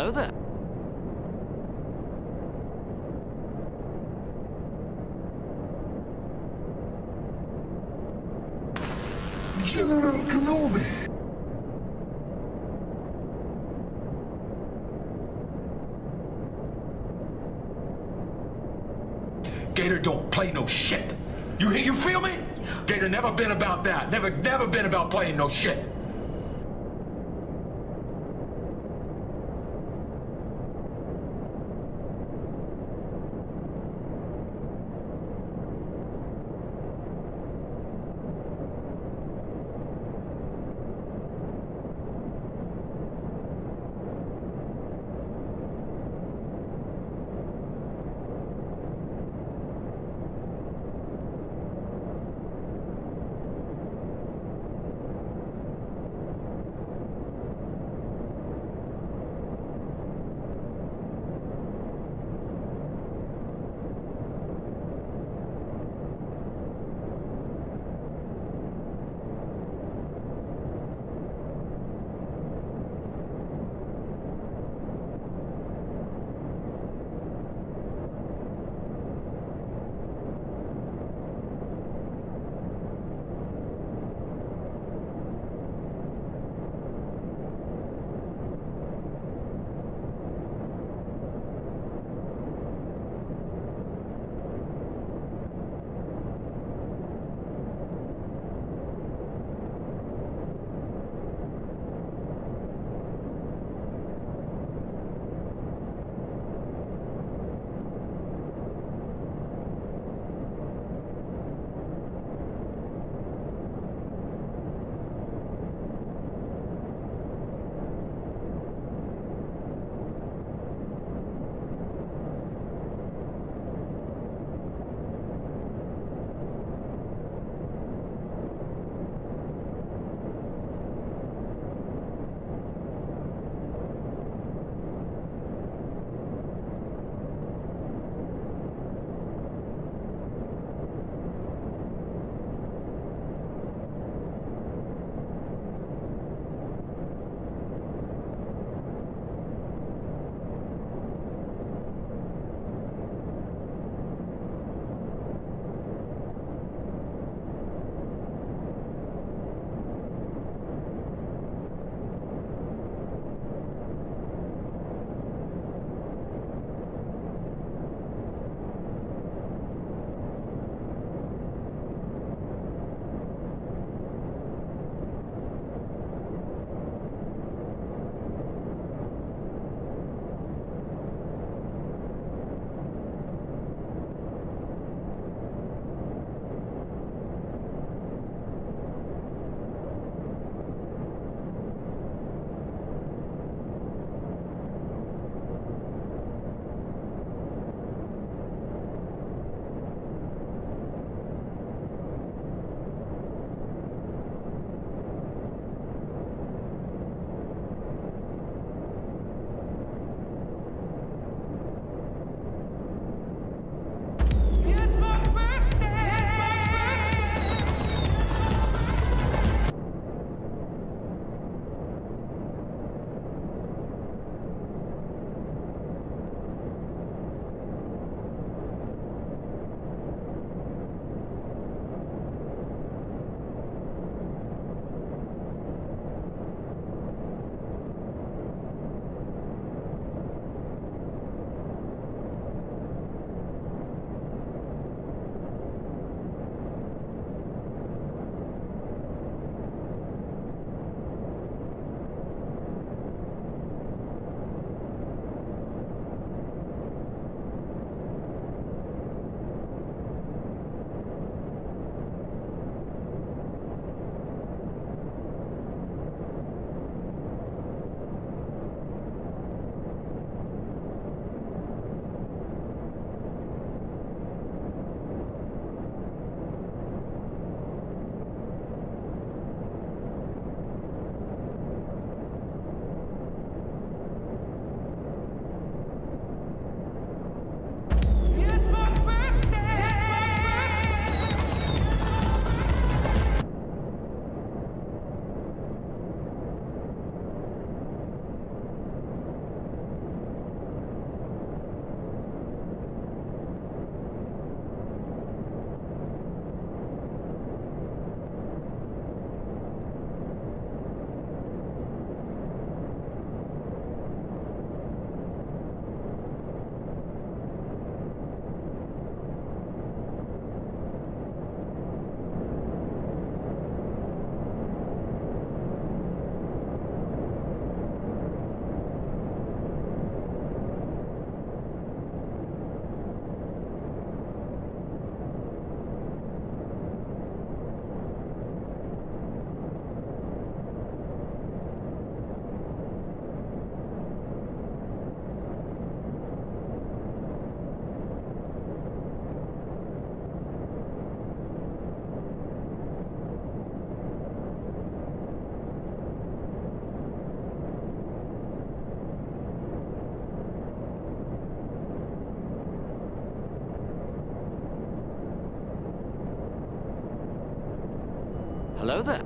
Hello there. General Kenobi! Gator don't play no shit. You feel me? Gator never been about that. Never been about playing no shit. Hello there.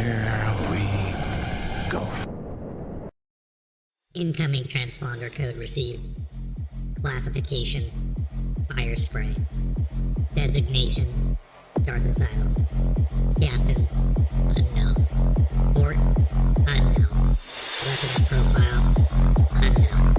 Here we go. Incoming transponder code received. Classification: fire spray. Designation: Darth Asylum. Captain: unknown. Port: unknown. Weapons profile: unknown.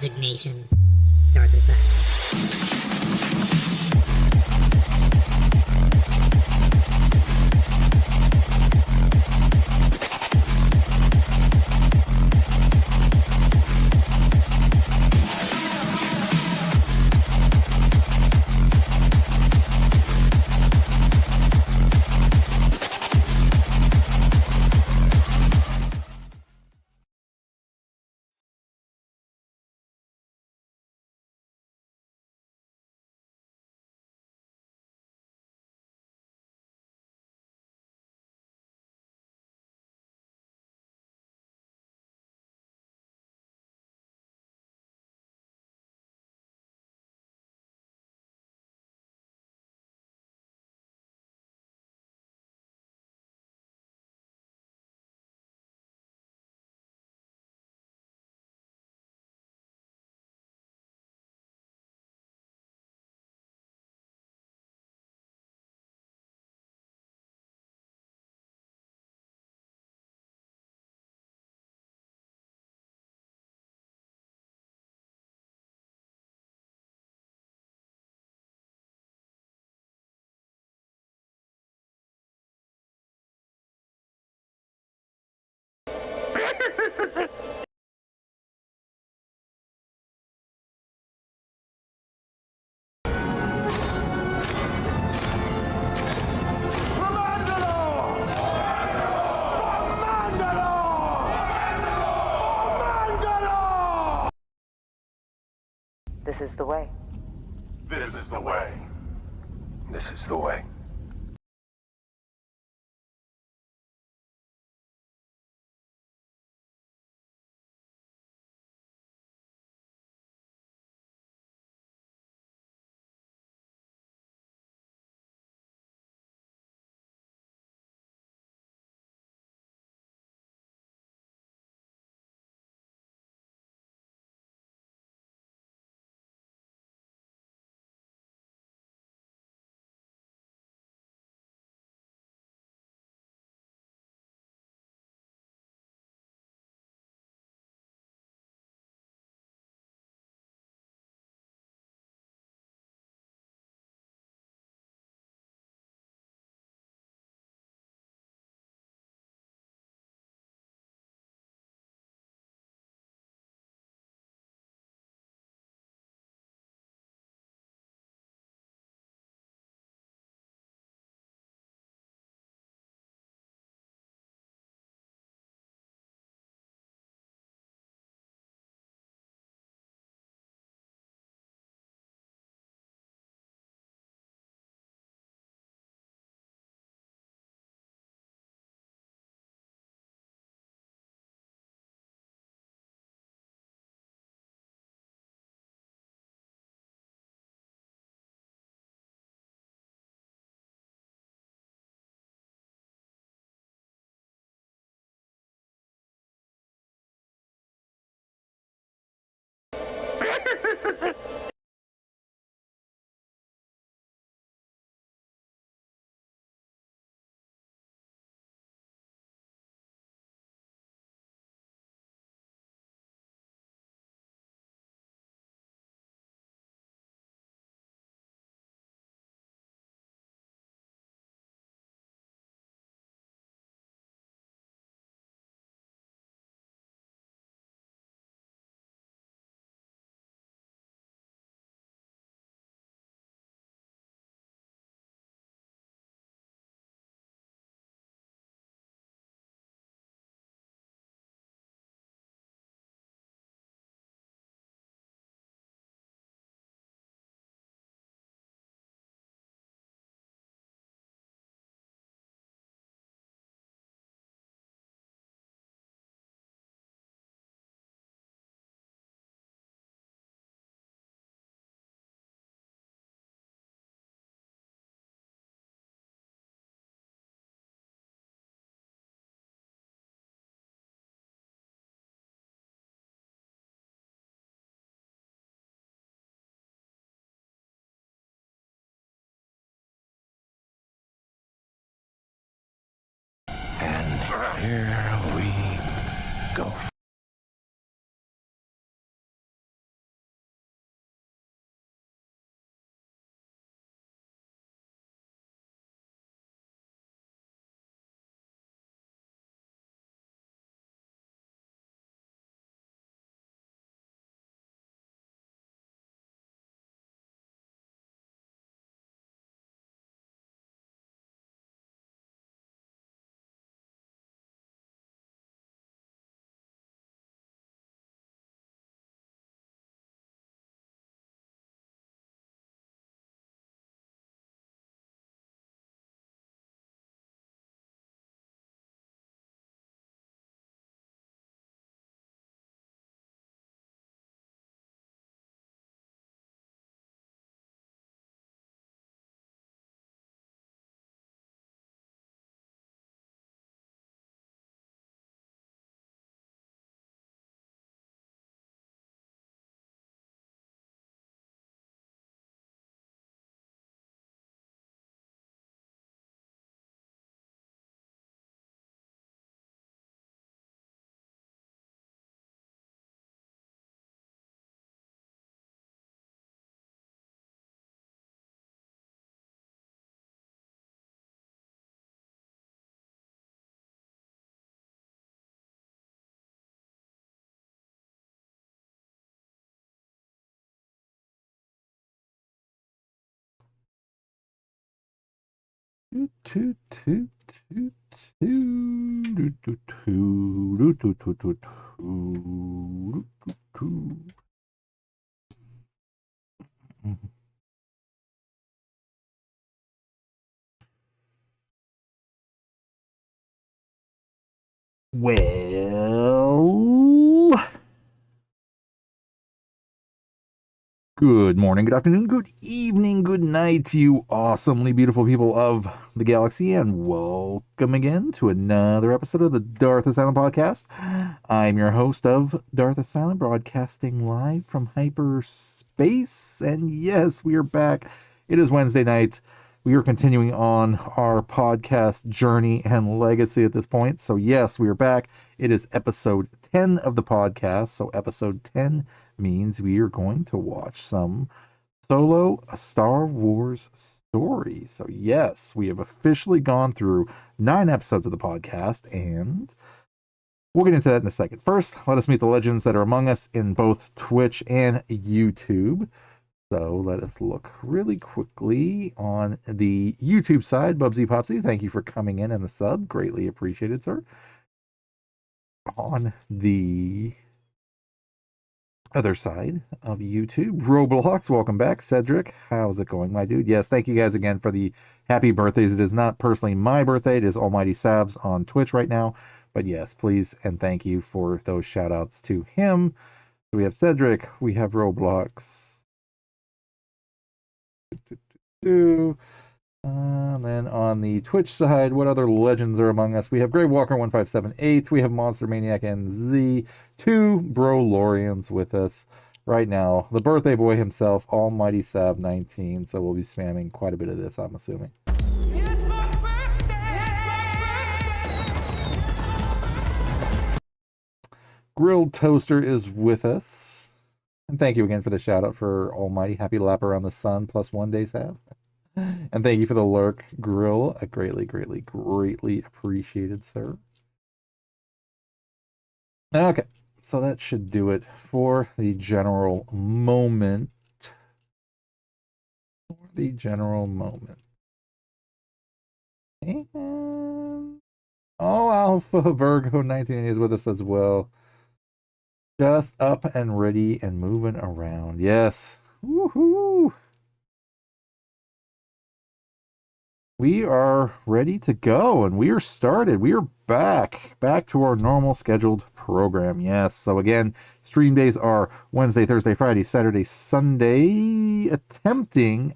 Designation Darth Asylum. This is the way. This is the way. This is the way. And here we go. Toot, toot, toot, toot, toot, toot, toot, toot, toot, toot, toot, toot, toot. Well, good morning, good afternoon, good evening, good night to you awesomely beautiful people of the galaxy, and welcome again to another episode of the Darth Asylum podcast. I'm your host of Darth Asylum, broadcasting live from hyperspace, and yes, we are back. It is Wednesday night. We are continuing on our podcast journey and legacy at this point. So yes, we are back. It is episode 10 of the podcast. So episode 10 means we are going to watch some Solo, a Star Wars story. So yes, we have officially gone through 9 episodes of the podcast, and we'll get into that in a second. First, let us meet the legends that are among us in both Twitch and YouTube. So let us look really quickly on the YouTube side. Bubsy Popsy, thank you for coming in and the sub. Greatly appreciated, sir. On the other side of YouTube, Roblox, welcome back. Cedric, how's it going, my dude? Yes, thank you guys again for the happy birthdays. It is not personally my birthday. It is Almighty Sabs on Twitch right now. But yes, please and thank you for those shout outs to him. So we have Cedric, we have Roblox. And then on the Twitch side, what other legends are among us? We have Grey Walker 1578. We have Monster Maniac and the 2 Bro Lorians with us right now. The birthday boy himself, Almighty Sab 19. So we'll be spamming quite a bit of this, I'm assuming. It's my birthday! Grilled Toaster is with us. And thank you again for the shout out for Almighty. Happy lap around the sun +1 day, Sab. And thank you for the lurk, Grill. I greatly appreciated, sir. Okay, so that should do it for the general moment. And Alpha Virgo 19 is with us as well. Just up and ready and moving around. Yes. Woohoo! We are ready to go, and we are started. We are back to our normal scheduled program. Yes. So again, stream days are Wednesday, Thursday, Friday, Saturday, Sunday. Attempting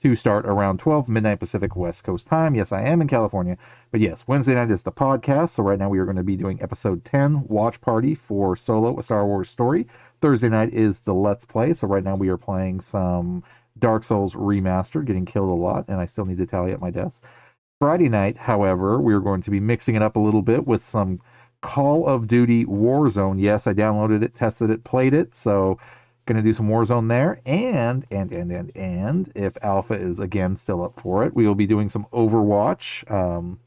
to start around 12 midnight Pacific West Coast time. Yes, I am in California. But yes, Wednesday night is the podcast. So right now we are going to be doing episode 10, Watch Party for Solo, a Star Wars story. Thursday night is the Let's Play. So right now we are playing some Dark Souls Remastered, getting killed a lot, and I still need to tally up my deaths. Friday night, however, we're going to be mixing it up a little bit with some Call of Duty Warzone. Yes, I downloaded it, tested it, played it, so going to do some Warzone there, and if Alpha is again still up for it, we will be doing some Overwatch,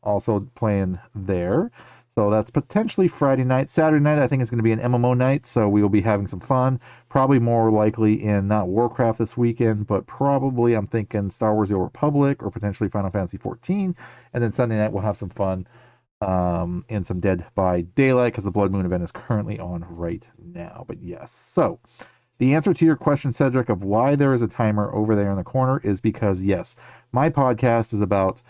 also playing there. So that's potentially Friday night. Saturday night, I think it's going to be an MMO night, so we will be having some fun. Probably more likely in not Warcraft this weekend, but probably I'm thinking Star Wars The Old Republic or potentially Final Fantasy 14. And then Sunday night, we'll have some fun in some Dead by Daylight, because the Blood Moon event is currently on right now. But yes, so the answer to your question, Cedric, of why there is a timer over there in the corner is because, yes, my podcast is about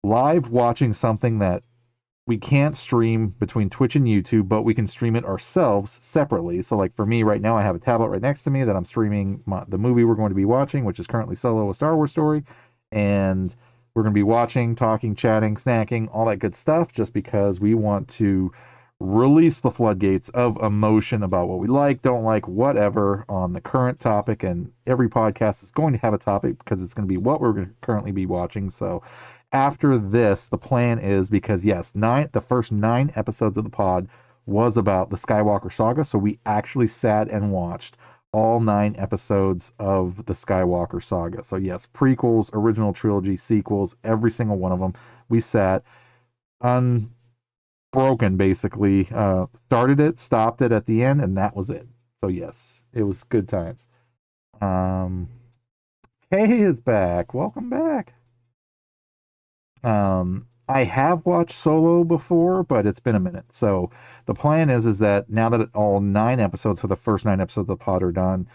live watching something that we can't stream between Twitch and YouTube, but we can stream it ourselves separately. So like for me right now, I have a tablet right next to me that I'm streaming the movie we're going to be watching, which is currently Solo, a Star Wars story. And we're going to be watching, talking, chatting, snacking, all that good stuff, just because we want to release the floodgates of emotion about what we like, don't like, whatever on the current topic. And every podcast is going to have a topic because it's going to be what we're going to currently be watching. So after this, the plan is, because yes, the first 9 episodes of the pod was about the Skywalker saga. So we actually sat and watched all 9 episodes of the Skywalker saga. So yes, prequels, original trilogy, sequels, every single one of them. We sat unbroken, basically. Started it, stopped it at the end, and that was it. So yes, it was good times. Kay is back. Welcome back. I have watched Solo before, but it's been a minute. So the plan is that now that all 9 episodes for the first 9 episodes of the pod are done,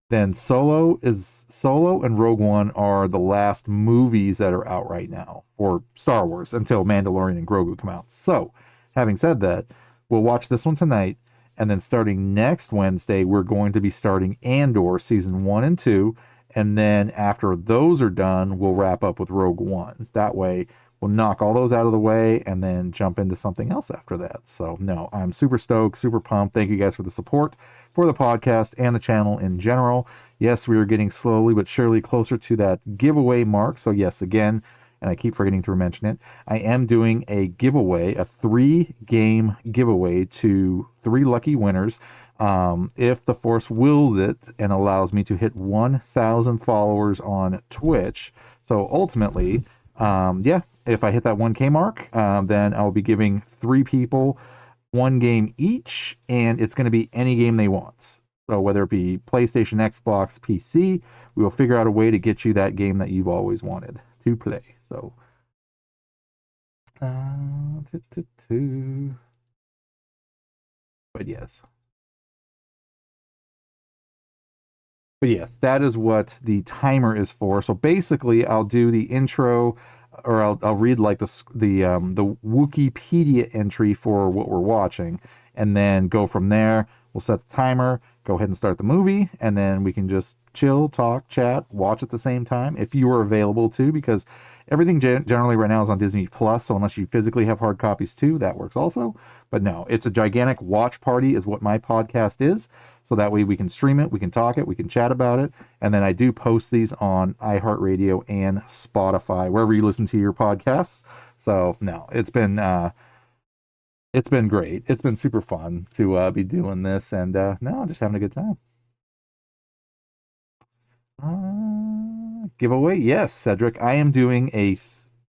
then Solo and Rogue One are the last movies that are out right now for Star Wars until Mandalorian and Grogu come out. So, having said that, we'll watch this one tonight, and then starting next Wednesday, we're going to be starting Andor season 1 and 2, and then after those are done, we'll wrap up with Rogue One. That way, we'll knock all those out of the way and then jump into something else after that. So, no, I'm super stoked, super pumped. Thank you guys for the support for the podcast and the channel in general. Yes, we are getting slowly but surely closer to that giveaway mark. So, yes, again, and I keep forgetting to mention it, I am doing a giveaway, a 3-game giveaway to 3 lucky winners. If the Force wills it and allows me to hit 1,000 followers on Twitch. So ultimately, if I hit that 1K mark, then I'll be giving 3 people 1 game each, and it's going to be any game they want. So whether it be PlayStation, Xbox, PC, we will figure out a way to get you that game that you've always wanted to play. So, but yes. But yes, that is what the timer is for. So basically, I'll do the intro, or I'll read like the Wikipedia entry for what we're watching, and then go from there. We'll set the timer, go ahead and start the movie, and then we can just chill, talk, chat, watch at the same time if you are available to, because everything generally right now is on Disney Plus. So unless you physically have hard copies too, that works also. But no, it's a gigantic watch party is what my podcast is. So that way we can stream it, we can talk it, we can chat about it. And then I do post these on iHeartRadio and Spotify, wherever you listen to your podcasts. So no, it's been great. It's been super fun to be doing this, and no, just having a good time. Giveaway, yes, Cedric. I am doing a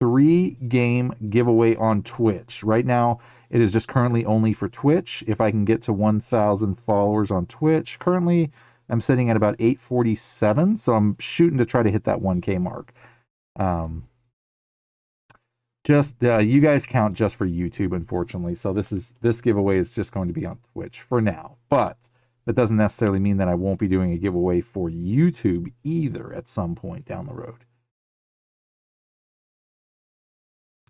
3-game giveaway on Twitch. Right now, it is just currently only for Twitch. If I can get to 1,000 followers on Twitch, currently I'm sitting at about 847, so I'm shooting to try to hit that 1K mark. You guys count just for YouTube, unfortunately. So this giveaway is just going to be on Twitch for now. But that doesn't necessarily mean that I won't be doing a giveaway for YouTube either at some point down the road.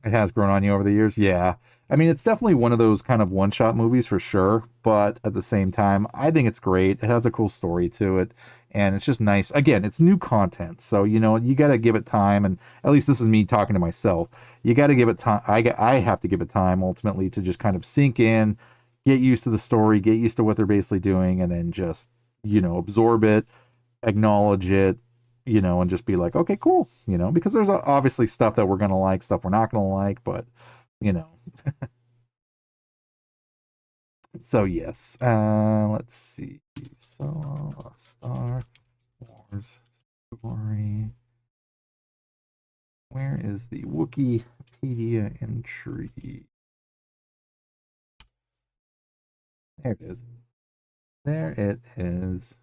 It has grown on you over the years. Yeah. I mean, it's definitely one of those kind of one-shot movies for sure. But at the same time, I think it's great. It has a cool story to it. And it's just nice. Again, it's new content. So, you got to give it time. And at least this is me talking to myself. You got to give it time. I have to give it time ultimately to just kind of sink in, get used to the story, get used to what they're basically doing, and then just, absorb it, acknowledge it, and just be like, okay, cool, because there's obviously stuff that we're going to like, stuff we're not going to like, but, So, yes, let's see. So, Star Wars story. Where is the Wikipedia entry? There it is. There it is.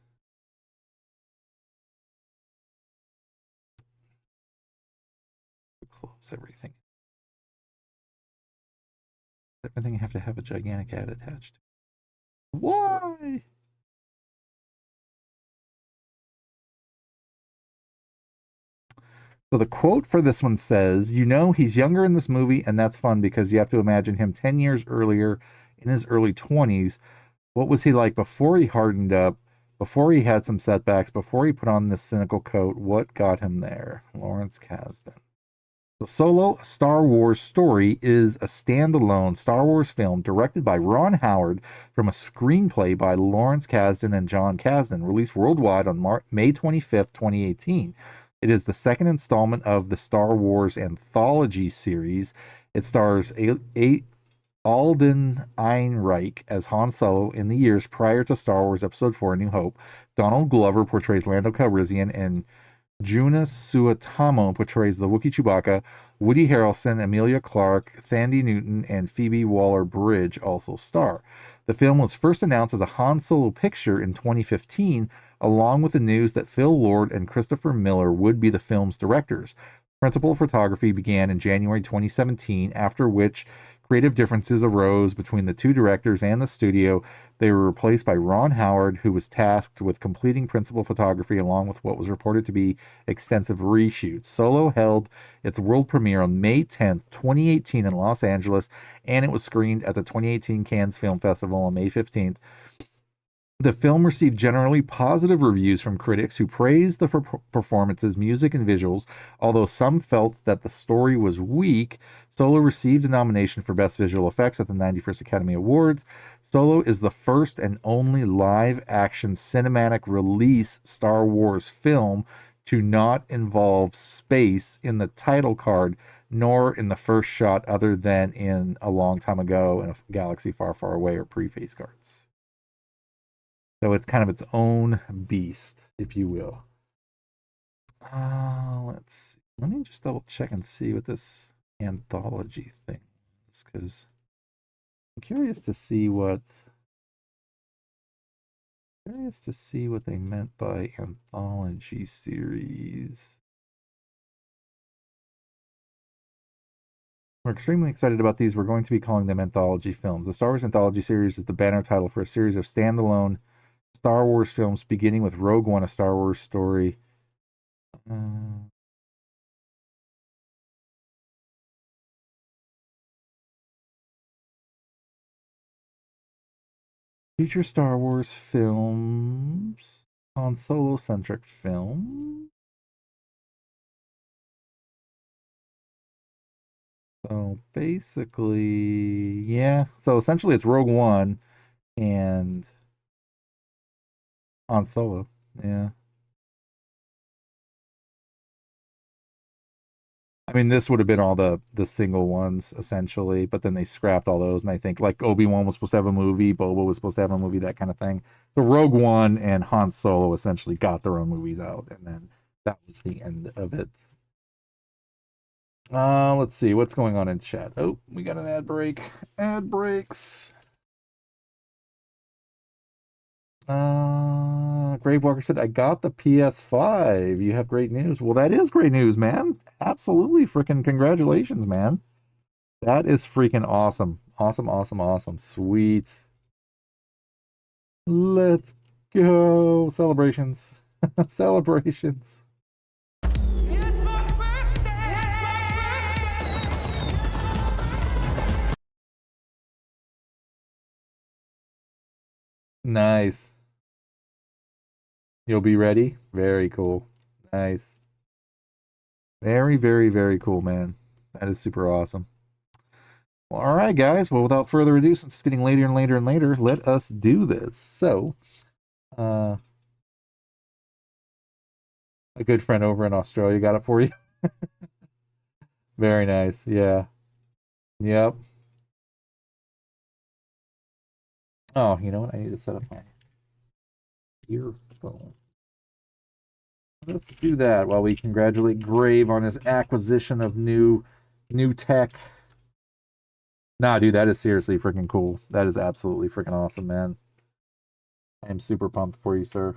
Close everything. Everything have to have a gigantic ad attached. Why? So the quote for this one says, he's younger in this movie, and that's fun because you have to imagine him 10 years earlier in his early 20s. What was he like before he hardened up, before he had some setbacks, before he put on this cynical coat? What got him there? Lawrence Kasdan. The Solo, a Star Wars story, is a standalone Star Wars film directed by Ron Howard from a screenplay by Lawrence Kasdan and John Kasdan, released worldwide on May 25th, 2018. It is the second installment of the Star Wars anthology series. It stars Alden Ehrenreich as Han Solo in the years prior to Star Wars Episode 4, A New Hope. Donald Glover portrays Lando Calrissian, and Juna Suetamo portrays the Wookiee Chewbacca. Woody Harrelson, Emilia Clarke, Thandie Newton, and Phoebe Waller-Bridge also star. The film was first announced as a Han Solo picture in 2015, along with the news that Phil Lord and Christopher Miller would be the film's directors. Principal photography began in January 2017, after which creative differences arose between the two directors and the studio. They were replaced by Ron Howard, who was tasked with completing principal photography along with what was reported to be extensive reshoots. Solo held its world premiere on May 10th, 2018 in Los Angeles, and it was screened at the 2018 Cannes Film Festival on May 15th. The film received generally positive reviews from critics who praised the performances, music, and visuals, although some felt that the story was weak. Solo received a nomination for Best Visual Effects at the 91st Academy Awards. Solo is the first and only live-action cinematic release Star Wars film to not involve space in the title card, nor in the first shot other than in A Long Time Ago in a Galaxy Far, Far Away or pre-face cards. So it's kind of its own beast, if you will. Let's see. Let me just double check and see what this anthology thing is, because I'm curious to see what they meant by anthology series. We're extremely excited about these. We're going to be calling them anthology films. The Star Wars Anthology series is the banner title for a series of standalone Star Wars films, beginning with Rogue One, a Star Wars story. Future Star Wars films, Han Solo-centric film. So basically, yeah. So essentially it's Rogue One and Han Solo. Yeah. I mean, this would have been all the single ones essentially, but then they scrapped all those, and I think like Obi-Wan was supposed to have a movie, Boba was supposed to have a movie, that kind of thing. So Rogue One and Han Solo essentially got their own movies out, and then that was the end of it. Let's see what's going on in chat. Oh, we got an ad break. Ad breaks. Grave Walker said, I got the PS5. You have great news. Well, that is great news, man. Absolutely freaking congratulations, man. That is freaking awesome. Awesome, awesome, awesome. Sweet. Let's go. Celebrations. Celebrations. It's my birthday. Nice. You'll be ready? Very cool. Nice. Very, very, very cool, man. That is super awesome. Well, all right, guys. Well, without further ado, since it's getting later and later and later, let us do this. So, a good friend over in Australia got it for you. Very nice. Yeah. Yep. Oh, you know what? I need to set up my earphone. Let's do that while we congratulate Grave on his acquisition of new tech. Nah, dude, that is seriously freaking cool. That is absolutely freaking awesome, man. I am super pumped for you, sir.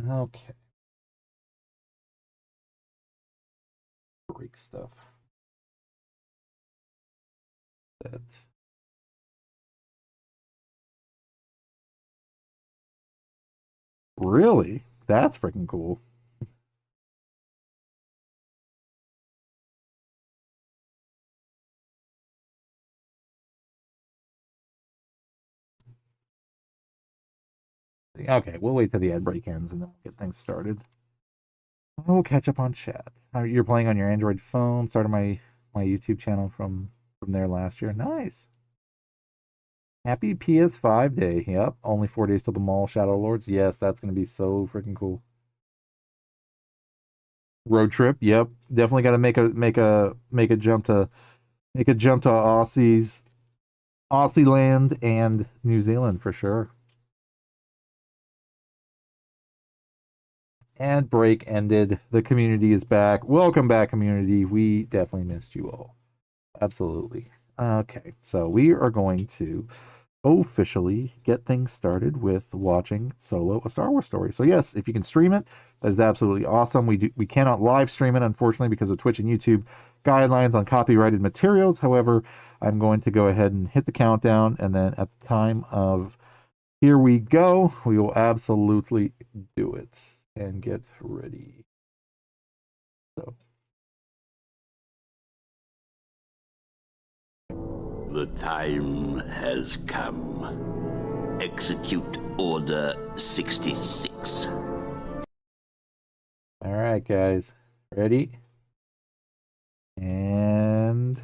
Okay. Break stuff. That. Really? That's freaking cool. Okay, we'll wait till the ad break ends and then we'll get things started. We'll catch up on chat. You're playing on your Android phone. Started my YouTube channel from there last year. Nice. Happy PS5 day. Yep. Only 4 days till the mall. Shadow Lords. Yes, that's gonna be so freaking cool. Road trip. Yep. Definitely got to make a jump to Aussie land and New Zealand for sure. And break ended. The community is back. Welcome back, community. We definitely missed you all. Absolutely. Okay, so we are going to officially get things started with watching Solo: A Star Wars Story. So yes, if you can stream it, that is absolutely awesome. We cannot live stream it, unfortunately, because of Twitch and YouTube guidelines on copyrighted materials. However, I'm going to go ahead and hit the countdown, and then at the time of here we go, we will absolutely do it and get ready. So The time has come. Execute Order 66. all right, guys, ready? And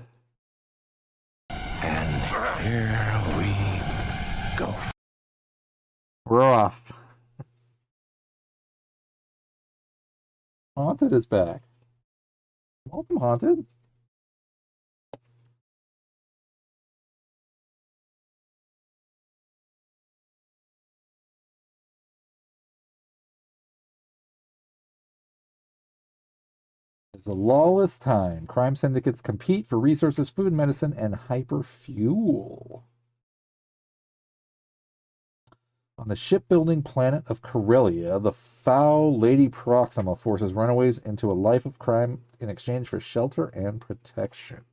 Here we go. we're off. Haunted is back. Welcome, Haunted. It's a lawless time. Crime syndicates compete for resources, food, medicine, and hyperfuel. On the shipbuilding planet of Corellia, the foul Lady Proxima forces runaways into a life of crime in exchange for shelter and protection.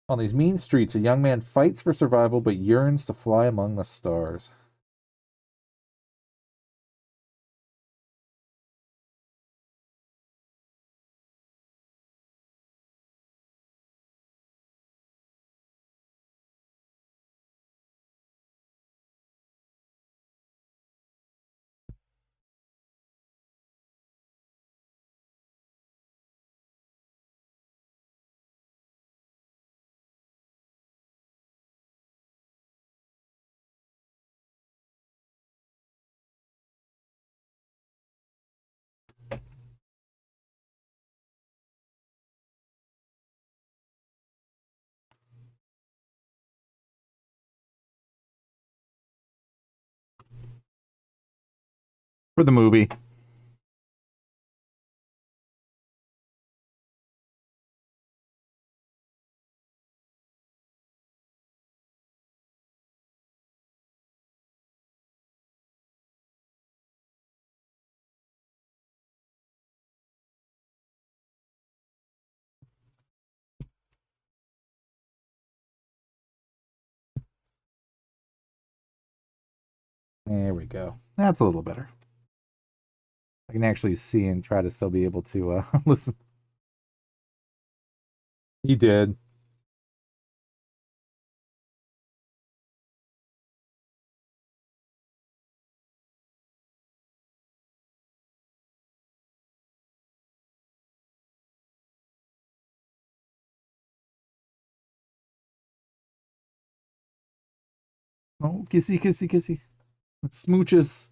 On these mean streets, a young man fights for survival but yearns to fly among the stars. For the movie. There we go. That's a little better. I can actually see and try to still be able to listen. He did. Oh, kissy, kissy, kissy. Smooches.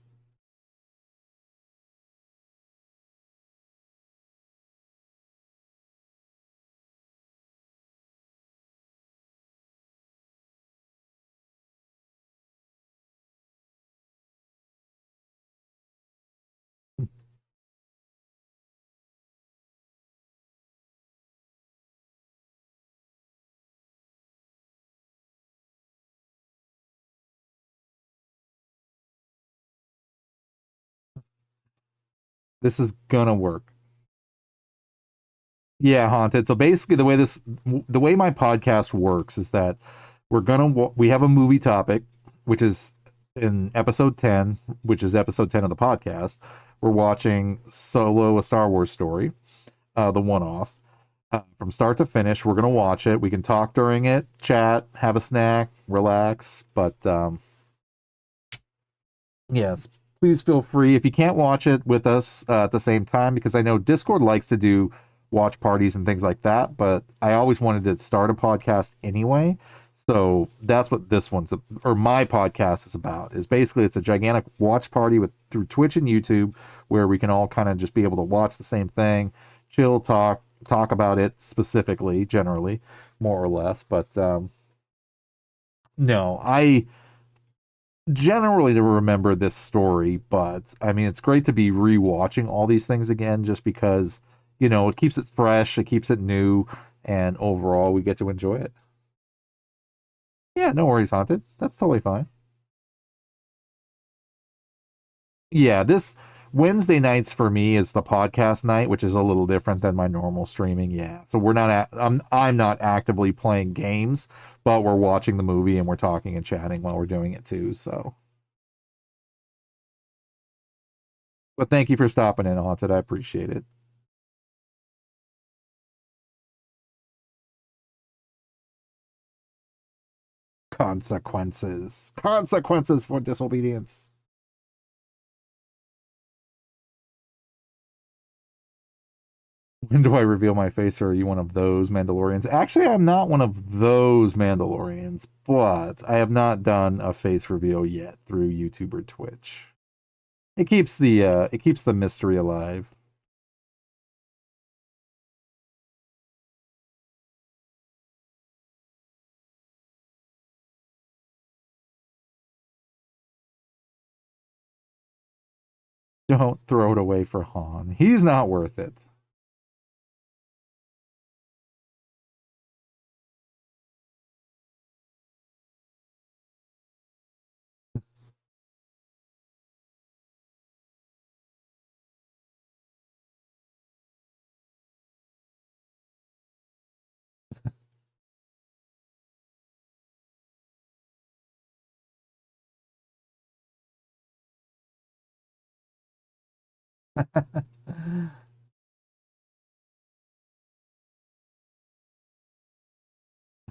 This is gonna work. Yeah, Haunted. So basically, the way my podcast works is that we have a movie topic, which is in episode 10, which is episode 10 of the podcast. We're watching Solo: A Star Wars Story, the one-off. From start to finish, we're gonna watch it. We can talk during it, chat, have a snack, relax. But yes, please feel free if you can't watch it with us at the same time, because I know Discord likes to do watch parties and things like that. But I always wanted to start a podcast anyway, so that's what this one's or my podcast is about. Is basically it's a gigantic watch party through Twitch and YouTube, where we can all kind of just be able to watch the same thing, chill, talk about it specifically, generally, more or less. But no, generally to remember this story, but I mean, it's great to be rewatching all these things again just because, it keeps it fresh, it keeps it new, and overall we get to enjoy it. Yeah, no worries, Haunted. That's totally fine. Yeah, this Wednesday nights for me is the podcast night, which is a little different than my normal streaming. Yeah. So I'm not actively playing games, but we're watching the movie and we're talking and chatting while we're doing it too. So, but thank you for stopping in, Haunted. I appreciate it. Consequences for disobedience. When do I reveal my face, or are you one of those Mandalorians? Actually, I'm not one of those Mandalorians, but I have not done a face reveal yet through YouTube or Twitch. It keeps the mystery alive. Don't throw it away for Han. He's not worth it.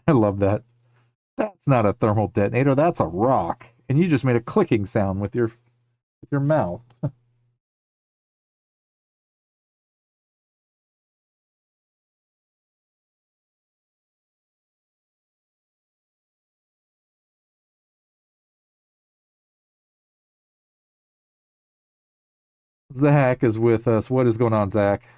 I love that. That's not a thermal detonator, that's a rock. And you just made a clicking sound with your mouth. Zach is with us. What is going on, Zach?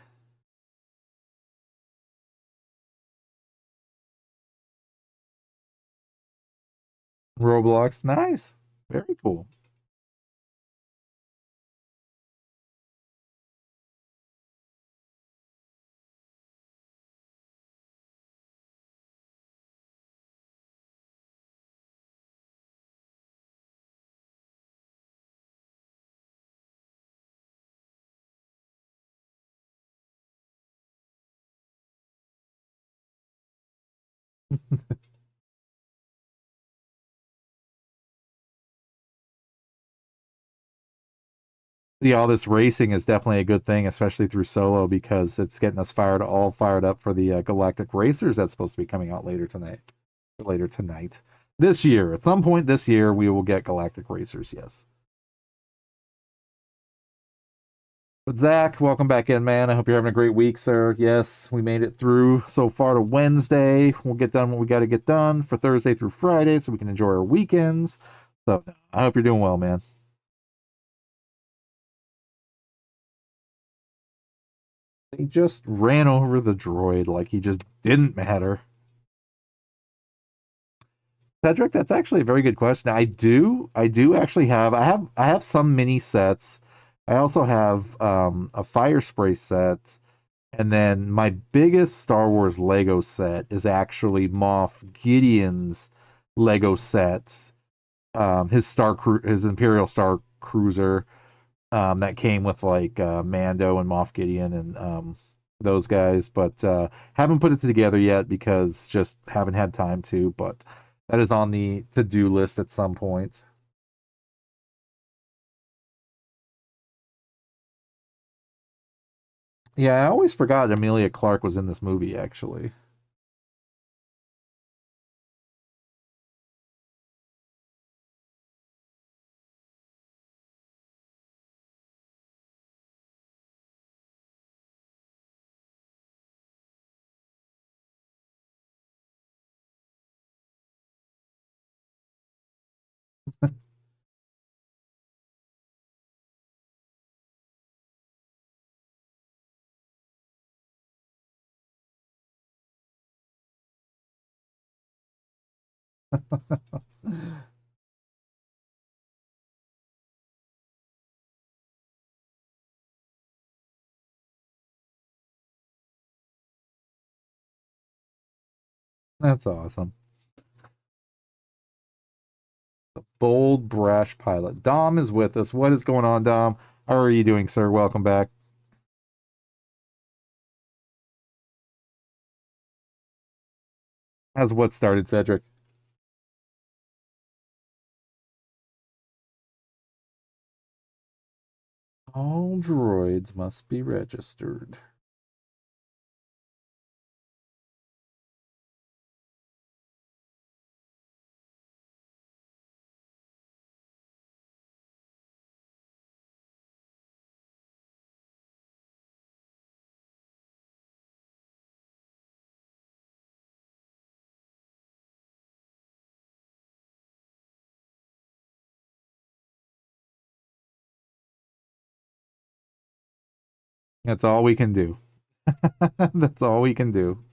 Roblox. Nice. Very cool. Yeah, all this racing is definitely a good thing, especially through solo, because it's getting us fired up for the Galactic Racers that's supposed to be coming out later tonight, this year. At some point this year, we will get Galactic Racers. Yes. But Zach, welcome back in, man. I hope you're having a great week, sir. Yes, we made it through so far to Wednesday. We'll get done what we got to get done for Thursday through Friday, so we can enjoy our weekends. So I hope you're doing well, man. He just ran over the droid like he just didn't matter. Cedric, that's actually a very good question. I do actually I have some mini sets. I also have a fire spray set, and then my biggest Star Wars Lego set is actually Moff Gideon's Lego set. His Imperial Star Cruiser, that came with like Mando and Moff Gideon and those guys, but haven't put it together yet because just haven't had time to. But that is on the to-do list at some point. Yeah, I always forgot Amelia Clark was in this movie, actually. That's awesome. The bold, brash pilot. Dom is with us. What is going on, Dom? How are you doing, sir? Welcome back. How's what started, Cedric? All droids must be registered. That's all we can do. That's all we can do.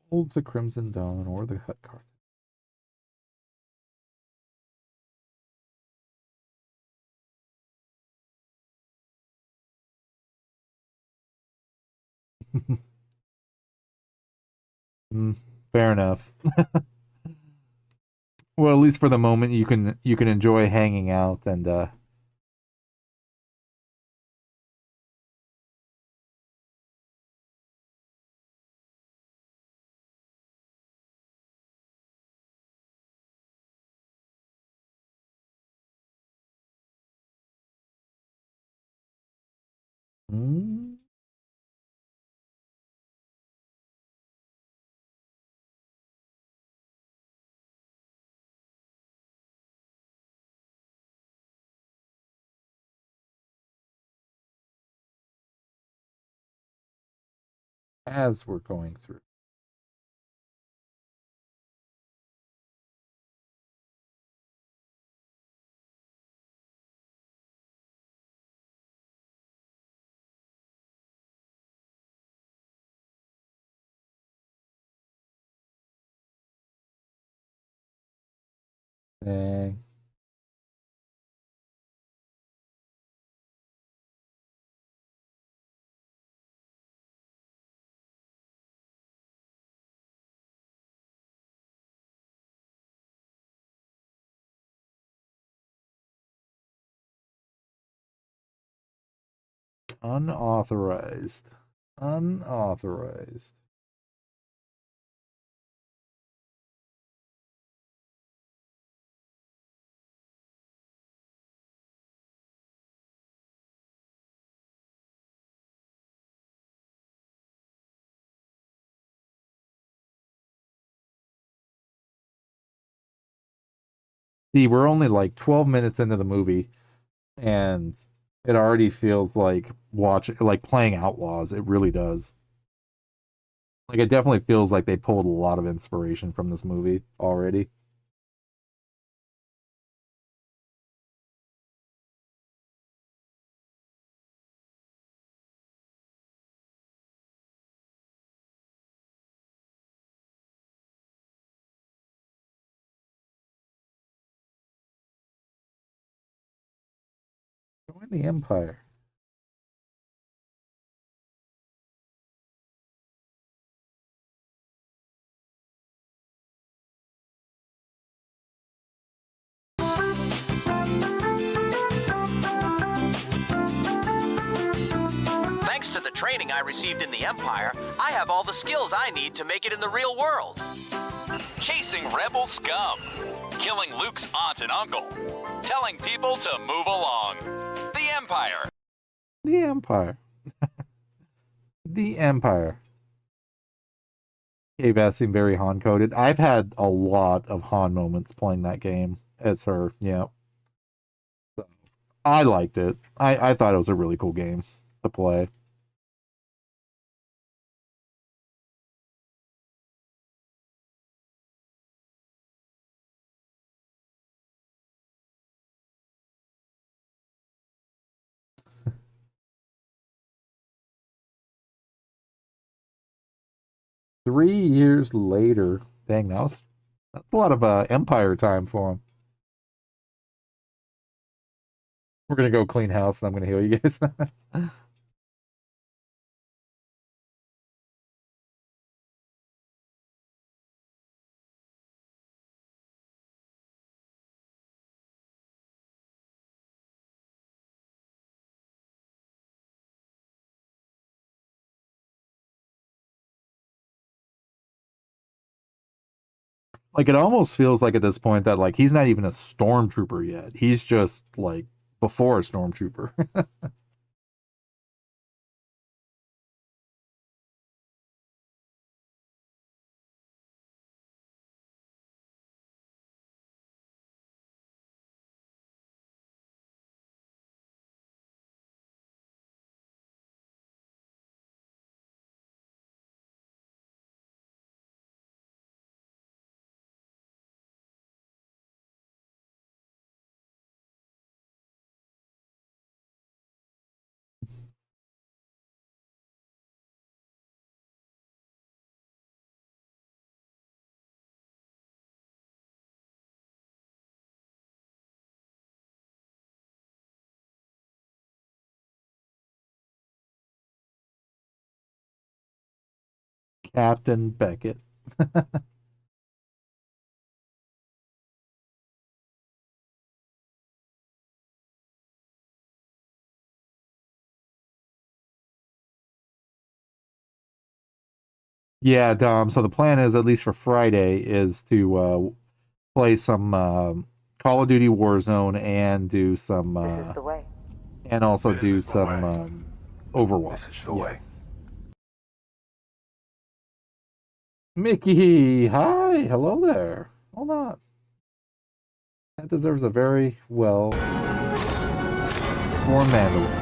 Hold the Crimson Dawn or the Hut card. Mm, fair enough. Well, at least for the moment, you can enjoy hanging out and mm, as we're going through. Dang. Unauthorized. Unauthorized. See, we're only like 12 minutes into the movie, and it already feels like playing Outlaws. It really does. Like it definitely feels like they pulled a lot of inspiration from this movie already. Join the Empire. Thanks to the training I received in the Empire, I have all the skills I need to make it in the real world. Chasing rebel scum, killing Luke's aunt and uncle, telling people to move along. The Empire. The Empire. The Empire. Okay, that seemed very Han coded. I've had a lot of Han moments playing that game as her. Yeah. So, I liked it. I thought it was a really cool game to play. 3 years later. Dang, that's a lot of Empire time for him. We're gonna go clean house, and I'm gonna heal you guys. Like it almost feels like at this point that like he's not even a stormtrooper yet. He's just like before a stormtrooper. Captain Beckett. Yeah, Dom. So the plan is, at least for Friday, is to play some Call of Duty Warzone and do some This is the way. and also This do is the some way. Overwatch. This is the way. Yes. Mickey, hi, hello there. Hold on. That deserves a very well formed Mandalore.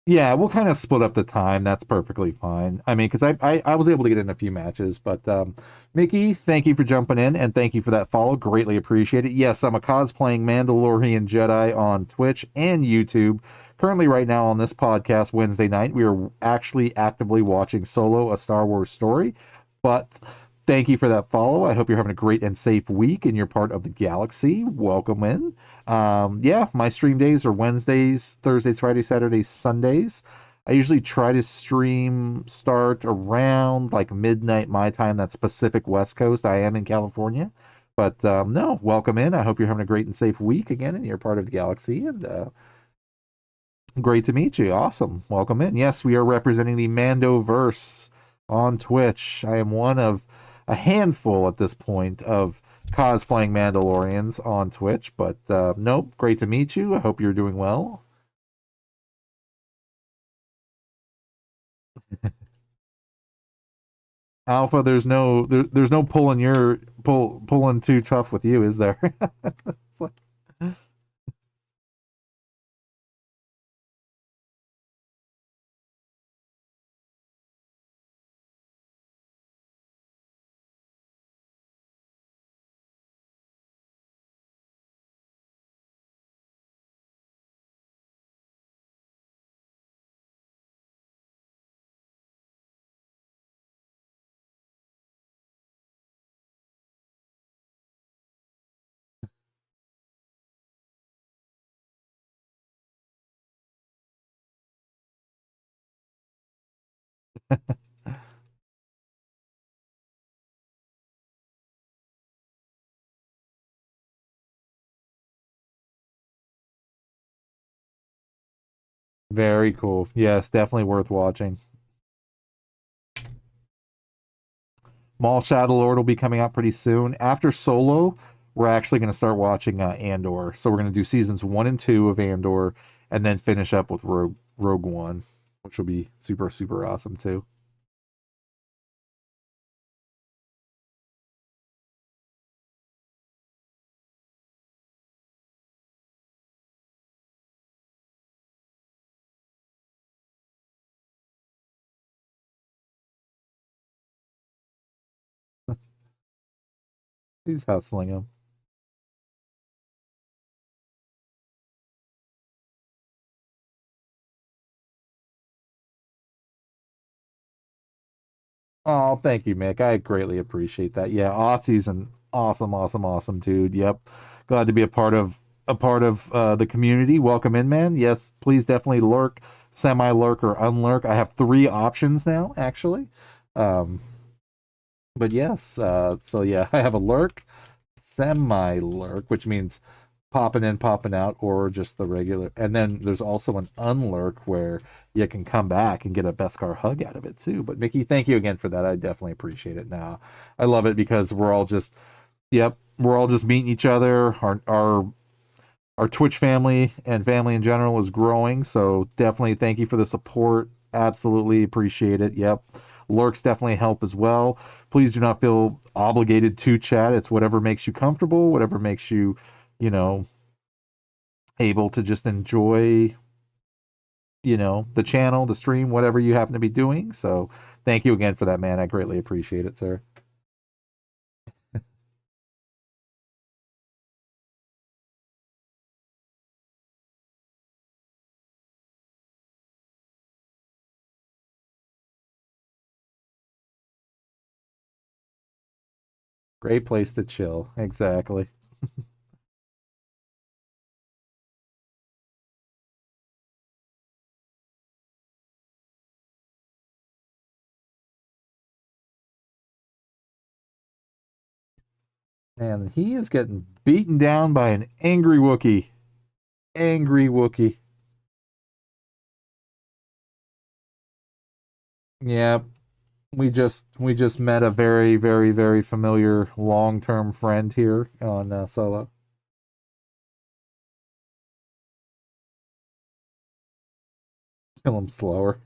Yeah, we'll kind of split up the time. That's perfectly fine. I mean, because I was able to get in a few matches, but Mickey, thank you for jumping in and thank you for that follow. Greatly appreciate it. Yes, I'm a cosplaying Mandalorian Jedi on Twitch and YouTube. Currently, right now on this podcast, Wednesday night, we are actually actively watching Solo, a Star Wars story. But thank you for that follow. I hope you're having a great and safe week and you're part of the galaxy. Welcome in. Yeah, my stream days are Wednesdays, Thursdays, Fridays, Saturdays, Sundays. I usually try to stream start around like midnight my time. That's Pacific West Coast. I am in California. But no, welcome in. I hope you're having a great and safe week again and you're part of the galaxy. And great to meet you. Awesome. Welcome in. Yes, we are representing the Mandoverse on Twitch. I am one of a handful at this point of cosplaying Mandalorians on Twitch, but nope, great to meet you. I hope you're doing well. Alpha, there's no pulling too tough with you, is there? It's like, very cool. Yes, definitely worth watching. Maul Shadow Lord will be coming out pretty soon. After Solo, we're actually going to start watching Andor. So we're going to do seasons 1 and 2 of Andor, and then finish up with Rogue One, which will be super super awesome too. He's hustling him. Oh, thank you, Mick. I greatly appreciate that. Yeah, Aussie's an awesome dude. Yep. Glad to be a part of the community. Welcome in, man. Yes, please definitely lurk, semi-lurk, or unlurk. I have three options now, actually. Um, but yes, so yeah, I have a lurk, semi-lurk, which means popping in, popping out, or just the regular. And then there's also an unlurk where you can come back and get a Beskar hug out of it too. But Mickey, thank you again for that. I definitely appreciate it. Now, I love it because we're all just meeting each other. Our Twitch family and family in general is growing. So definitely thank you for the support. Absolutely appreciate it. Yep. Lurks definitely help as well. Please do not feel obligated to chat. It's whatever makes you comfortable, whatever makes you, you know, able to just enjoy, the channel, the stream, whatever you happen to be doing. So thank you again for that, man. I greatly appreciate it, sir. Great place to chill. Exactly. And he is getting beaten down by an angry Wookiee. Angry Wookiee. Yep. We just met a very familiar long-term friend here on Solo. Kill him slower.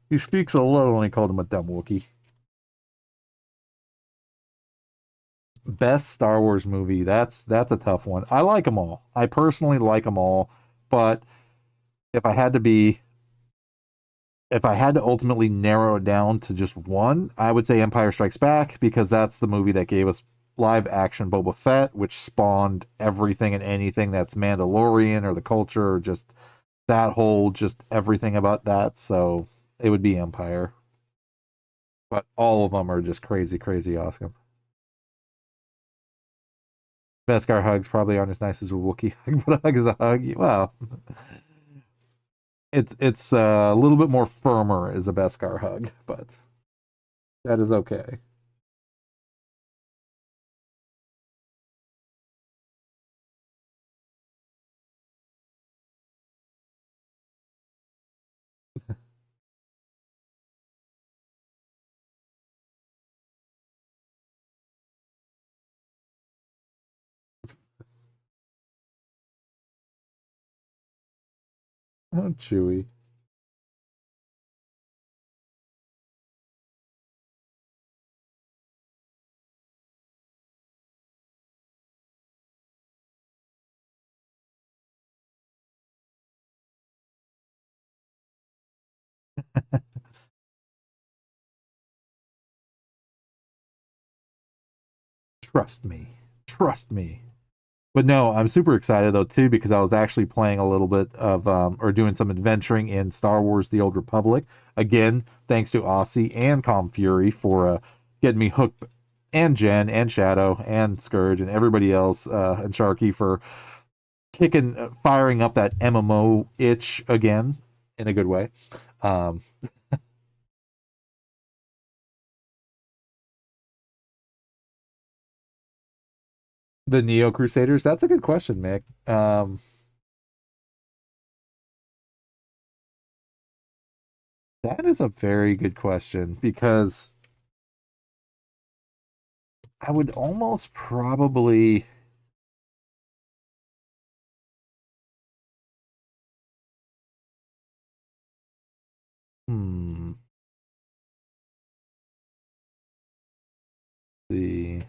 He speaks a little and he called him a dumb Wookiee. Best Star Wars movie. That's a tough one. I like them all. I personally like them all, but if I had to be if I had to ultimately narrow it down to just one, I would say Empire Strikes Back because that's the movie that gave us live action Boba Fett, which spawned everything and anything that's Mandalorian or the culture or just that whole just everything about that. So it would be Empire. But all of them are just crazy awesome. Beskar hugs probably aren't as nice as a Wookiee hug, but a hug is a hug. Well, it's a little bit more firmer as a Beskar hug, but that is okay. Oh, Chewy. Trust me. Trust me. But no, I'm super excited though too because I was actually playing a little bit of or doing some adventuring in Star Wars: The Old Republic. Again, thanks to Aussie and Calm Fury for getting me hooked, and Jen and Shadow and Scourge and everybody else and Sharky for firing up that MMO itch again in a good way. Um, the Neo Crusaders. That's a good question, Mick. That is a very good question because I would almost probably. Hmm. see.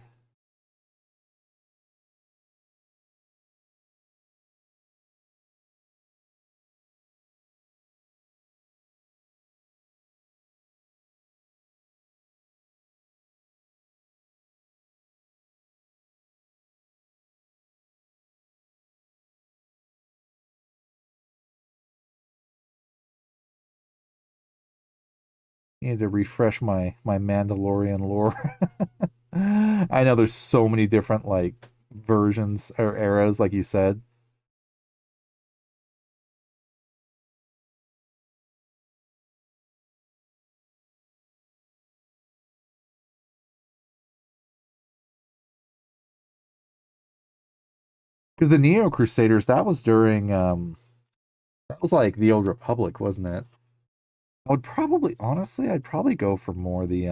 Need to refresh my Mandalorian lore. I know there's so many different like versions or eras, like you said. Because the Neo Crusaders, that was during that was like the Old Republic, wasn't it? I would probably honestly, I'd probably go for more the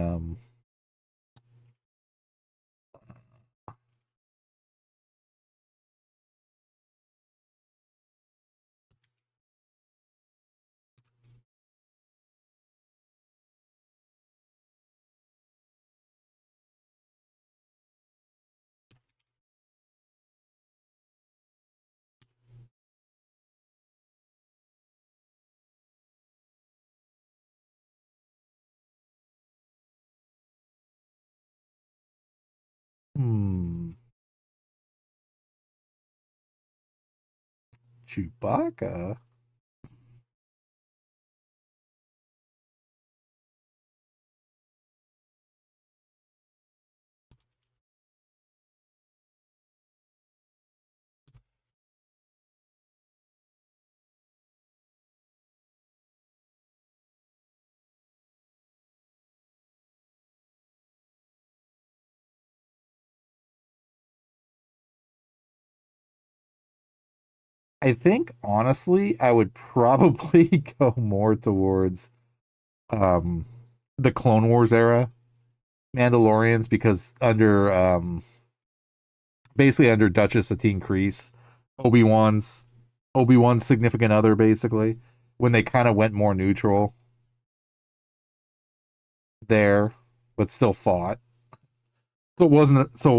Chewbacca. I think honestly, I would probably go more towards um the Clone Wars era Mandalorians because under basically under Duchess Satine Kryze, Obi-Wan's Obi-Wan's significant other basically when they kind of went more neutral there but still fought. So it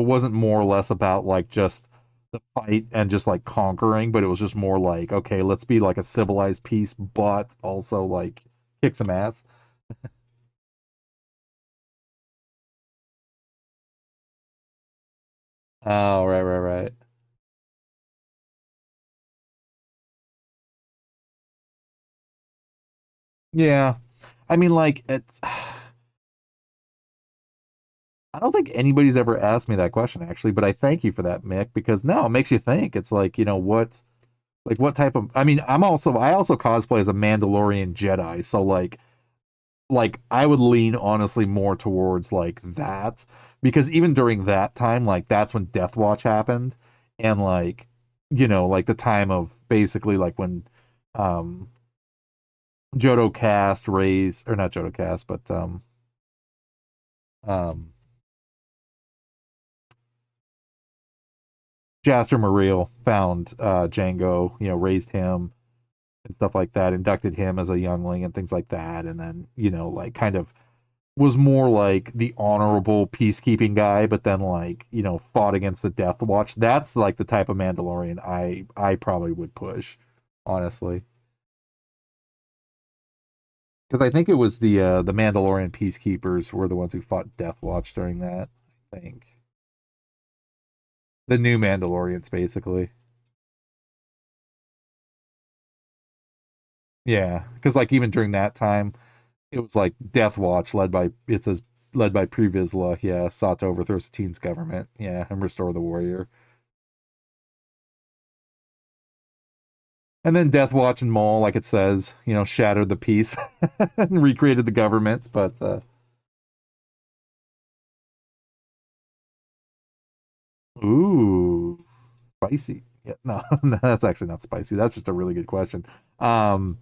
wasn't more or less about like just the fight and just like conquering, but it was just more like, okay, let's be like a civilized peace, but also like kick some ass. Oh, right, right, right. Yeah. I mean, like, it's. I don't think anybody's ever asked me that question, actually, but I thank you for that, Mick, because no, it makes you think. It's like, what type of. I mean, I also cosplay as a Mandalorian Jedi, so like I would lean honestly more towards like that because even during that time, like that's when Death Watch happened, and like like the time of basically like when um Jodo Cast raised or not Jodo Cast, but um Jaster Muriel found Django, raised him and stuff like that, inducted him as a youngling and things like that, and then like kind of was more like the honorable peacekeeping guy, but then like fought against the Death Watch. That's like the type of Mandalorian I probably would push, honestly, because I think it was the Mandalorian peacekeepers were the ones who fought Death Watch during that. I think the new Mandalorians, basically. Yeah, because like even during that time, it was like Death Watch led by Pre Vizsla, yeah, sought to overthrow Satine's government, yeah, and restore the warrior. And then Death Watch and Maul, like it says, shattered the peace and recreated the government. But ooh, spicy. Yeah, no, no, that's actually not spicy. That's just a really good question. Um,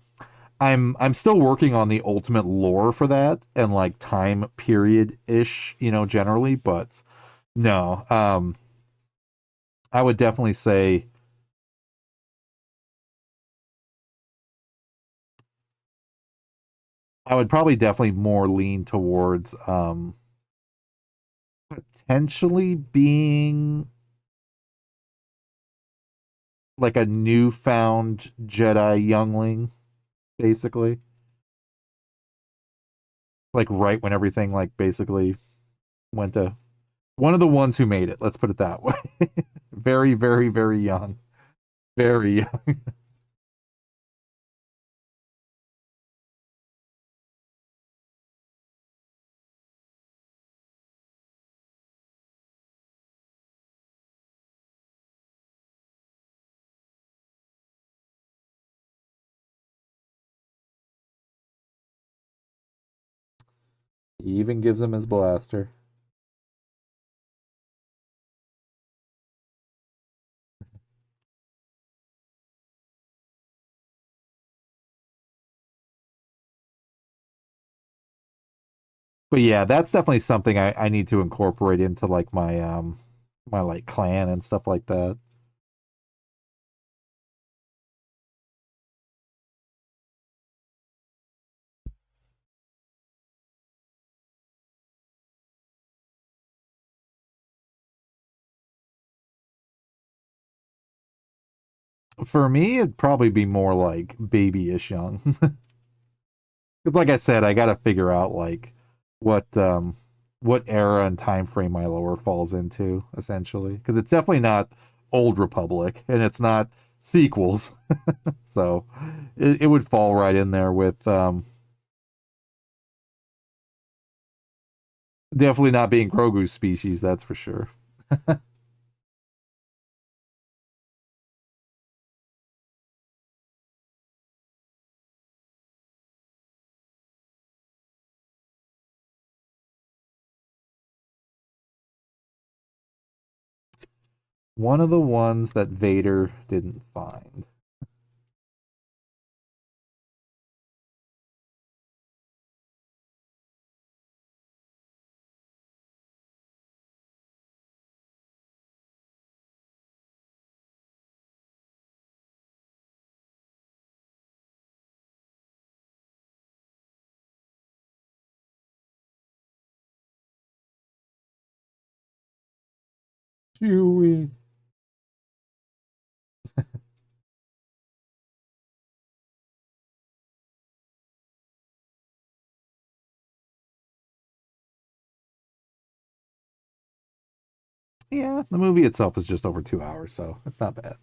I'm still working on the ultimate lore for that and like time period ish, generally. But no, I would definitely say I would probably definitely more lean towards potentially being like a newfound Jedi youngling, basically. Like right when everything like basically went to one of the ones who made it, let's put it that way. Very, very, very young. Very young. He even gives him his blaster. But yeah, that's definitely something I need to incorporate into like my like clan and stuff like that. For me, it'd probably be more like babyish young. 'Cause like I said, I gotta figure out like what um what era and time frame my lore falls into, essentially. Because it's definitely not Old Republic and it's not sequels. So it would fall right in there with definitely not being Grogu's species, that's for sure. One of the ones that Vader didn't find. Chewie. Yeah, the movie itself is just over 2 hours, so it's not bad.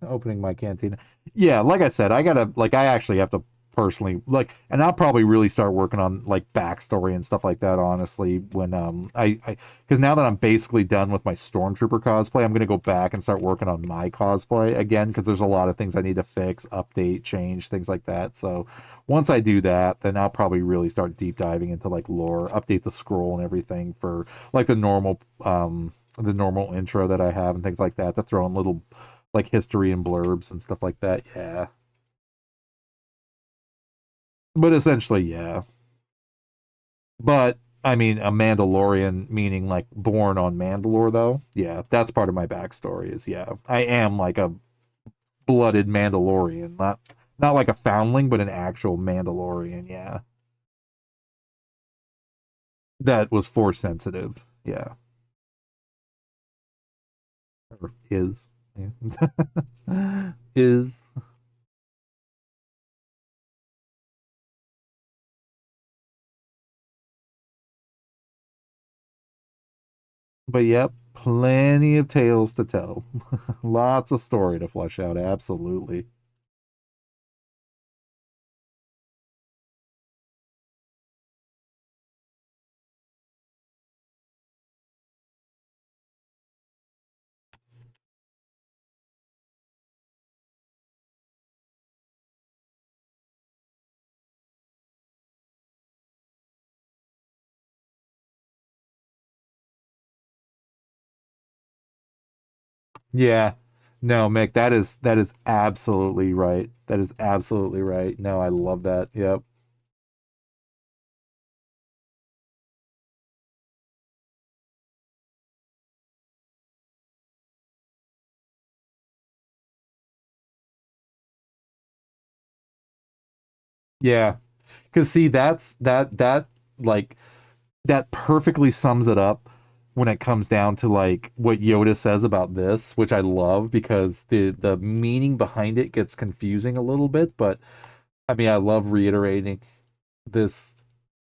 Opening my cantina. Yeah, like I said, I gotta like I actually have to personally like, and I'll probably really start working on like backstory and stuff like that. Honestly, when I because now that I'm basically done with my stormtrooper cosplay, I'm gonna go back and start working on my cosplay again because there's a lot of things I need to fix, update, change, things like that. So once I do that, then I'll probably really start deep diving into like lore, update the scroll and everything for like the normal intro that I have and things like that to throw in little like history and blurbs and stuff like that. Yeah. But essentially, yeah. But I mean, a Mandalorian meaning like born on Mandalore, though. Yeah, that's part of my backstory. Is yeah, I am like a blooded Mandalorian, not like a foundling, but an actual Mandalorian. Yeah, that was force sensitive. Yeah, or is yeah. Is. But yep, plenty of tales to tell. Lots of story to flesh out. Absolutely. Yeah. No, Mick, that is absolutely right. That is absolutely right. No, I love that. Yep. Yeah. Cause see, that like that perfectly sums it up when it comes down to like what Yoda says about this, which I love because the meaning behind it gets confusing a little bit, but I mean I love reiterating this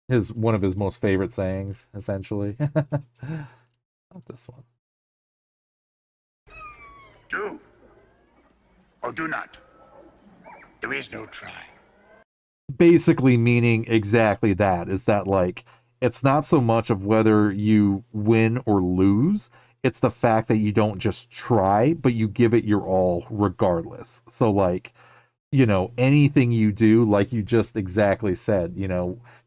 his one of his most favorite sayings, essentially. Not this one. Do or do not. There is no try. Basically meaning exactly that is that like it's not so much of whether you win or lose, it's the fact that you don't just try but you give it your all regardless. So like, anything you do, like you just exactly said,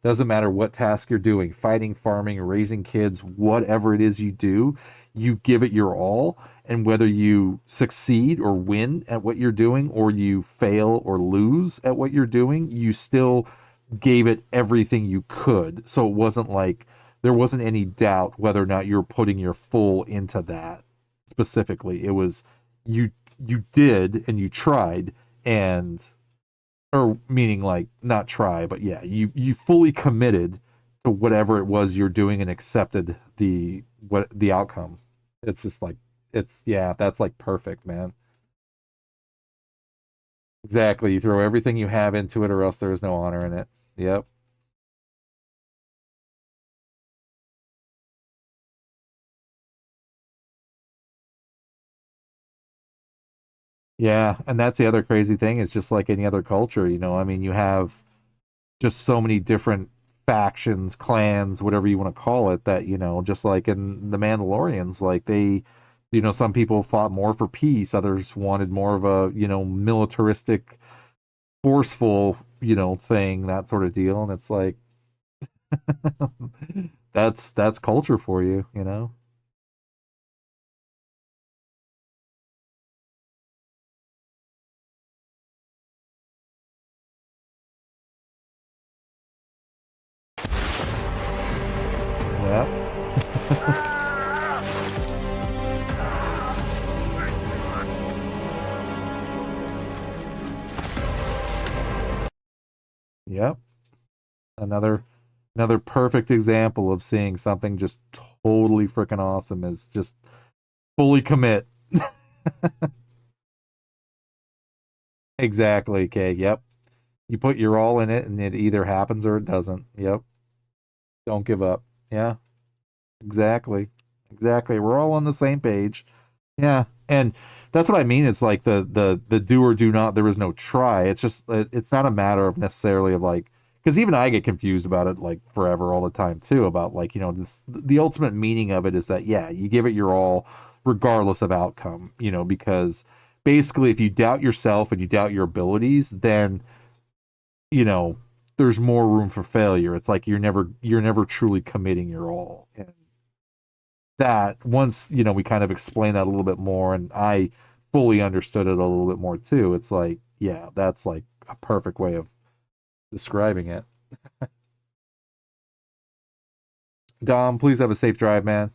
doesn't matter what task you're doing, fighting, farming, raising kids, whatever it is you do, you give it your all. And whether you succeed or win at what you're doing, or you fail or lose at what you're doing, you still gave it everything you could. So it wasn't like there wasn't any doubt whether or not you're putting your full into that specifically. It was you did and you tried, and or meaning like not try, but yeah, you fully committed to whatever it was you're doing and accepted the outcome. It's just like it's yeah, that's like perfect, man. Exactly. You throw everything you have into it or else there is no honor in it. Yep. Yeah, and that's the other crazy thing is just like any other culture, I mean, you have just so many different factions, clans, whatever you want to call it, that, just like in the Mandalorians, like some people fought more for peace, others wanted more of a, militaristic, forceful, thing, that sort of deal. And it's like, that's culture for you. Yeah. Yep. Another perfect example of seeing something just totally freaking awesome is just fully commit. Exactly. Okay. Yep. You put your all in it and it either happens or it doesn't. Yep. Don't give up. Yeah. Exactly. Exactly. We're all on the same page. Yeah. And that's what I mean. It's like the do or do not, there is no try. It's just it's not a matter of necessarily of like, because even I get confused about it like forever all the time too, about like, the ultimate meaning of it is that yeah, you give it your all regardless of outcome, because basically if you doubt yourself and you doubt your abilities, then you know there's more room for failure. It's like you're never truly committing your all. And that once we kind of explain that a little bit more, and I fully understood it a little bit more too, it's like yeah, that's like a perfect way of describing it. Dom, please have a safe drive, man.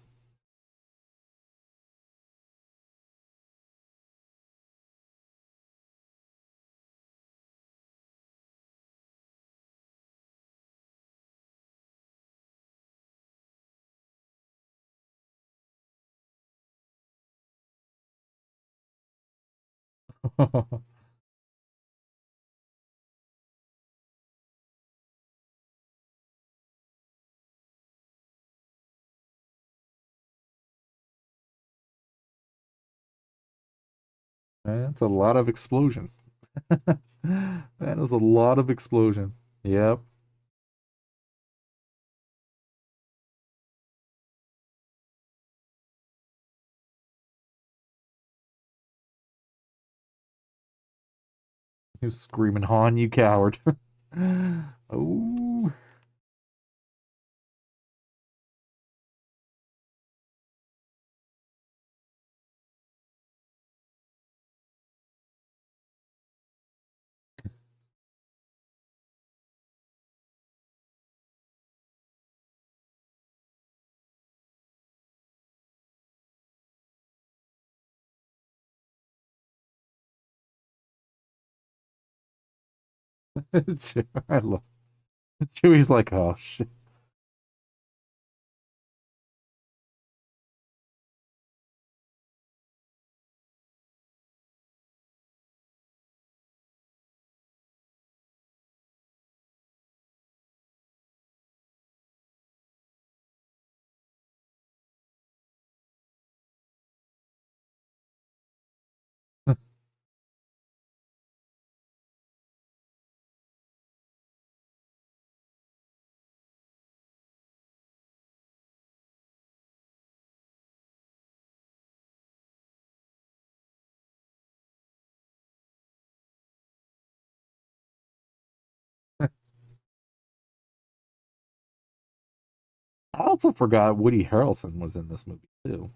That's a lot of explosion. That is a lot of explosion. Yep. He was screaming, Han, you coward. Oh, I love Chewie's like, oh shit. I also forgot Woody Harrelson was in this movie too.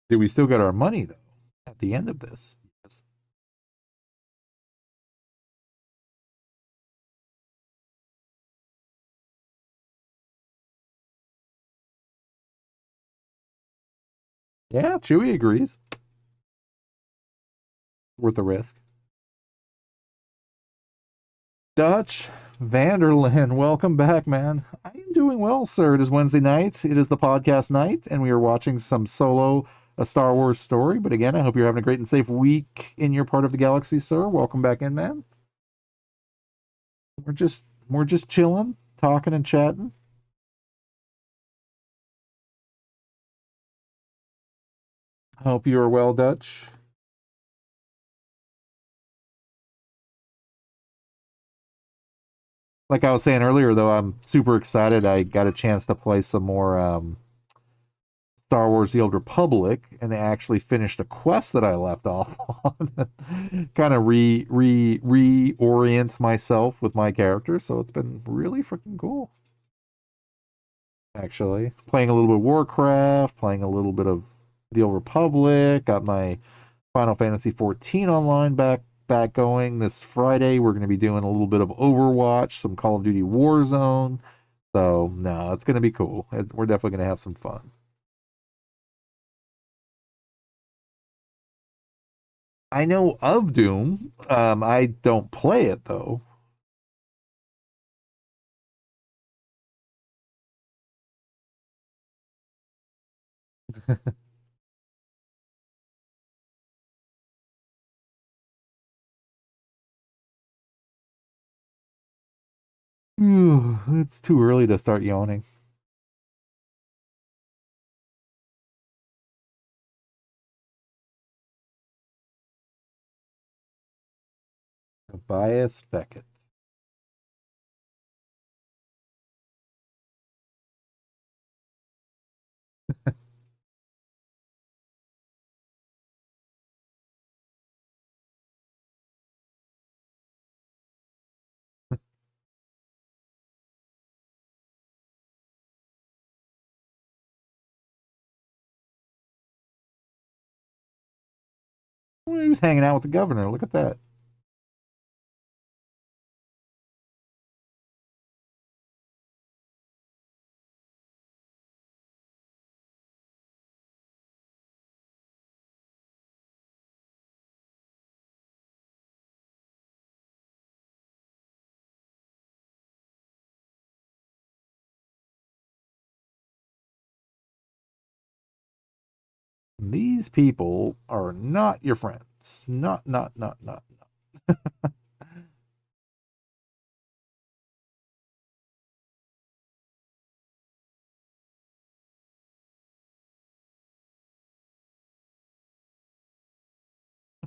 Do we still get our money though at the end of this? Yes. Yeah, Chewie agrees. Worth the risk. Dutch Vanderlyn, welcome back, man. I am doing well, sir. It is Wednesday night. It is the podcast night, and we are watching some Solo, a Star Wars story. But again, I hope you're having a great and safe week in your part of the galaxy, sir. Welcome back in, man. We're just chilling, talking and chatting. Hope you are well, Dutch. Like I was saying earlier, though, I'm super excited. I got a chance to play some more Star Wars: The Old Republic, and they actually finished a quest that I left off on. Kind of reorient myself with my character, so it's been really freaking cool. Actually, playing a little bit of Warcraft, playing a little bit of The Old Republic. Got my Final Fantasy 14 online back going this Friday. We're going to be doing a little bit of Overwatch, some Call of Duty Warzone. So no, it's going to be cool. We're definitely going to have some fun. I know of Doom. I don't play it though. It's too early to start yawning. Tobias Beckett. Well, he was hanging out with the governor. Look at that. These people are not your friends. Not.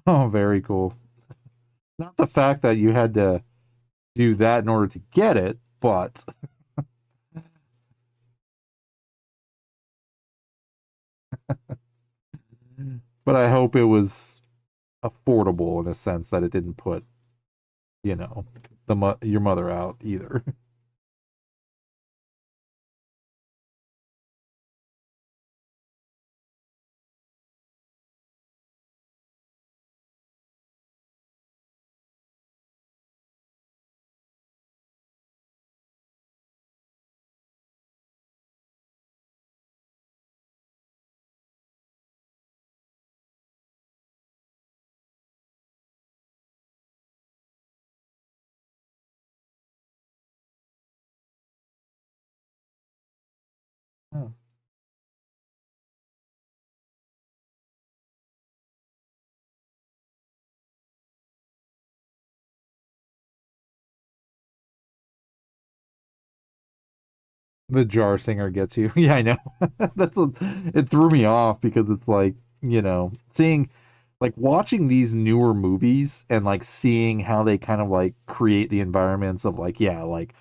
Oh, very cool. Not the fact that you had to do that in order to get it, but but I hope it was affordable in a sense that it didn't put, you know, your mother out either. The jar singer gets you. Yeah, I know. It threw me off because it's like, seeing like watching these newer movies and like seeing how they kind of like create the environments of like, yeah, like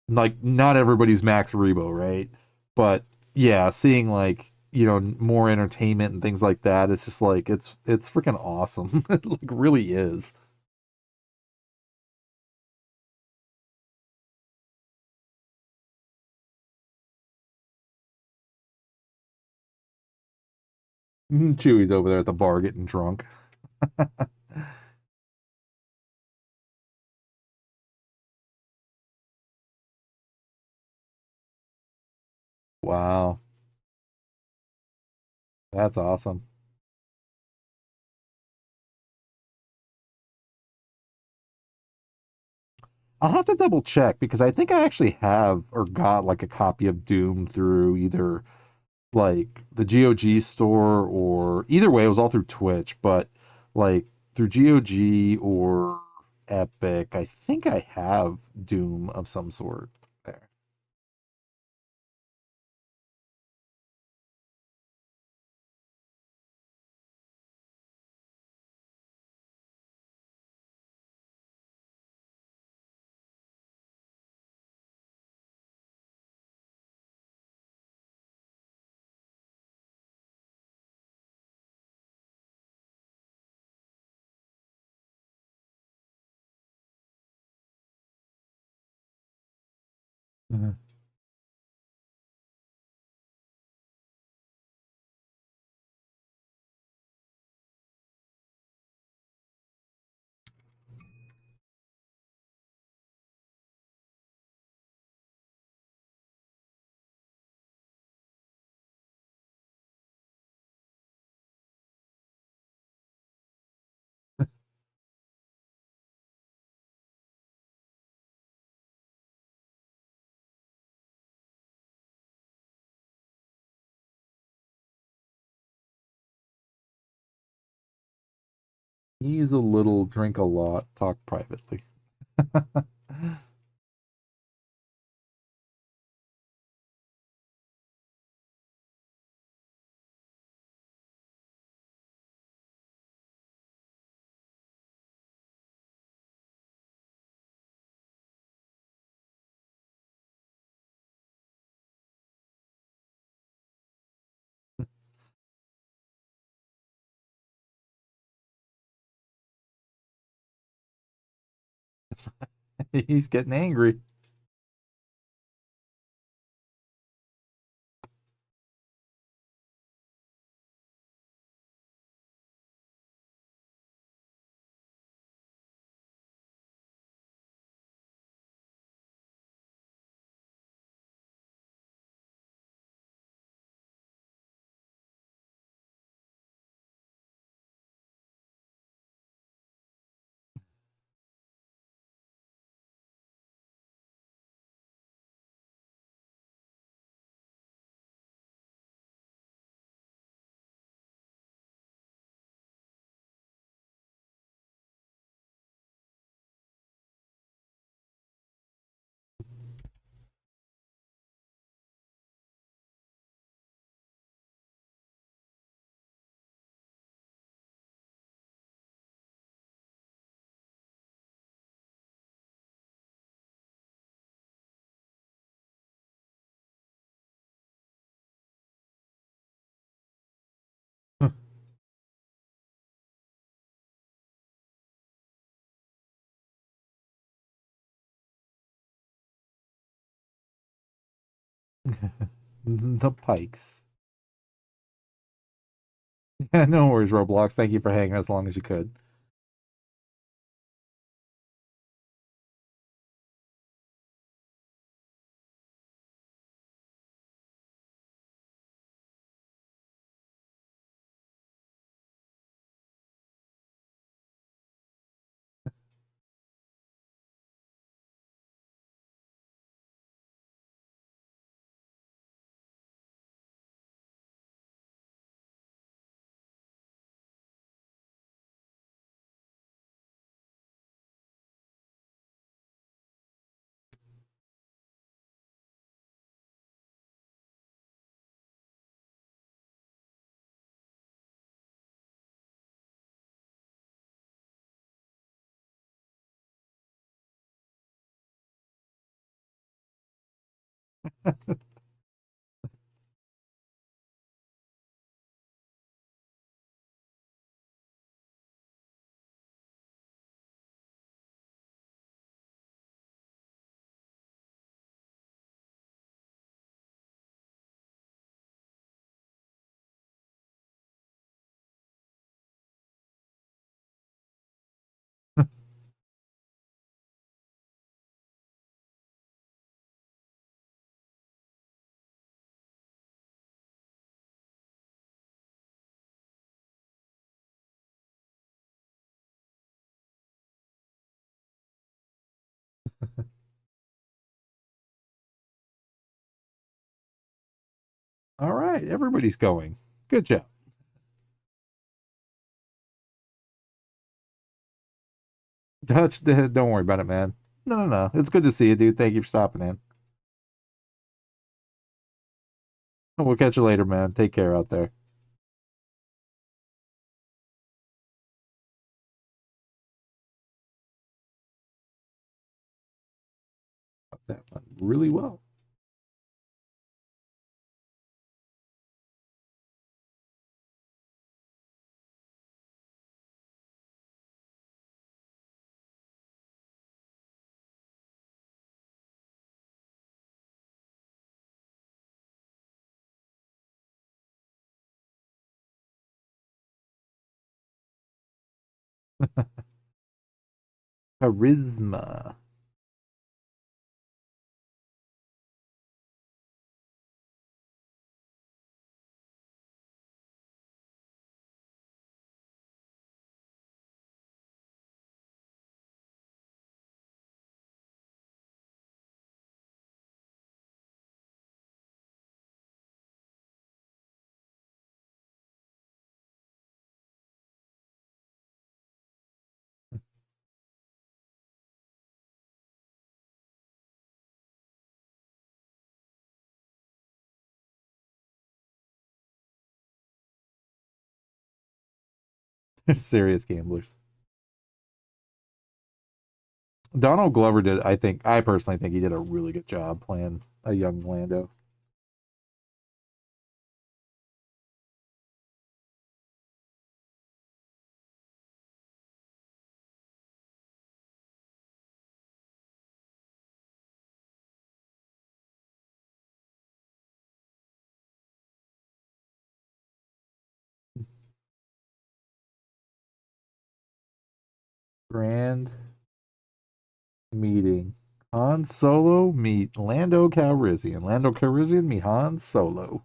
not everybody's Max Rebo, right? But yeah, seeing like, more entertainment and things like that, it's just like it's freaking awesome. It like really is. Chewie's over there at the bar getting drunk. Wow. That's awesome. I'll have to double check because I think I actually have or got like a copy of Doom through either like the GOG store or either way, it was all through Twitch, but like through GOG or Epic, I think I have Doom of some sort there. Mhm. He's a little drink a lot, talk privately. He's getting angry. The Pikes. Yeah, no worries, Roblox. Thank you for hanging as long as you could. All right, everybody's going. Good job. Dutch, don't worry about it, man. No, no, no. It's good to see you, dude. Thank you for stopping in. We'll catch you later, man. Take care out there. That went really well. Charisma. They're serious gamblers. Donald Glover did, I personally think he did a really good job playing a young Lando. Grand meeting. Han Solo meet Lando Calrissian. Lando Calrissian meet Han Solo.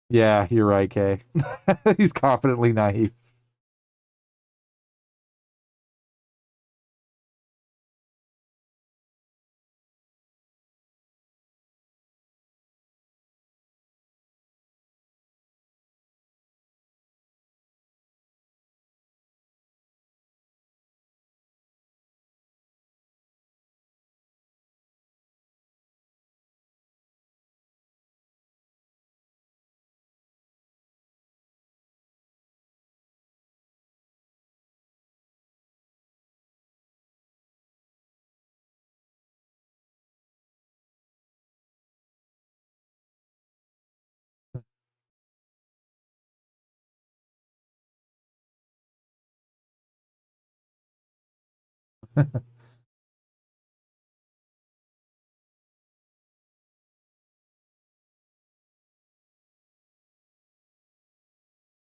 Yeah, you're right, Kay. He's confidently naive.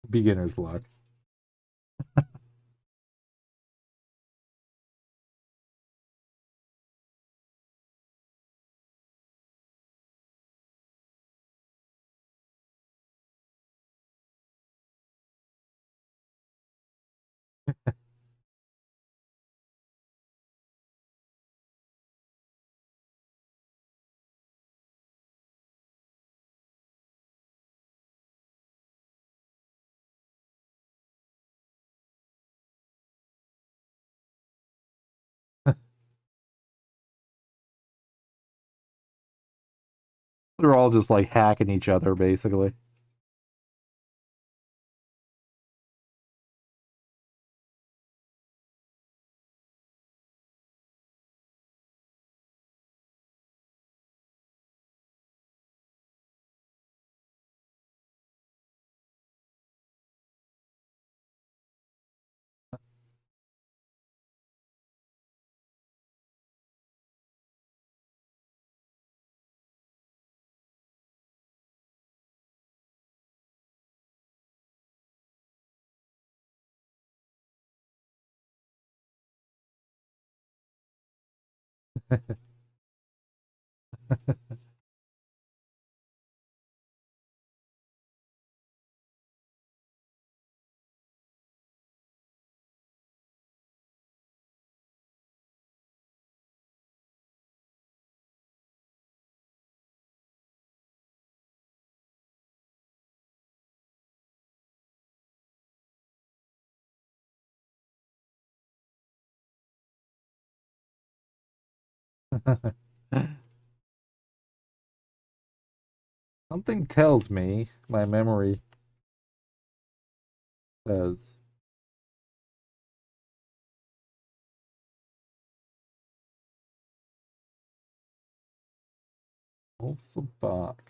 Beginner's luck. They're all just like hacking each other, basically. Something tells me my memory says Elsa Bach.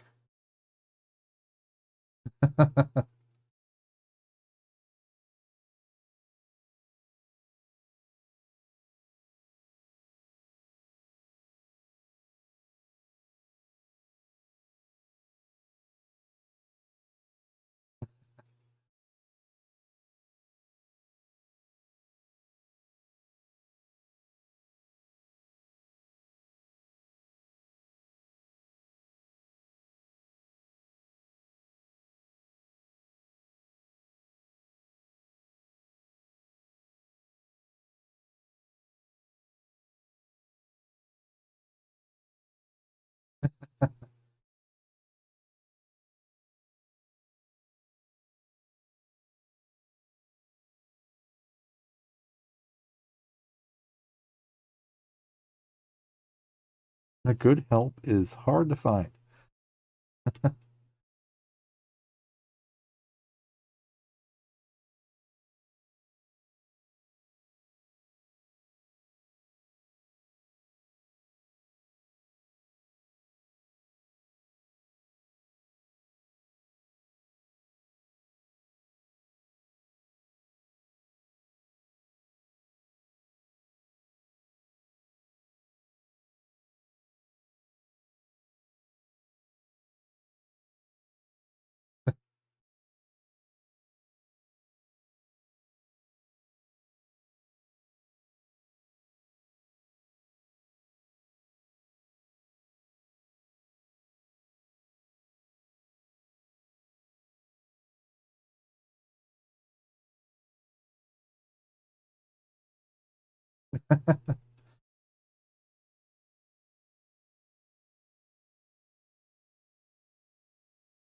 A good help is hard to find.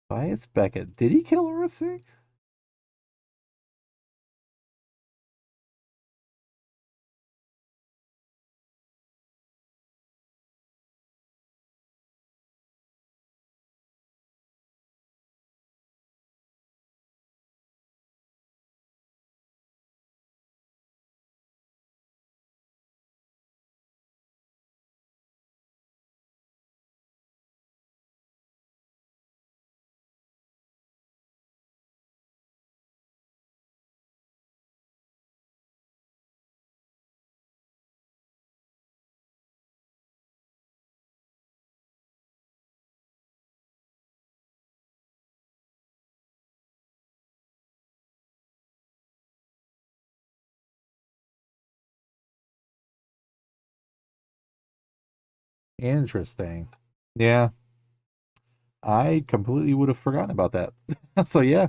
Bias Beckett. Did he kill Orosig? Interesting. Yeah, I completely would have forgotten about that. So yeah,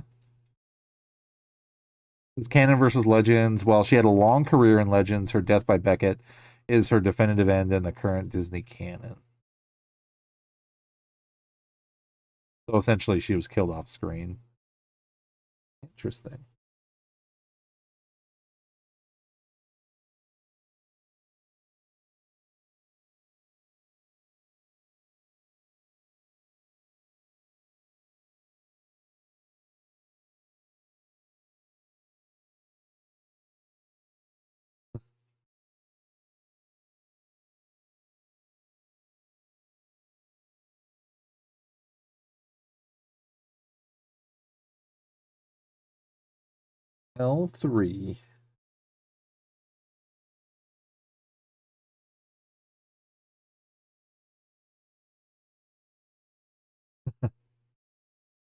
it's canon versus Legends. While she had a long career in Legends, her death by Beckett is her definitive end in the current Disney canon. So essentially, she was killed off screen. Interesting. L3.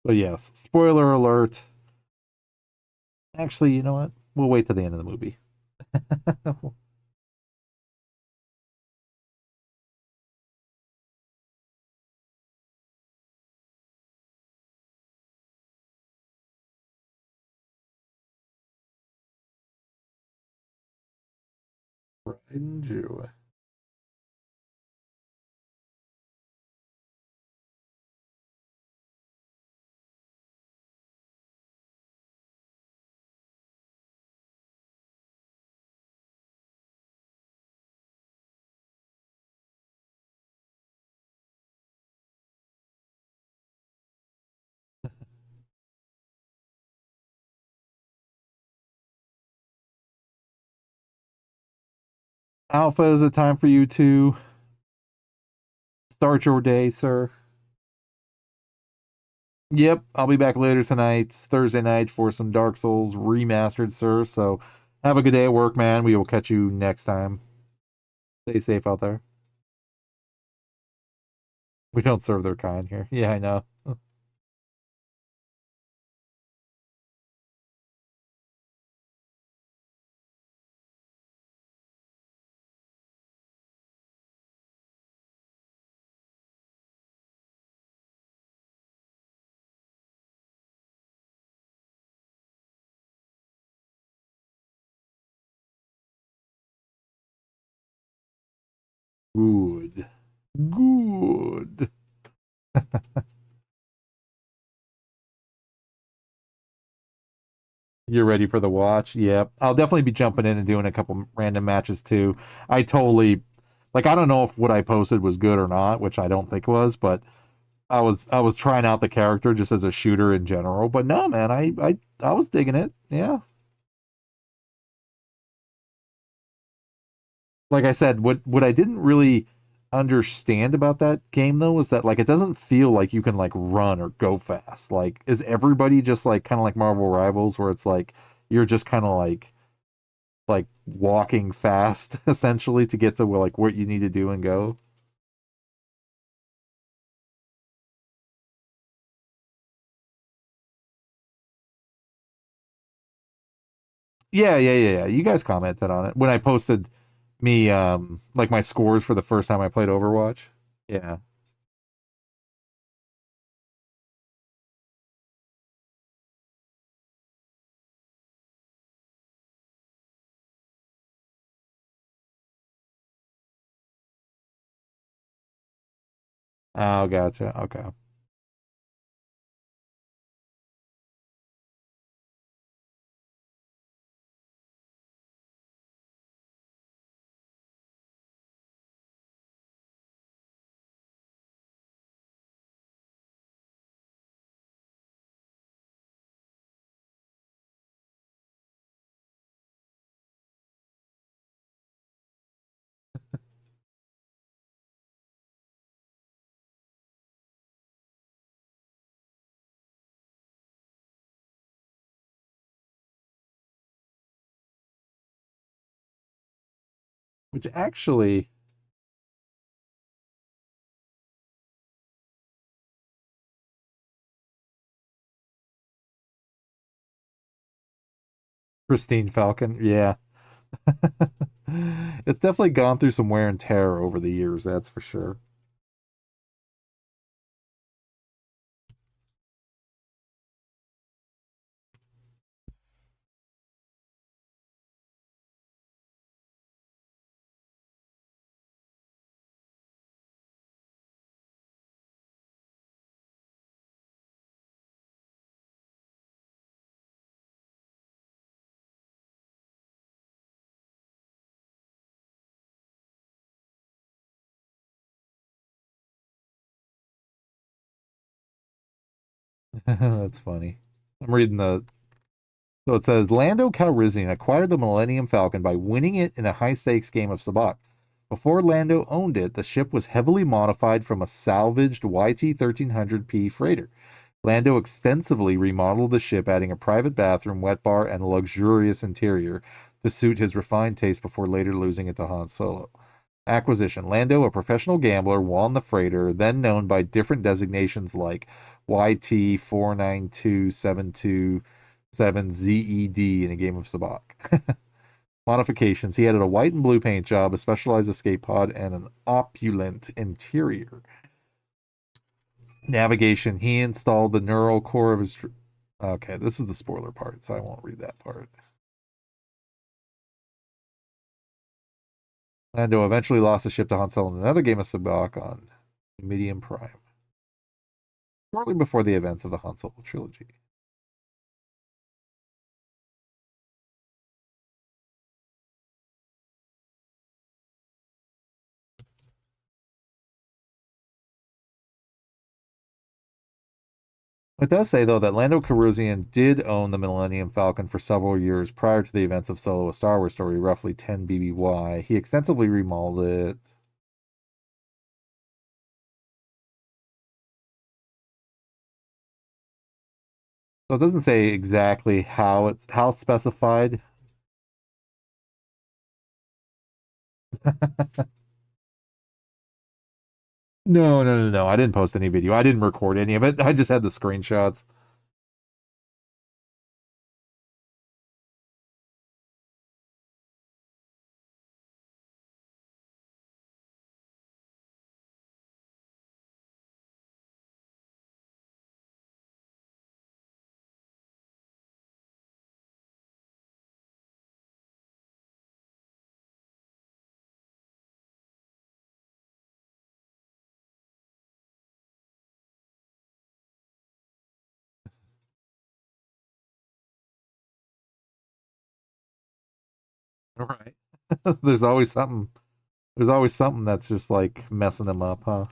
But yes, spoiler alert. Actually, you know what? We'll wait till the end of the movie. Enjoy. Alpha, is it time for you to start your day, sir? Yep, I'll be back later tonight, Thursday night, for some Dark Souls remastered, sir. So have a good day at work, man. We will catch you next time. Stay safe out there. We don't serve their kind here. Yeah, I know. Good. Good. You're ready for the watch? Yep. I'll definitely be jumping in and doing a couple random matches too. I totally like I don't know if what I posted was good or not, which I don't think was, but I was trying out the character just as a shooter in general. But no, man, I was digging it. Yeah. Like I said, what I didn't really understand about that game though was that like it doesn't feel like you can like run or go fast. Like is everybody just like kind of like Marvel Rivals where it's like you're just kind of like walking fast essentially to get to like what you need to do and go? Yeah. You guys commented on it when I posted me like my scores for the first time I played Overwatch. Yeah. Oh, gotcha. Okay. Which actually Pristine Falcon. Yeah. It's definitely gone through some wear and tear over the years, that's for sure. That's funny. I'm reading the so it says Lando Calrissian acquired the Millennium Falcon by winning it in a high stakes game of sabacc. Before Lando owned it, the ship was heavily modified from a salvaged YT 1300P freighter. Lando extensively remodeled the ship, adding a private bathroom, wet bar, and a luxurious interior to suit his refined taste before later losing it to Han Solo. Acquisition. Lando, a professional gambler, won the freighter, then known by different designations like YT 492727ZED in a game of sabacc. Modifications. He added a white and blue paint job, a specialized escape pod, and an opulent interior. Navigation. He installed the neural core of his. Okay, this is the spoiler part, so I won't read that part. Lando eventually lost the ship to Han Solo in another game of Sabacc on Medium Prime, shortly before the events of the Han Solo trilogy. It does say, though, that Lando Calrissian did own the Millennium Falcon for several years prior to the events of Solo, a Star Wars story, roughly 10 BBY. He extensively remodeled it. So it doesn't say exactly how specified. No. I didn't post any video. I didn't record any of it. I just had the screenshots. Right. There's always something. There's always something that's just like messing them up, huh?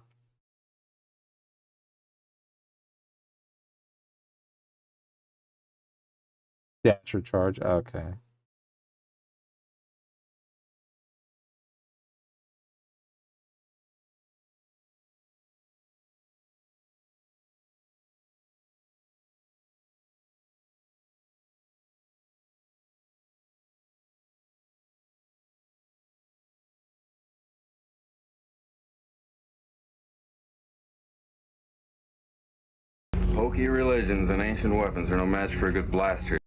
Dasher charge. Okay. Hokey religions and ancient weapons are no match for a good blaster.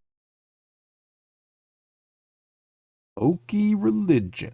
Okie religion.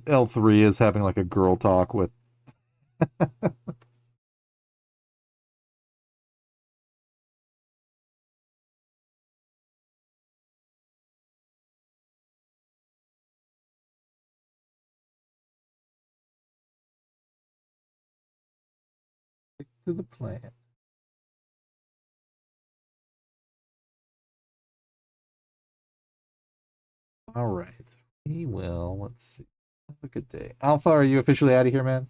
L3 is having like a girl talk with to the plan. All right. We will. Let's see. Have a good day. Alpha, are you officially out of here, man?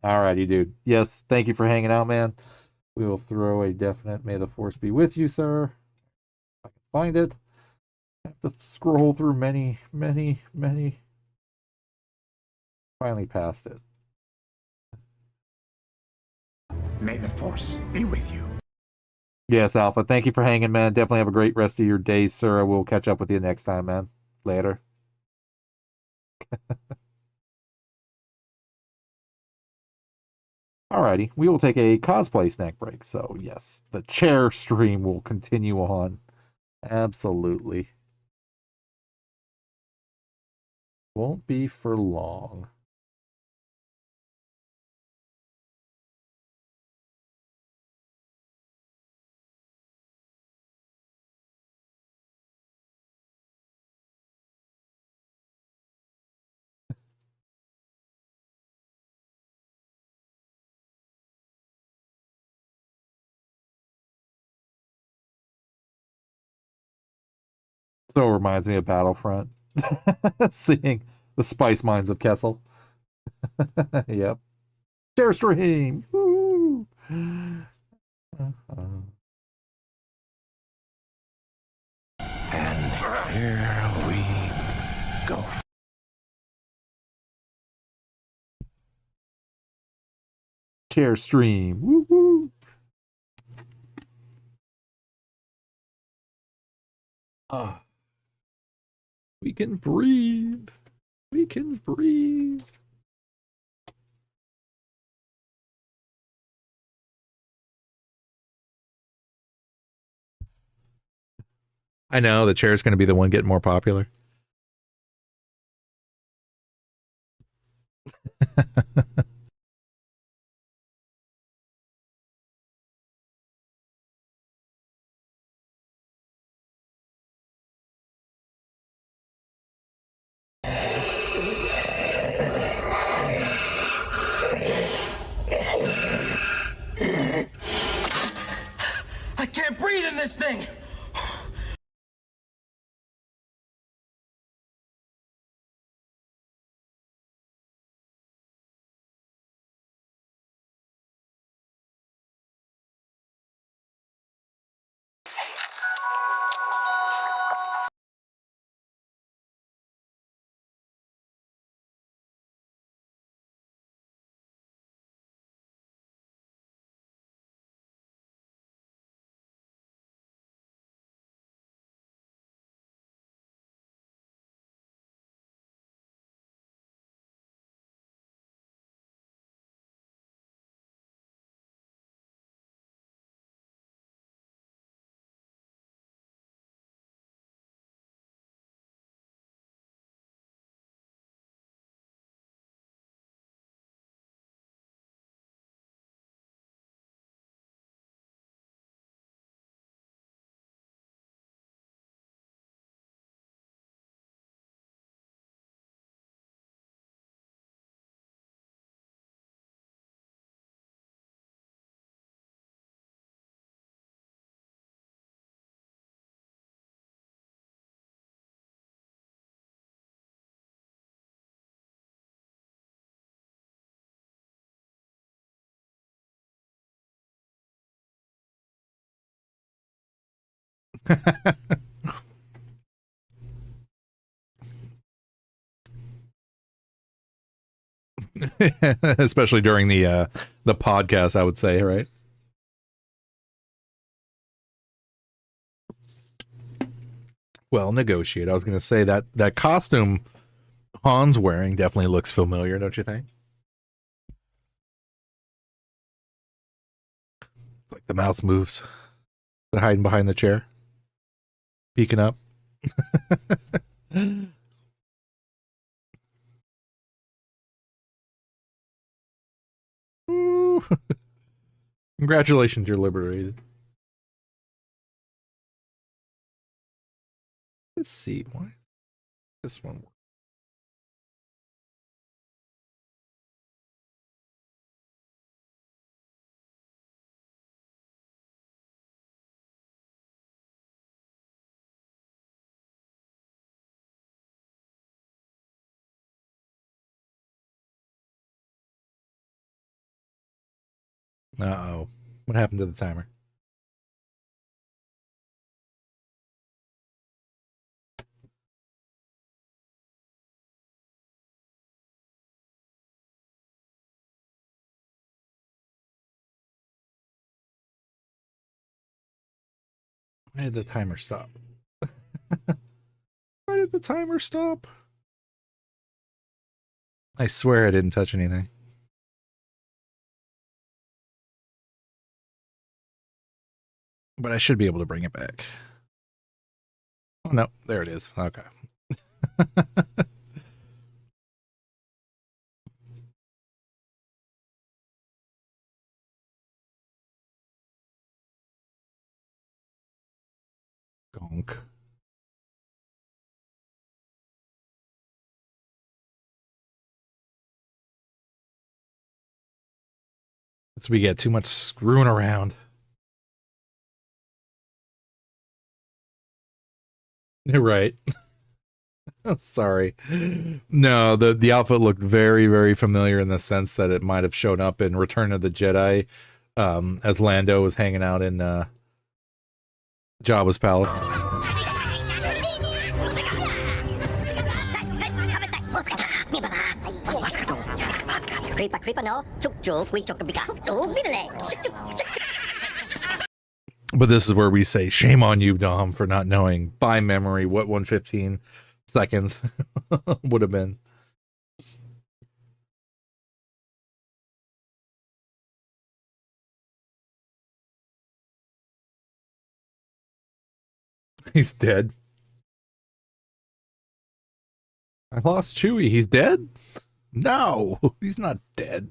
All righty, dude. Yes, thank you for hanging out, man. We will throw a definite may the force be with you, sir. If I can find it. I have to scroll through many. Finally passed it. May the force be with you. Yes, Alpha. Thank you for hanging, man. Definitely have a great rest of your day, sir. We'll catch up with you next time, man. Later. Alrighty, we will take a cosplay snack break. So, yes, the chair stream will continue on. Absolutely. Won't be for long. So reminds me of Battlefront. Seeing the spice mines of Kessel. Yep. Airstream. Woo! And here we go. Airstream. Woo-hoo. We can breathe. We can breathe. I know the chair's going to be the one getting more popular. I can't breathe in this thing! Especially during the podcast, I would say, right? Well, negotiate. I was going to say that costume Han's wearing definitely looks familiar, don't you think? It's like the mouse moves. They're hiding behind the chair. Peeking up. Ooh. Congratulations, you're liberated. Let's see. Why this one work? Uh-oh. What happened to the timer? Why did the timer stop? Why did the timer stop? I swear I didn't touch anything. But I should be able to bring it back. Oh, no. There it is. Okay. Gonk. So we get too much screwing around. Right. Sorry. No, the outfit looked very, very familiar in the sense that it might have shown up in Return of the Jedi, as Lando was hanging out in Jabba's palace. But this is where we say, shame on you, Dom, for not knowing by memory what 115 seconds would have been. He's dead. I lost Chewie. He's dead? No, he's not dead.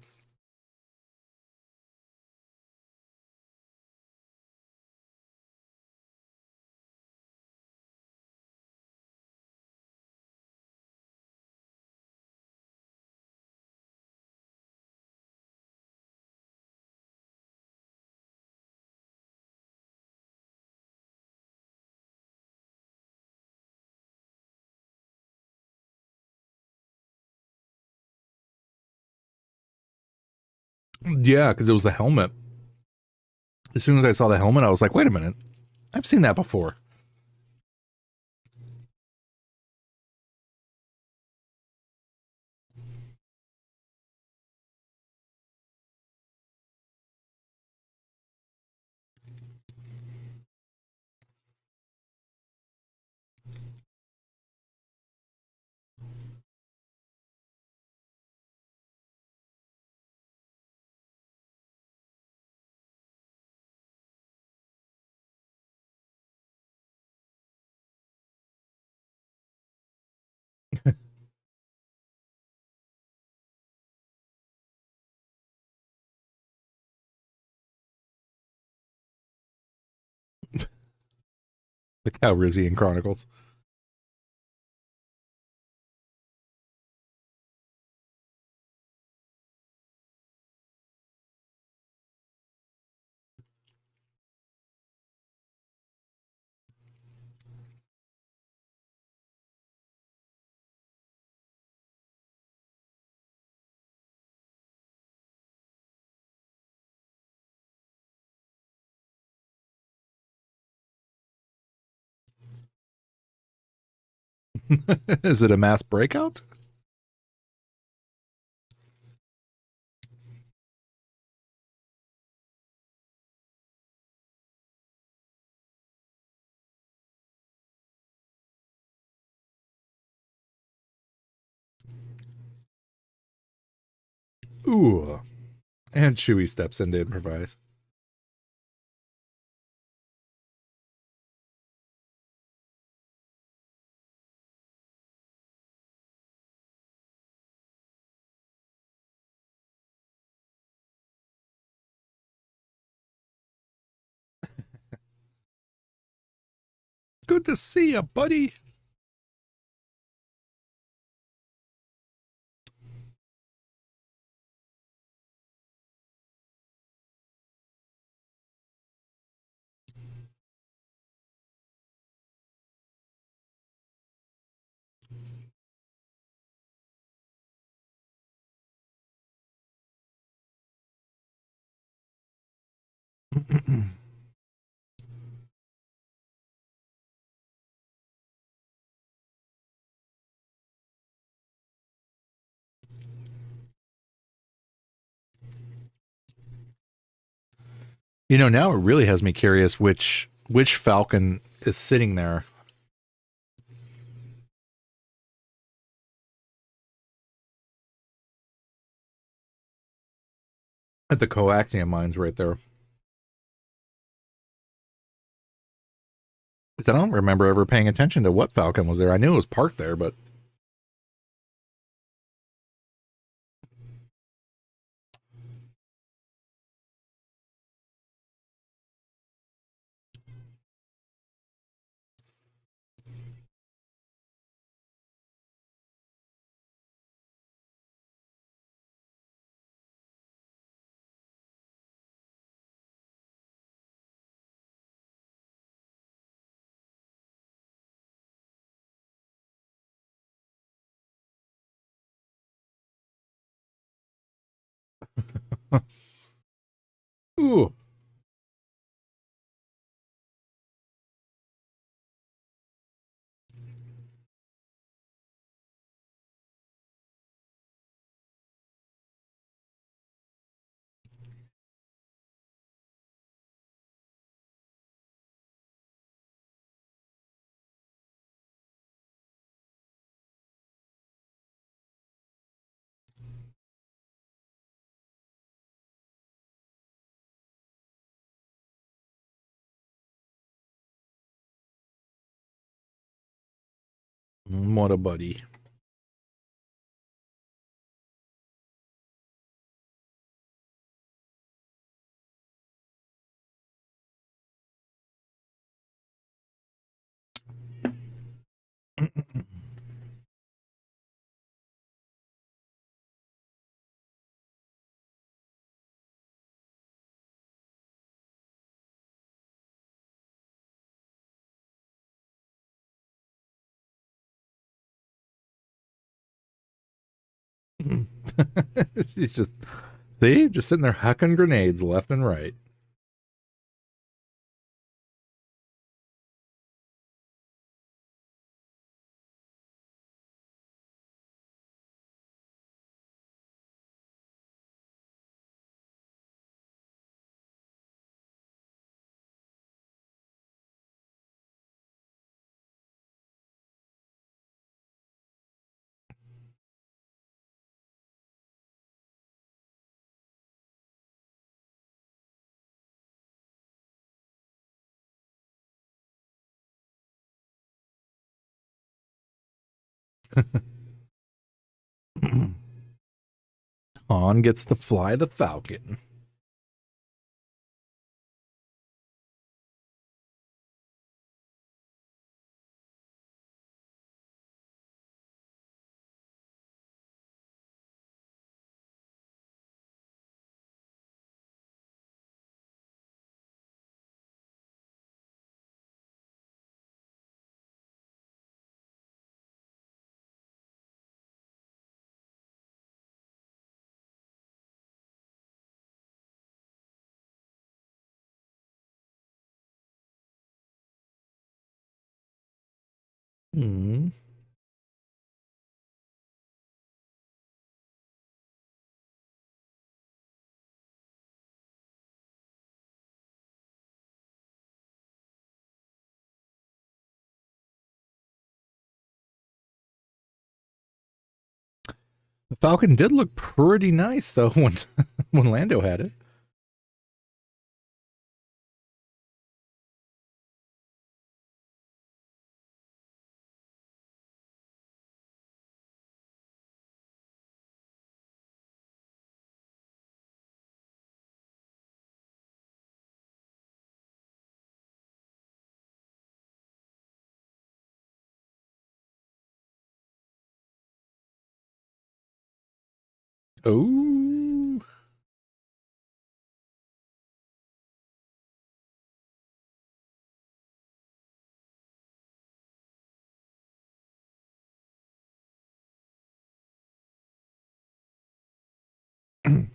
Yeah, because it was the helmet. As soon as I saw the helmet, I was like, wait a minute. I've seen that before. The Calrissian Chronicles. Is it a mass breakout? Ooh. And Chewie steps in to improvise. Good to see you, buddy. You know, now it really has me curious which Falcon is sitting there. At the coaxium mines right there. 'Cause I don't remember ever paying attention to what Falcon was there. I knew it was parked there, but Ooh. What a buddy. She's just, see, just sitting there hucking grenades left and right. Han gets to fly the Falcon. Hmm. The Falcon did look pretty nice though when Lando had it. Oh. And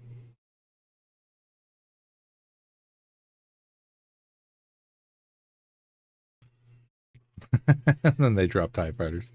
then they drop TIE fighters.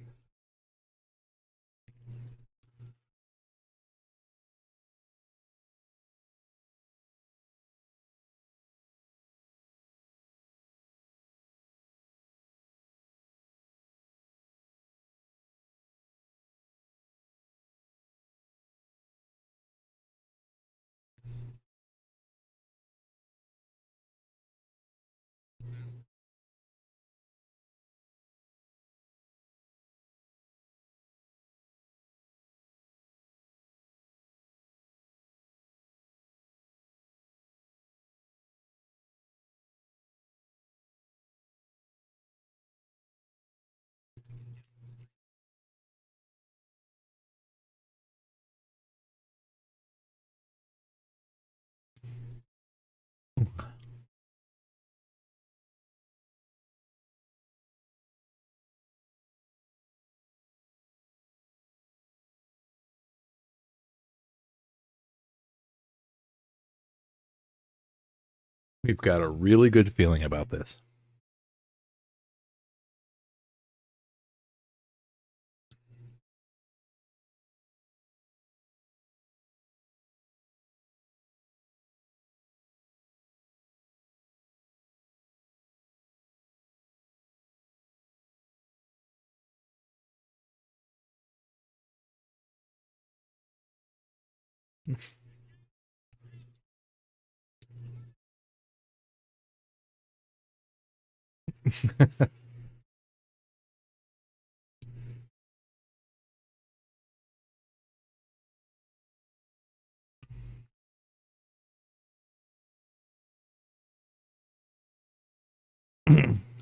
We've got a really good feeling about this.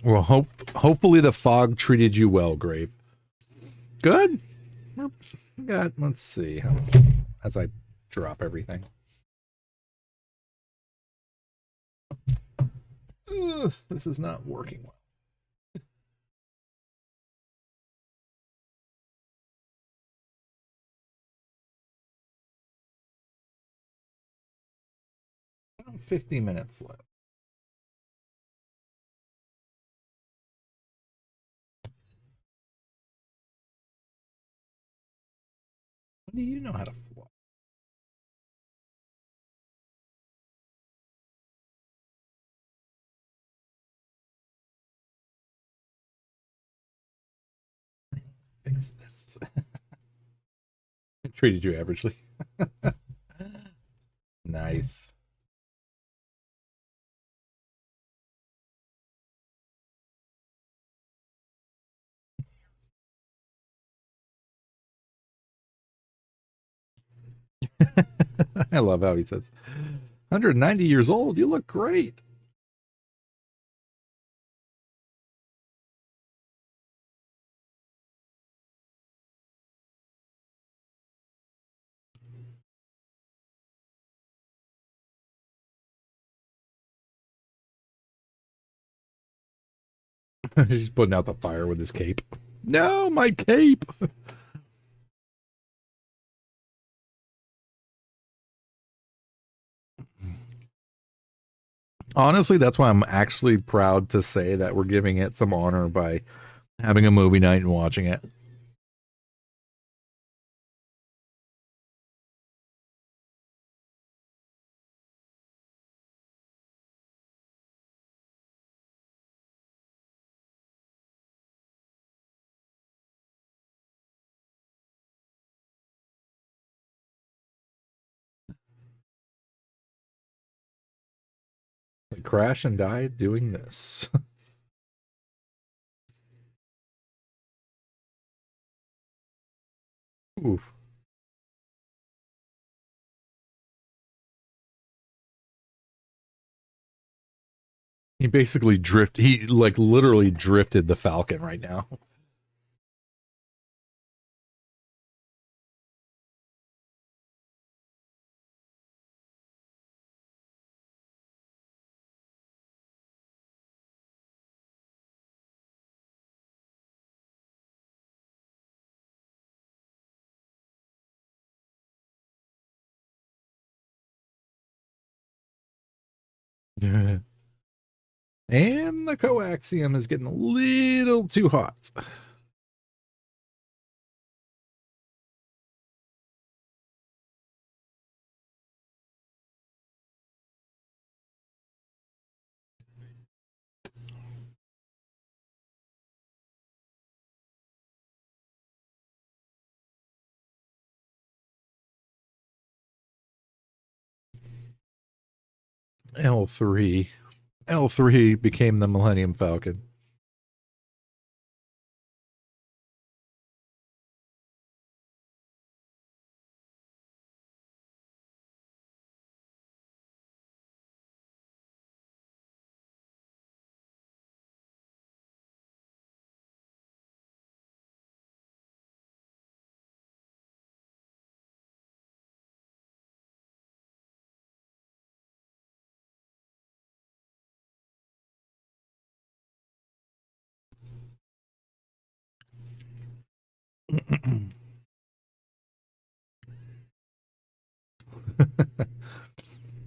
Well, hopefully the fog treated you well, Grave. Good. Let's see as I drop everything. Ugh, this is not working well. I have 50 minutes left. When do you know how to fly? Fix this. I treated you averagely. Nice. I love how he says, 190 years old, you look great. He's putting out the fire with his cape. No, my cape. Honestly, that's why I'm actually proud to say that we're giving it some honor by having a movie night and watching it. They crash and die doing this. Oof. He basically he like literally drifted the Falcon right now. And the coaxium is getting a little too hot. L3 became the Millennium Falcon.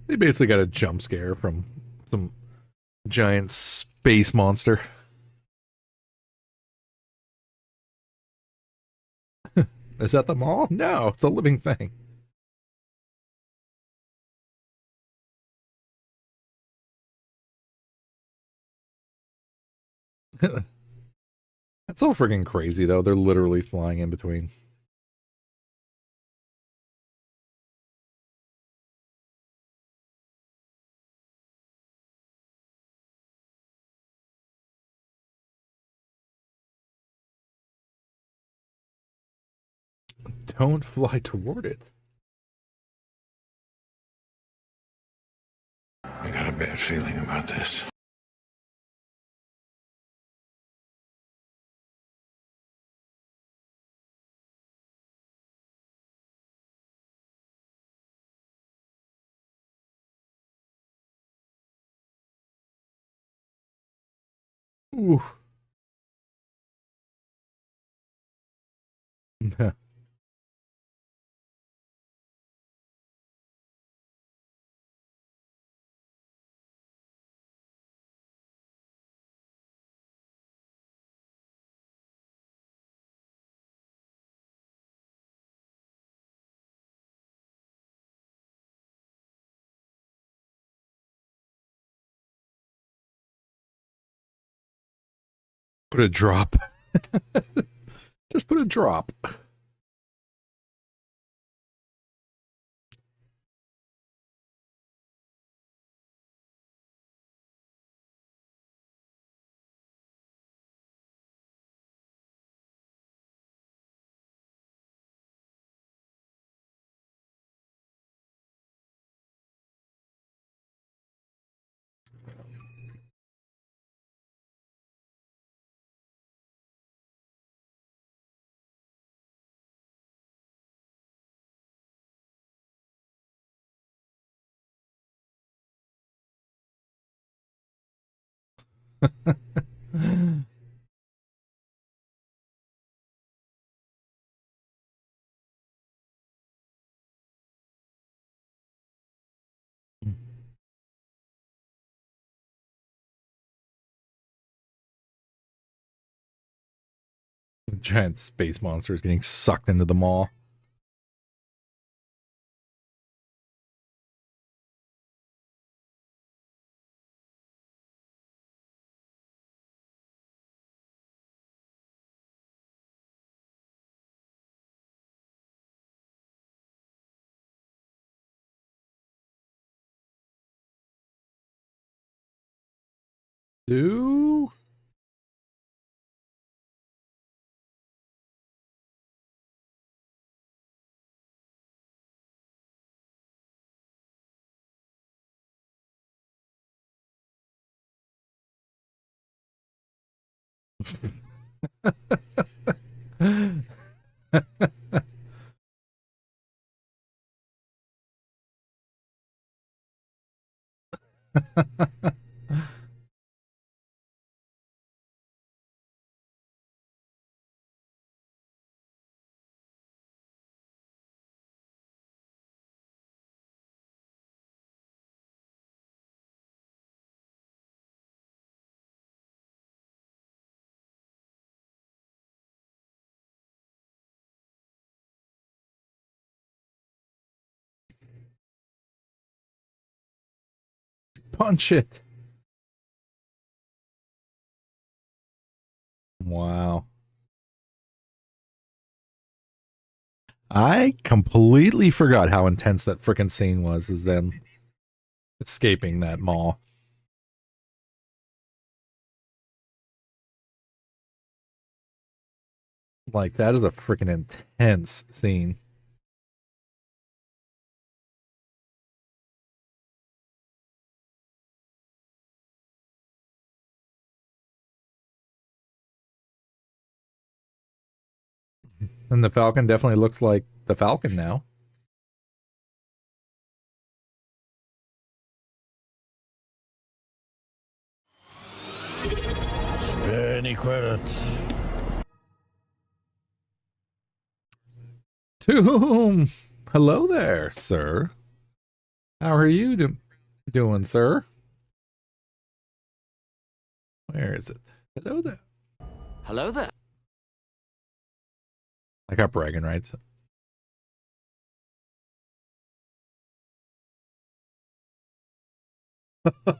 They basically got a jump scare from Some giant space monster. Is that the mall? No, it's a living thing. That's all friggin' crazy, though. They're literally flying in between. Don't fly toward it. I got a bad feeling about this. Ooh. Put a drop. Just put a drop. Giant space monsters getting sucked into the mall. Ooh. Punch it. Wow. I completely forgot how intense that frickin' scene was, as them escaping that mall. Like, that is a freaking intense scene. And the Falcon definitely looks like the Falcon now. Spare any credits. Tomb! Hello there, sir. How are you doing, sir? Where is it? Hello there. Hello there. I got bragging rights. I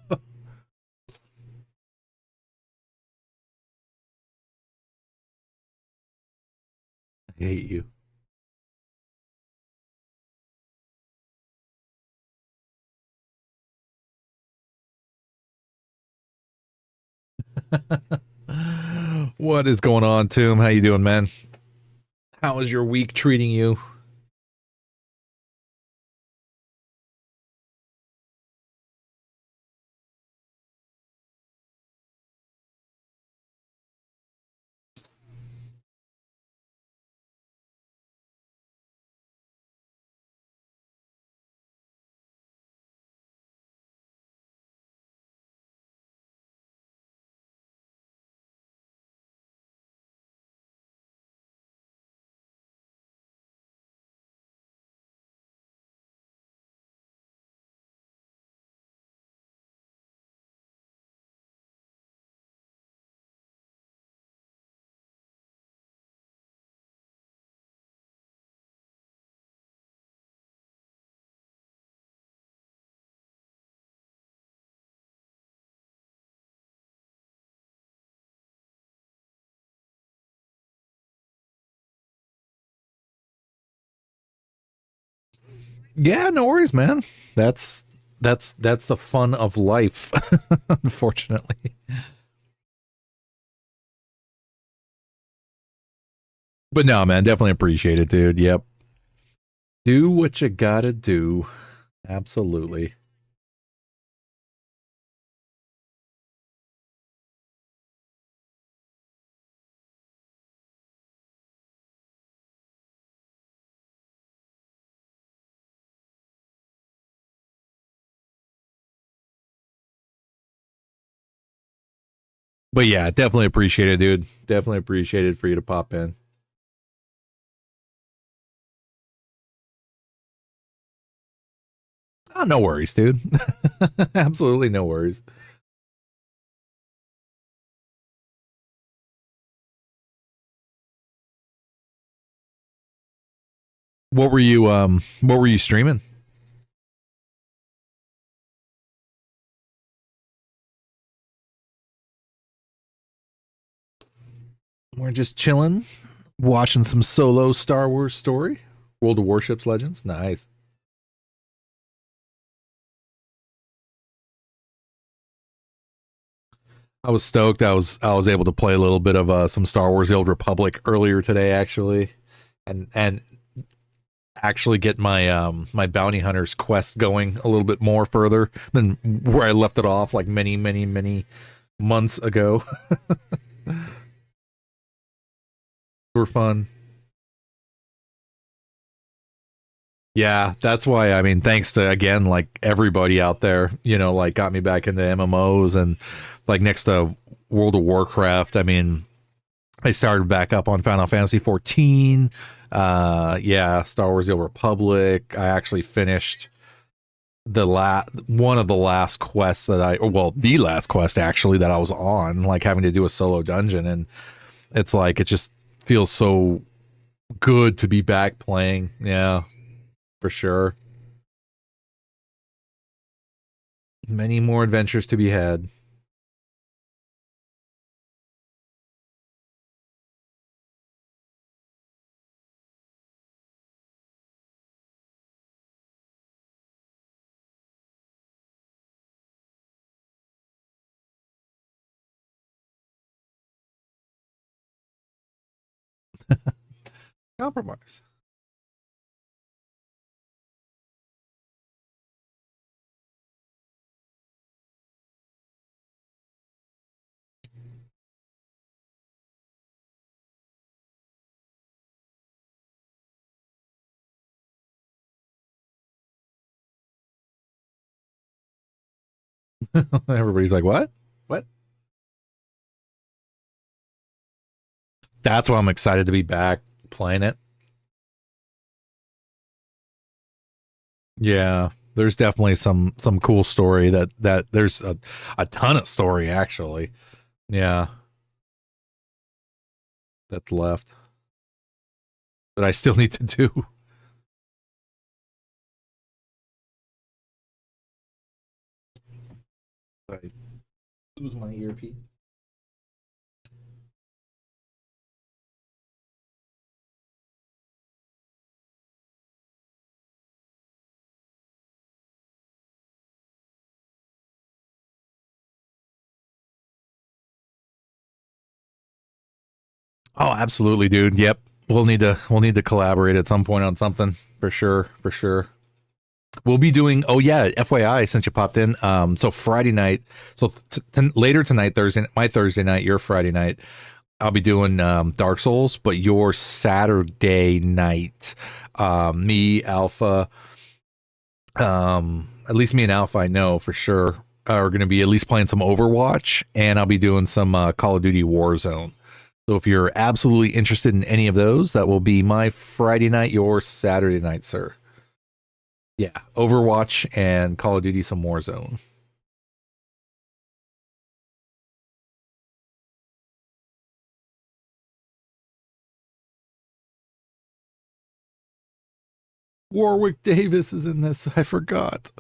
hate you. What is going on, Tomb? How you doing, man? How is your week treating you? Yeah, no worries, man. That's the fun of life, unfortunately. But no, man, definitely appreciate it, dude. Yep. Do what you gotta do. Absolutely. But yeah, definitely appreciate it, dude. Definitely appreciate it for you to pop in. Oh, no worries, dude. Absolutely no worries. What were you streaming? We're just chilling, watching some solo Star Wars story. World of Warships Legends. Nice. I was stoked. I was able to play a little bit of some Star Wars: The Old Republic earlier today, actually, and actually get my my bounty hunters quest going a little bit more further than where I left it off like many months ago. Were fun. Yeah, that's why, I mean, thanks to, again, like everybody out there, like got me back into MMOs, and like next to World of Warcraft, I mean, I started back up on Final Fantasy 14. Yeah, Star Wars: The Old Republic. I actually finished one of the last quests the last quest actually that I was on, like having to do a solo dungeon, and it's like it just feels so good to be back playing. Yeah, for sure. Many more adventures to be had. Compromise. Everybody's like, what? What? That's why I'm excited to be back playing it. Yeah, there's definitely some cool story that there's a ton of story actually. Yeah. That's left. That I still need to do. I lose my earpiece. Oh, absolutely, dude. Yep. We'll need to collaborate at some point on something for sure, for sure. We'll be doing. Oh yeah, FYI, since you popped in. So Friday night. So later tonight, my Thursday night, your Friday night. I'll be doing Dark Souls, but your Saturday night, me, Alpha, at least me and Alpha, I know for sure, are going to be at least playing some Overwatch, and I'll be doing some Call of Duty Warzone. So if you're absolutely interested in any of those, that will be my Friday night, your Saturday night, sir. Yeah, Overwatch and Call of Duty, some Warzone. Warwick Davis is in this. I forgot.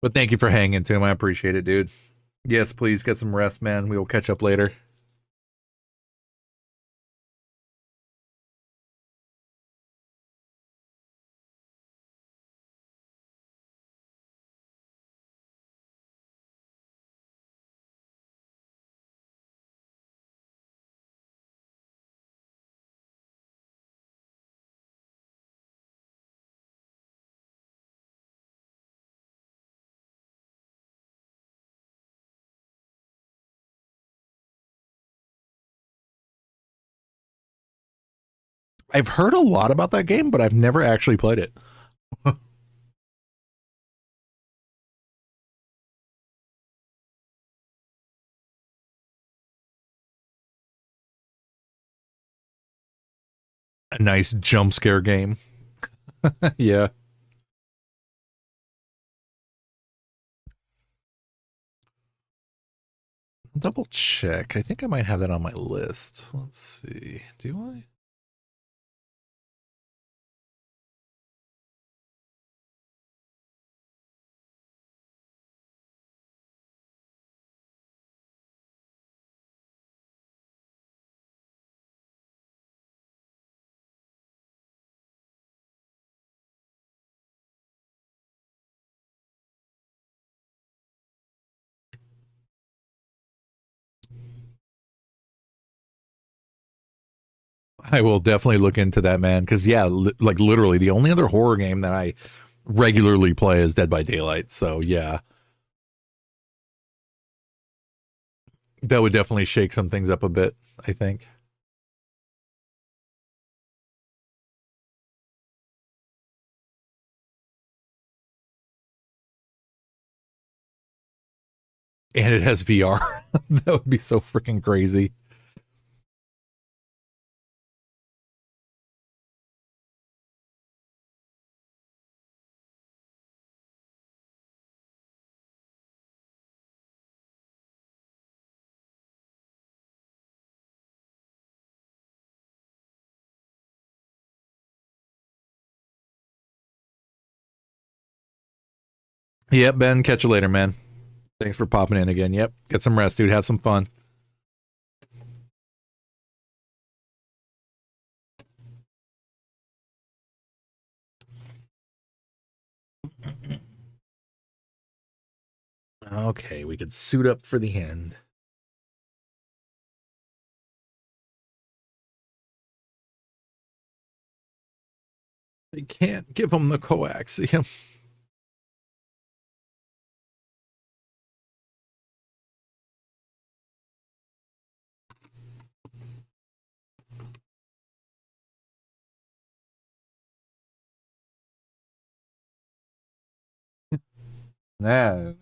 But thank you for hanging to him. I appreciate it, dude. Yes, please get some rest, man. We will catch up later. I've heard a lot about that game, but I've never actually played it. A nice jump scare game. Yeah. Double check. I think I might have that on my list. Let's see. Do I? I will definitely look into that, man. Because yeah, like literally, the only other horror game that I regularly play is Dead by Daylight. So yeah, that would definitely shake some things up a bit, I think. And it has VR. That would be so freaking crazy. Yep, Ben. Catch you later, man. Thanks for popping in again. Yep. Get some rest, dude. Have some fun. Okay, we could suit up for the end. They can't give him the coaxium. Nah.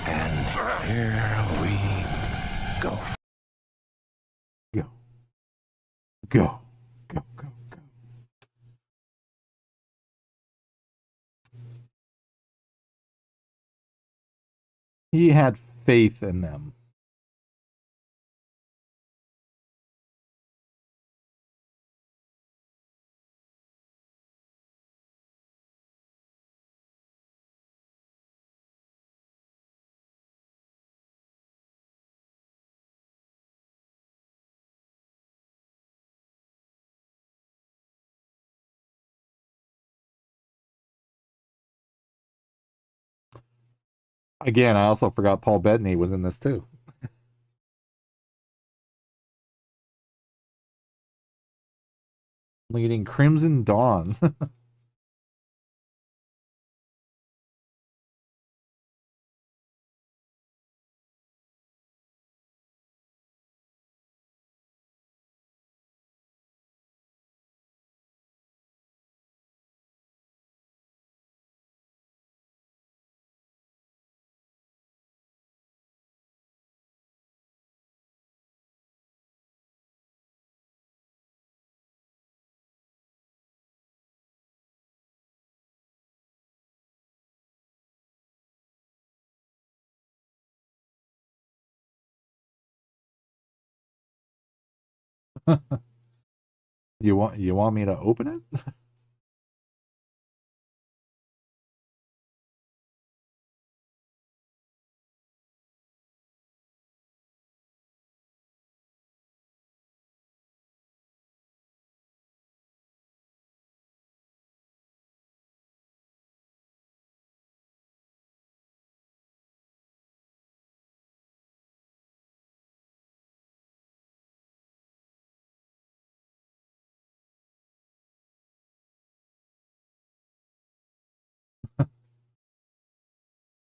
And here we go. Go. Go. Go, go, go. He had faith in them. Again, I also forgot Paul Bettany was in this too. Leading Crimson Dawn. You want me to open it?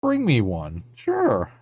Bring me one. Sure.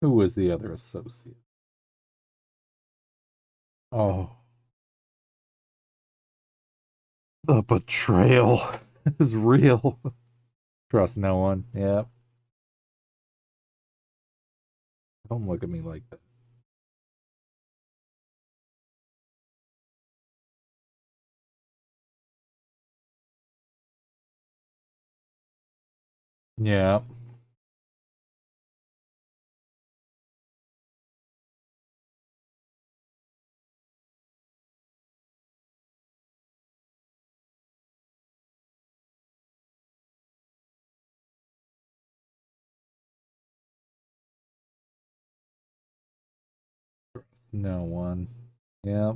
Who was the other associate? Oh, the betrayal is real. Trust no one. Yeah. Don't look at me like that. Yeah. No one. Yeah.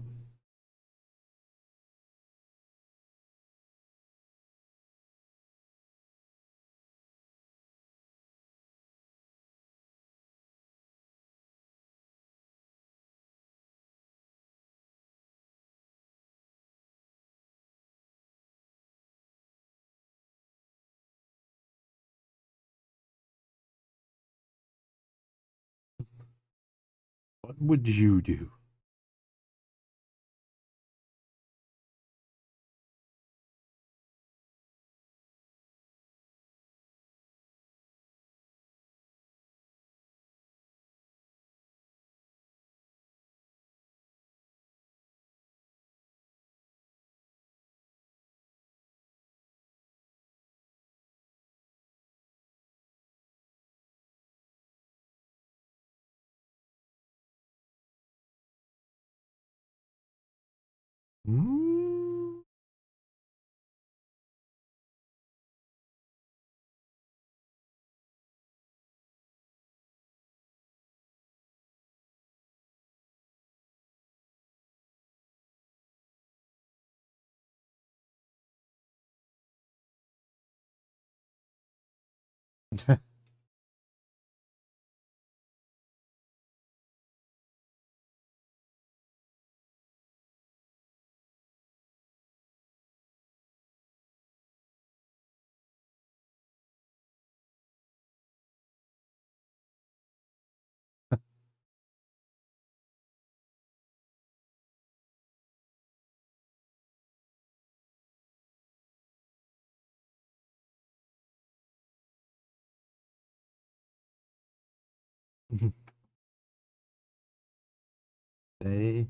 What would you do? Mm. They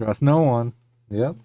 trust no one. Yep.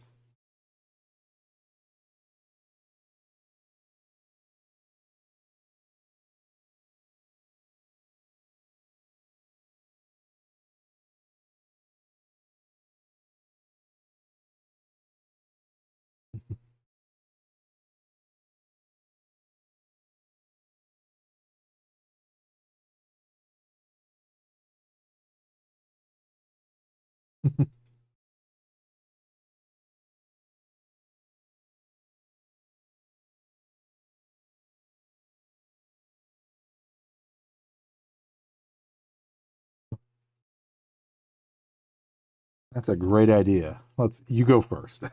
That's a great idea. You go first.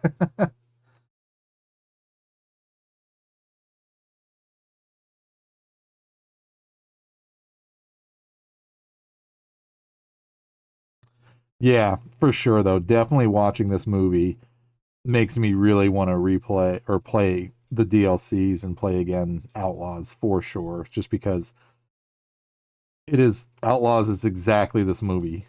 Yeah, for sure though. Definitely watching this movie makes me really want to replay or play the DLCs and play again Outlaws for sure, just because it is Outlaws is exactly this movie.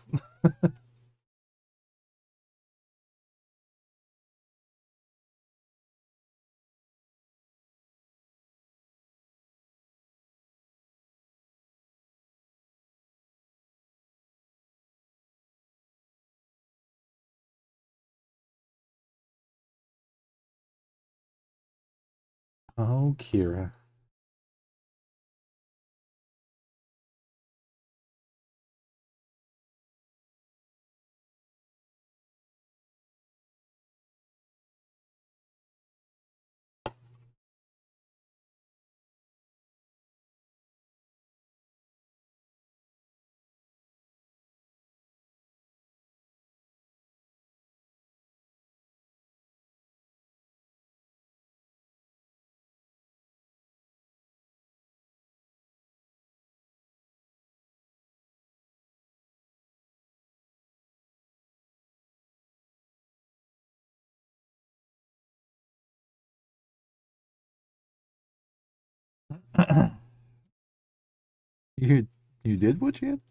Oh, Kira. you you did what you had?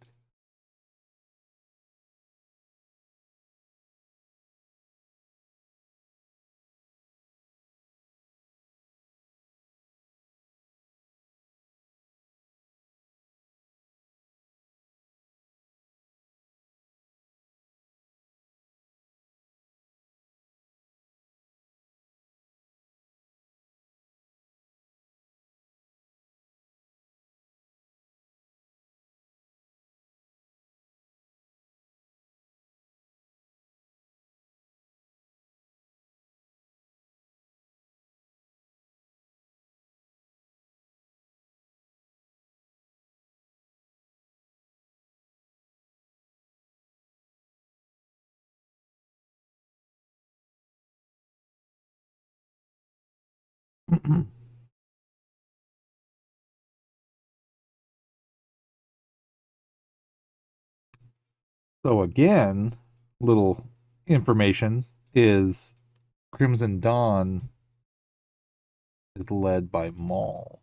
So again, little information is Crimson Dawn is led by Maul.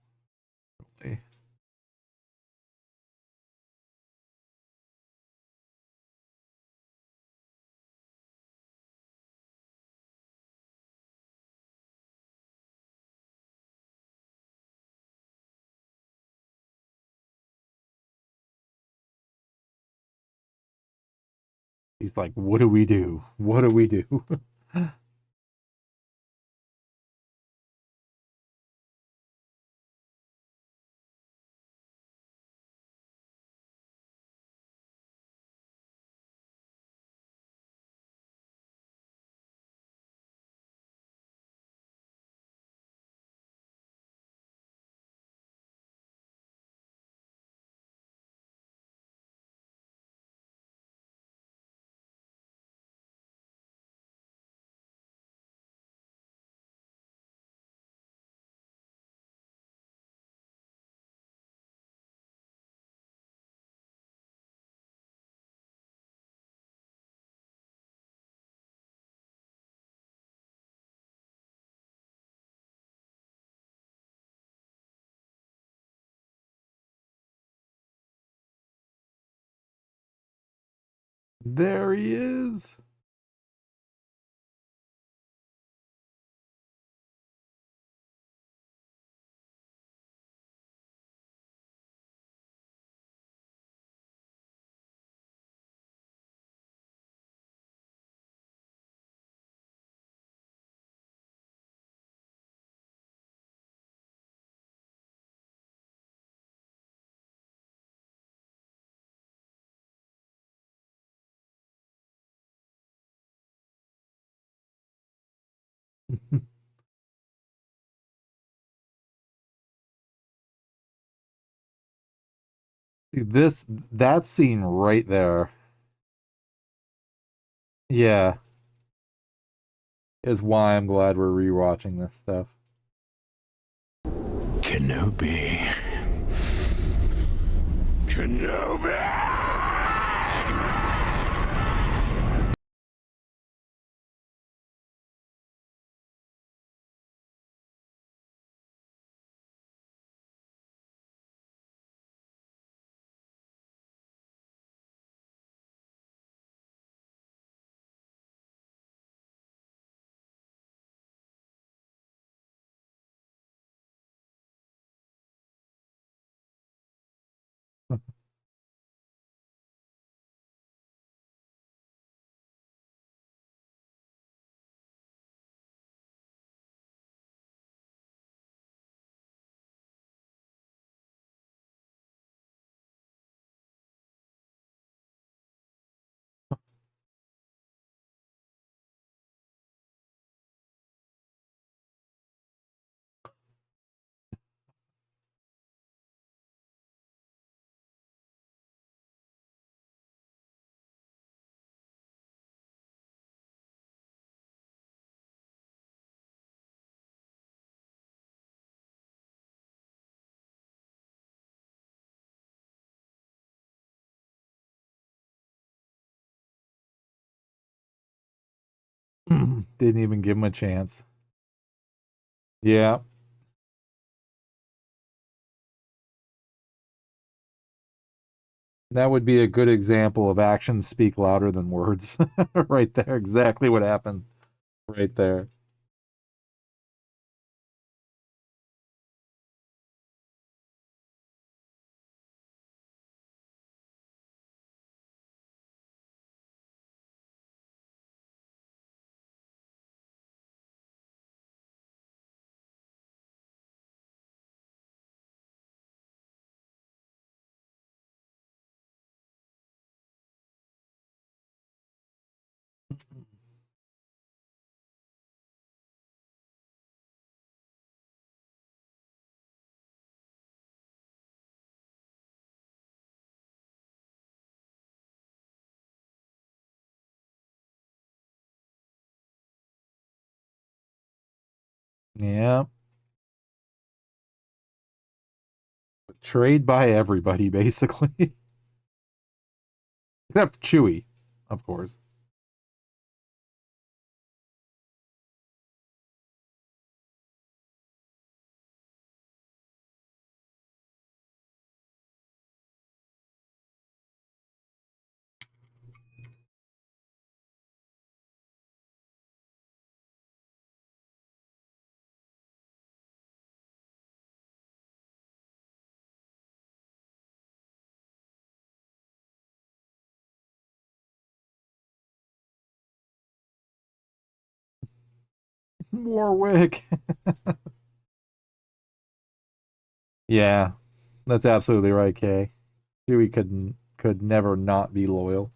He's like, what do we do? What do we do? There he is. That scene right there, yeah, is why I'm glad we're rewatching this stuff. Kenobi. Didn't even give him a chance. Yeah. That would be a good example of actions speak louder than words. Right there. Exactly what happened. Right there. Yeah. Trade by everybody, basically. Except Chewie, of course. Warwick. Yeah, that's absolutely right, Kay. Chewie could never not be loyal.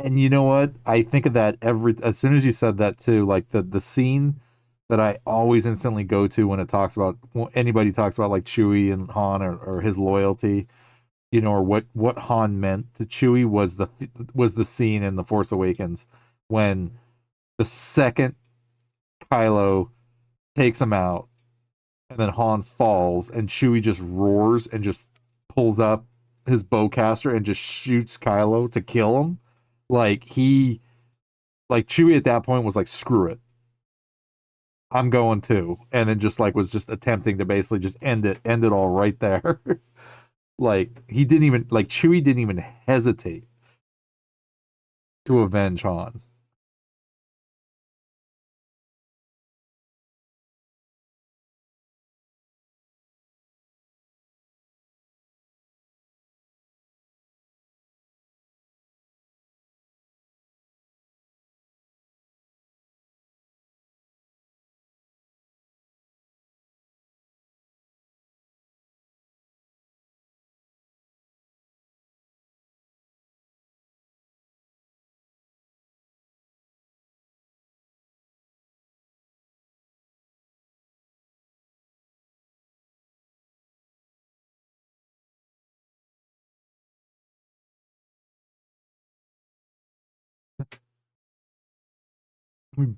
And you know what? I think of that every as soon as you said that too, like the scene that I always instantly go to when it talks about when anybody talks about like Chewie and Han or his loyalty, or what Han meant to Chewie was the scene in The Force Awakens when the second Kylo takes him out and then Han falls and Chewie just roars and just pulls up his bowcaster and just shoots Kylo to kill him. Like Chewie at that point was like, screw it. I'm going too. And then just like was just attempting to basically just end it all right there. Like he didn't even like Chewie didn't even hesitate to avenge Han.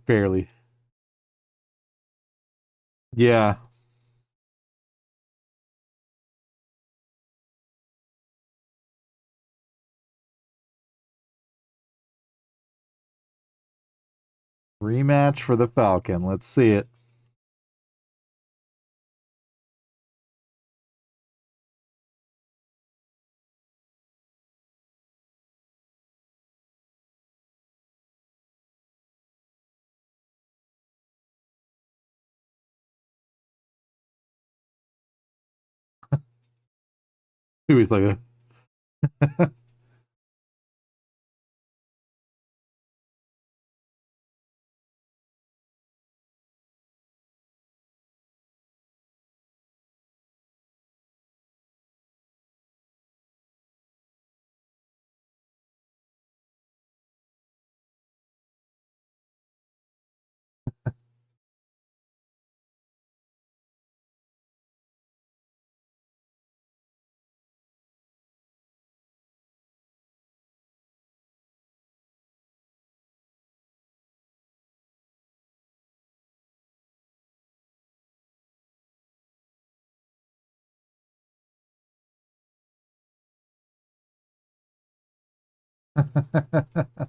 Barely. Yeah. Rematch for the Falcon. Let's see it. Chewie's like a that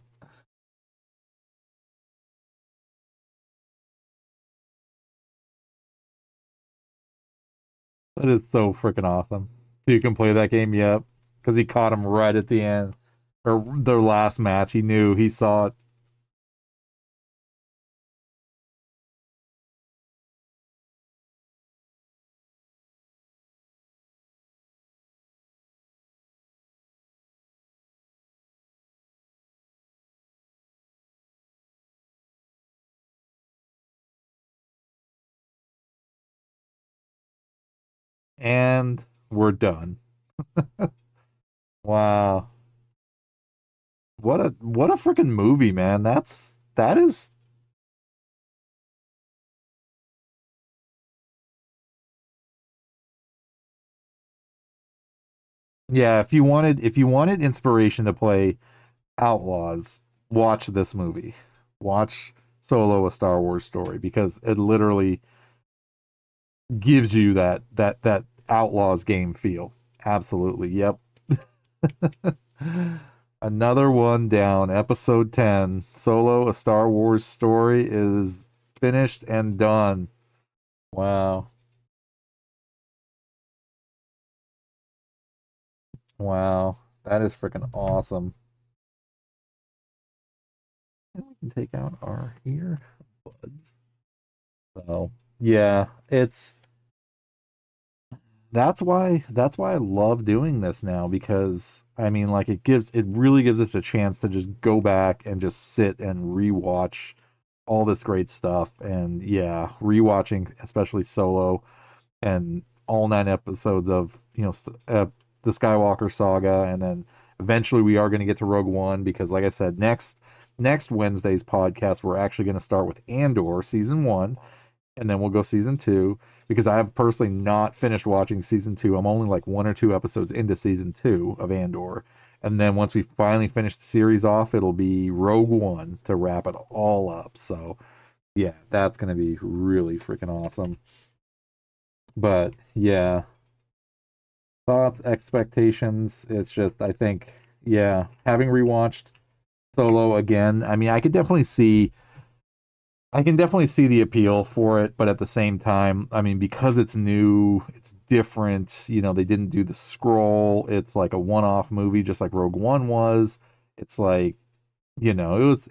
is so freaking awesome. So you can play that game, yep. Because he caught him right at the end. Or their last match. He knew, he saw it. And we're done. Wow. What a freaking movie, man. That is yeah, if you wanted inspiration to play Outlaws, watch this movie. Watch Solo: A Star Wars Story because it literally gives you that Outlaws game feel. Absolutely. Yep. Another one down. Episode 10, Solo: A Star Wars Story, is finished and done. Wow. Wow. That is freaking awesome. And we can take out our earbuds. So, yeah, that's why I love doing this now, because I mean, like, it really gives us a chance to just go back and just sit and rewatch all this great stuff. And yeah, rewatching especially Solo and all 9 episodes of, the Skywalker saga, and then eventually we are going to get to Rogue One, because like I said, next Wednesday's podcast we're actually going to start with Andor season 1, and then we'll go season 2, because I have personally not finished watching season 2. I'm only like 1 or 2 episodes into season 2 of Andor. And then once we finally finish the series off, it'll be Rogue One to wrap it all up. So yeah, that's going to be really freaking awesome. But yeah, thoughts, expectations. It's just, I think, yeah, having rewatched Solo again, I mean, I can definitely see the appeal for it, but at the same time, I mean, because it's new, it's different, they didn't do the scroll. It's like a one-off movie, just like Rogue One was. It's like, this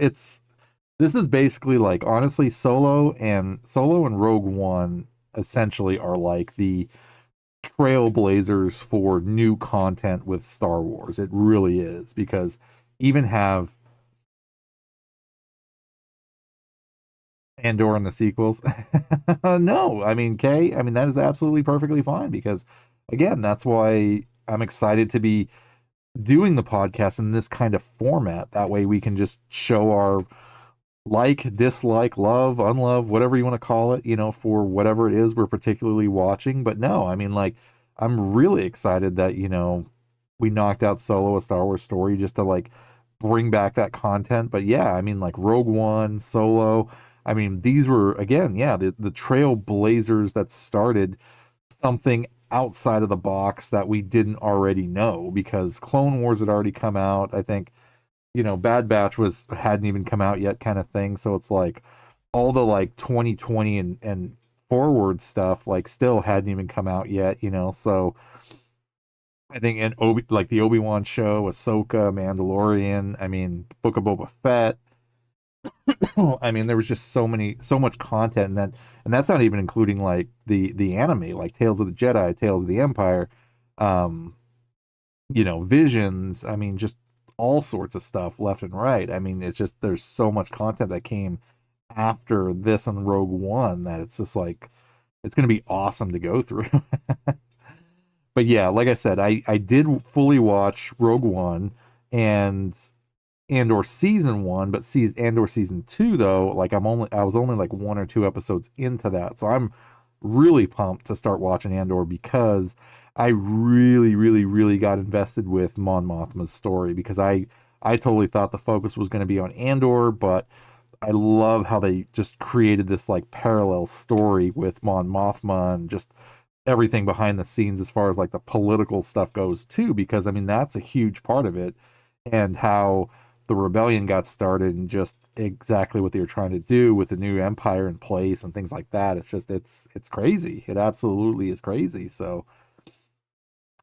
is basically like, honestly, Solo and Rogue One essentially are like the trailblazers for new content with Star Wars. It really is, because even have Andor and the sequels. No, I mean, Kay, I mean, that is absolutely perfectly fine, because again, that's why I'm excited to be doing the podcast in this kind of format. That way we can just show our like, dislike, love, unlove, whatever you want to call it, for whatever it is we're particularly watching. But no, I mean, like, I'm really excited that, we knocked out Solo: A Star Wars Story, just to like bring back that content. But yeah, I mean, like Rogue One, Solo, I mean, these were, again, yeah, the trailblazers that started something outside of the box that we didn't already know, because Clone Wars had already come out. I think, Bad Batch hadn't even come out yet, kind of thing. So it's like all the like 2020 and forward stuff like still hadn't even come out yet, So I think like the Obi-Wan show, Ahsoka, Mandalorian, I mean, Book of Boba Fett. I mean, there was just so much content, and that's not even including like the anime, like Tales of the Jedi, Tales of the Empire, Visions. I mean, just all sorts of stuff left and right. I mean, it's just, there's so much content that came after this and Rogue One that it's just like, it's going to be awesome to go through. But yeah, like I said, I did fully watch Rogue One and Andor season 1, but Andor season 2 though, like I was only like 1 or 2 episodes into that. So I'm really pumped to start watching Andor, because I really, really, really got invested with Mon Mothma's story, because I totally thought the focus was going to be on Andor, but I love how they just created this like parallel story with Mon Mothma, and just everything behind the scenes as far as like the political stuff goes too, because I mean, that's a huge part of it, and how the rebellion got started, and just exactly what they were trying to do with the new empire in place and things like that. It's just, it's crazy. It absolutely is crazy. So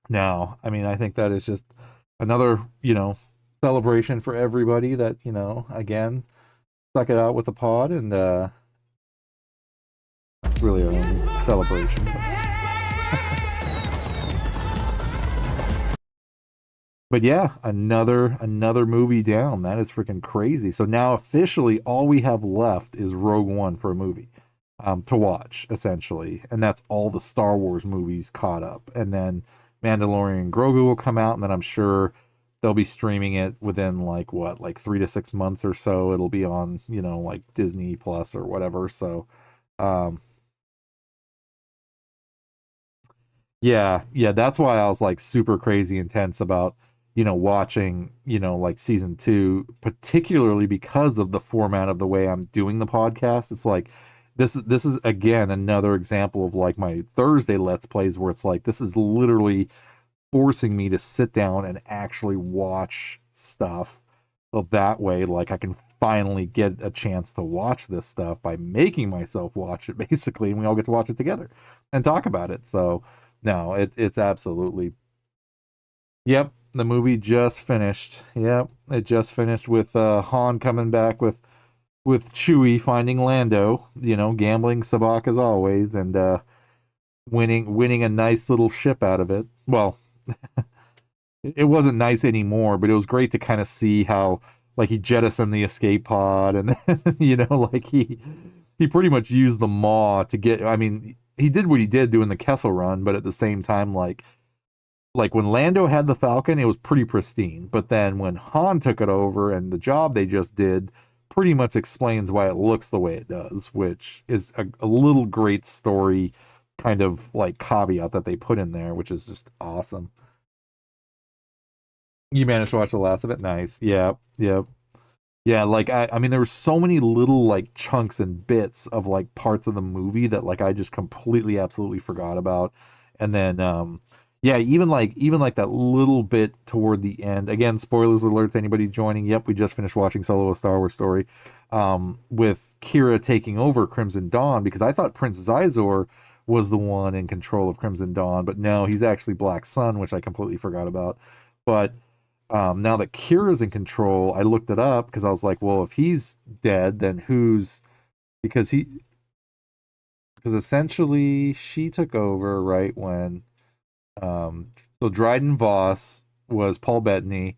now, I mean, I think that is just another, celebration for everybody that, again, stuck it out with the pod, and it's really our only celebration. But yeah, another movie down. That is freaking crazy. So now officially all we have left is Rogue One for a movie to watch, essentially. And that's all the Star Wars movies caught up. And then Mandalorian and Grogu will come out, and then I'm sure they'll be streaming it within like 3 to 6 months or so. It'll be on, like Disney Plus or whatever. So yeah, that's why I was like super crazy intense about watching, like season 2, particularly because of the format of the way I'm doing the podcast. It's like, this is again another example of like my Thursday Let's Plays, where it's like, this is literally forcing me to sit down and actually watch stuff. So that way, like, I can finally get a chance to watch this stuff by making myself watch it, basically, and we all get to watch it together and talk about it. So, no, it's absolutely. Yep, the movie just finished. Yep, it just finished with Han coming back with Chewie finding Lando, gambling Sabak as always, and winning a nice little ship out of it. Well, it wasn't nice anymore, but it was great to kind of see how, like, he jettisoned the escape pod, and then, like he pretty much used the maw to get. I mean, he did what he did doing the Kessel Run, but at the same time, like when Lando had the Falcon, it was pretty pristine. But then when Han took it over, and the job they just did pretty much explains why it looks the way it does, which is a little great story kind of like caveat that they put in there, which is just awesome. You managed to watch the last of it? Nice. Yeah. Yep. Yeah, like I mean there were so many little like chunks and bits of like parts of the movie that like I just completely absolutely forgot about. And then yeah, even like that little bit toward the end. Again, spoilers alert to anybody joining. Yep, we just finished watching Solo: A Star Wars Story with Kira taking over Crimson Dawn, because I thought Prince Zizor was the one in control of Crimson Dawn, but no, he's actually Black Sun, which I completely forgot about. But now that Kira's in control, I looked it up because I was like, well, if he's dead, then who's, because essentially she took over right when so Dryden Voss was Paul Bettany,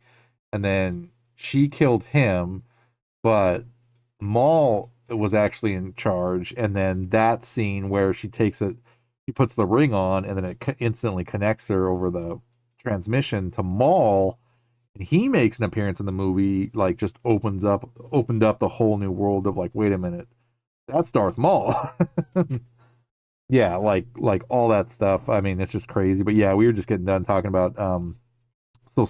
and then she killed him, but Maul was actually in charge. And then that scene where she puts the ring on, and then it instantly connects her over the transmission to Maul, and he makes an appearance in the movie, like just opened up the whole new world of like, wait a minute, that's Darth Maul. Yeah, like all that stuff. I mean, it's just crazy. But yeah, we were just getting done talking about so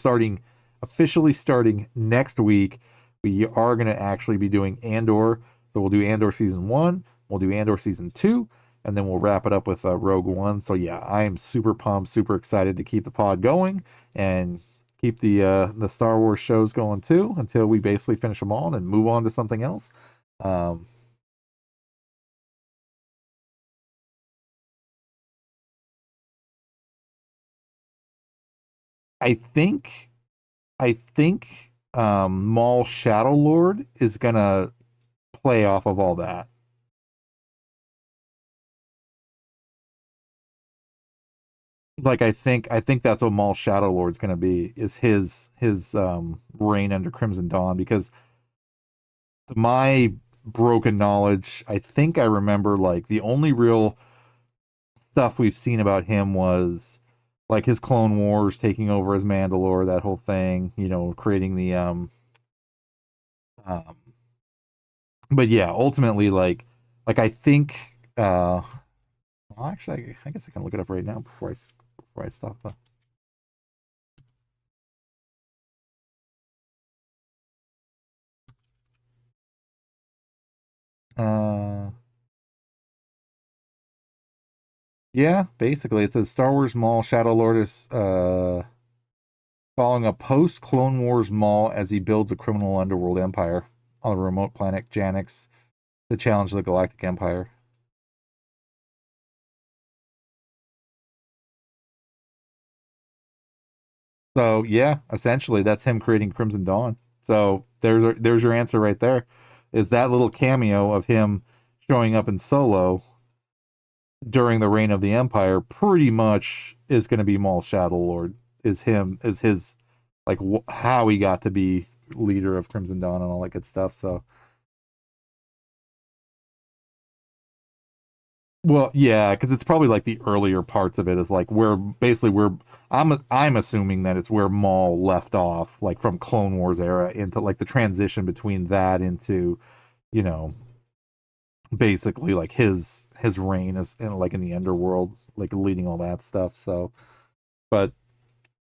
officially starting next week, we are going to actually be doing Andor. So we'll do Andor season 1, we'll do Andor season 2, and then we'll wrap it up with Rogue One. So yeah, I am super pumped, super excited to keep the pod going and keep the Star Wars shows going too, until we basically finish them all and then move on to something else. I think Maul Shadow Lord is gonna play off of all that. Like I think that's what Maul Shadow Lord's gonna be, is his reign under Crimson Dawn, because to my broken knowledge, I think I remember like the only real stuff we've seen about him was like his Clone Wars, taking over as Mandalore, that whole thing, creating the but yeah, ultimately like I think well, actually I guess I can look it up right now before I stop the yeah, basically it says Star Wars Maul Shadow Lord is following a post Clone Wars Maul as he builds a criminal underworld empire on the remote planet Janix to challenge the Galactic Empire. So yeah, essentially that's him creating Crimson Dawn. So there's your answer right there. Is that little cameo of him showing up in Solo during the reign of the Empire pretty much is going to be Maul Shadow Lord. Is his like how he got to be leader of Crimson Dawn and all that good stuff. So well, yeah, because it's probably like the earlier parts of it is like where basically I'm assuming that it's where Maul left off, like from Clone Wars era into like the transition between that into, you know, basically like his reign is in like in the underworld, like leading all that stuff. So, but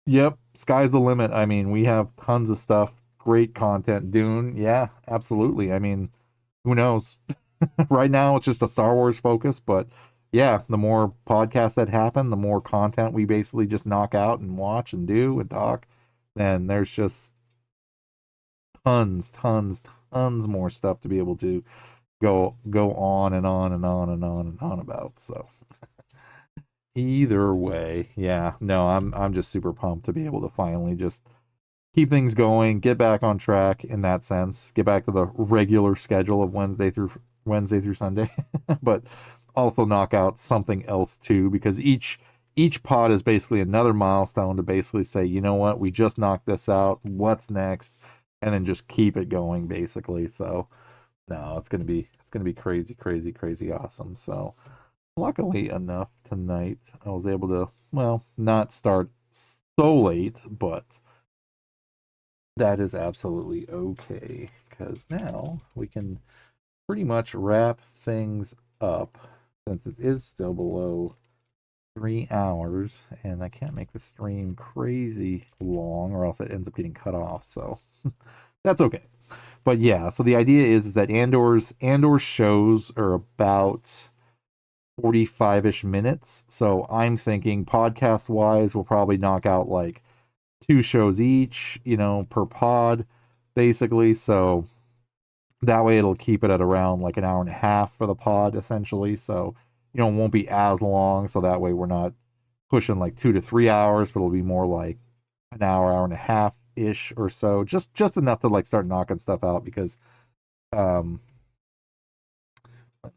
yep, sky's the limit. I mean, we have tons of stuff, great content. Dune, yeah, absolutely. I mean, who knows? Right now it's just a Star Wars focus, but yeah, the more podcasts that happen, the more content we basically just knock out and watch and do and talk, then there's just tons more stuff to be able to go on and on and on and on and on about. So either way, yeah, no, I'm just super pumped to be able to finally just keep things going, get back on track in that sense, get back to the regular schedule of Wednesday through Sunday, but also knock out something else too, because each pod is basically another milestone to basically say, you know what, we just knocked this out, what's next, and then just keep it going basically. So no, it's gonna be crazy awesome. So luckily enough tonight I was able to, well, not start so late, but that is absolutely okay, because now we can pretty much wrap things up since it is still below 3 hours, and I can't make the stream crazy long or else it ends up getting cut off, so that's okay. But yeah, so the idea is that Andor's shows are about 45-ish minutes, so I'm thinking podcast wise we'll probably knock out like 2 shows each, per pod basically, so that way it'll keep it at around like an hour and a half for the pod essentially, so it won't be as long, so that way we're not pushing like 2 to 3 hours, but it'll be more like an hour and a half ish or so, just enough to like start knocking stuff out, because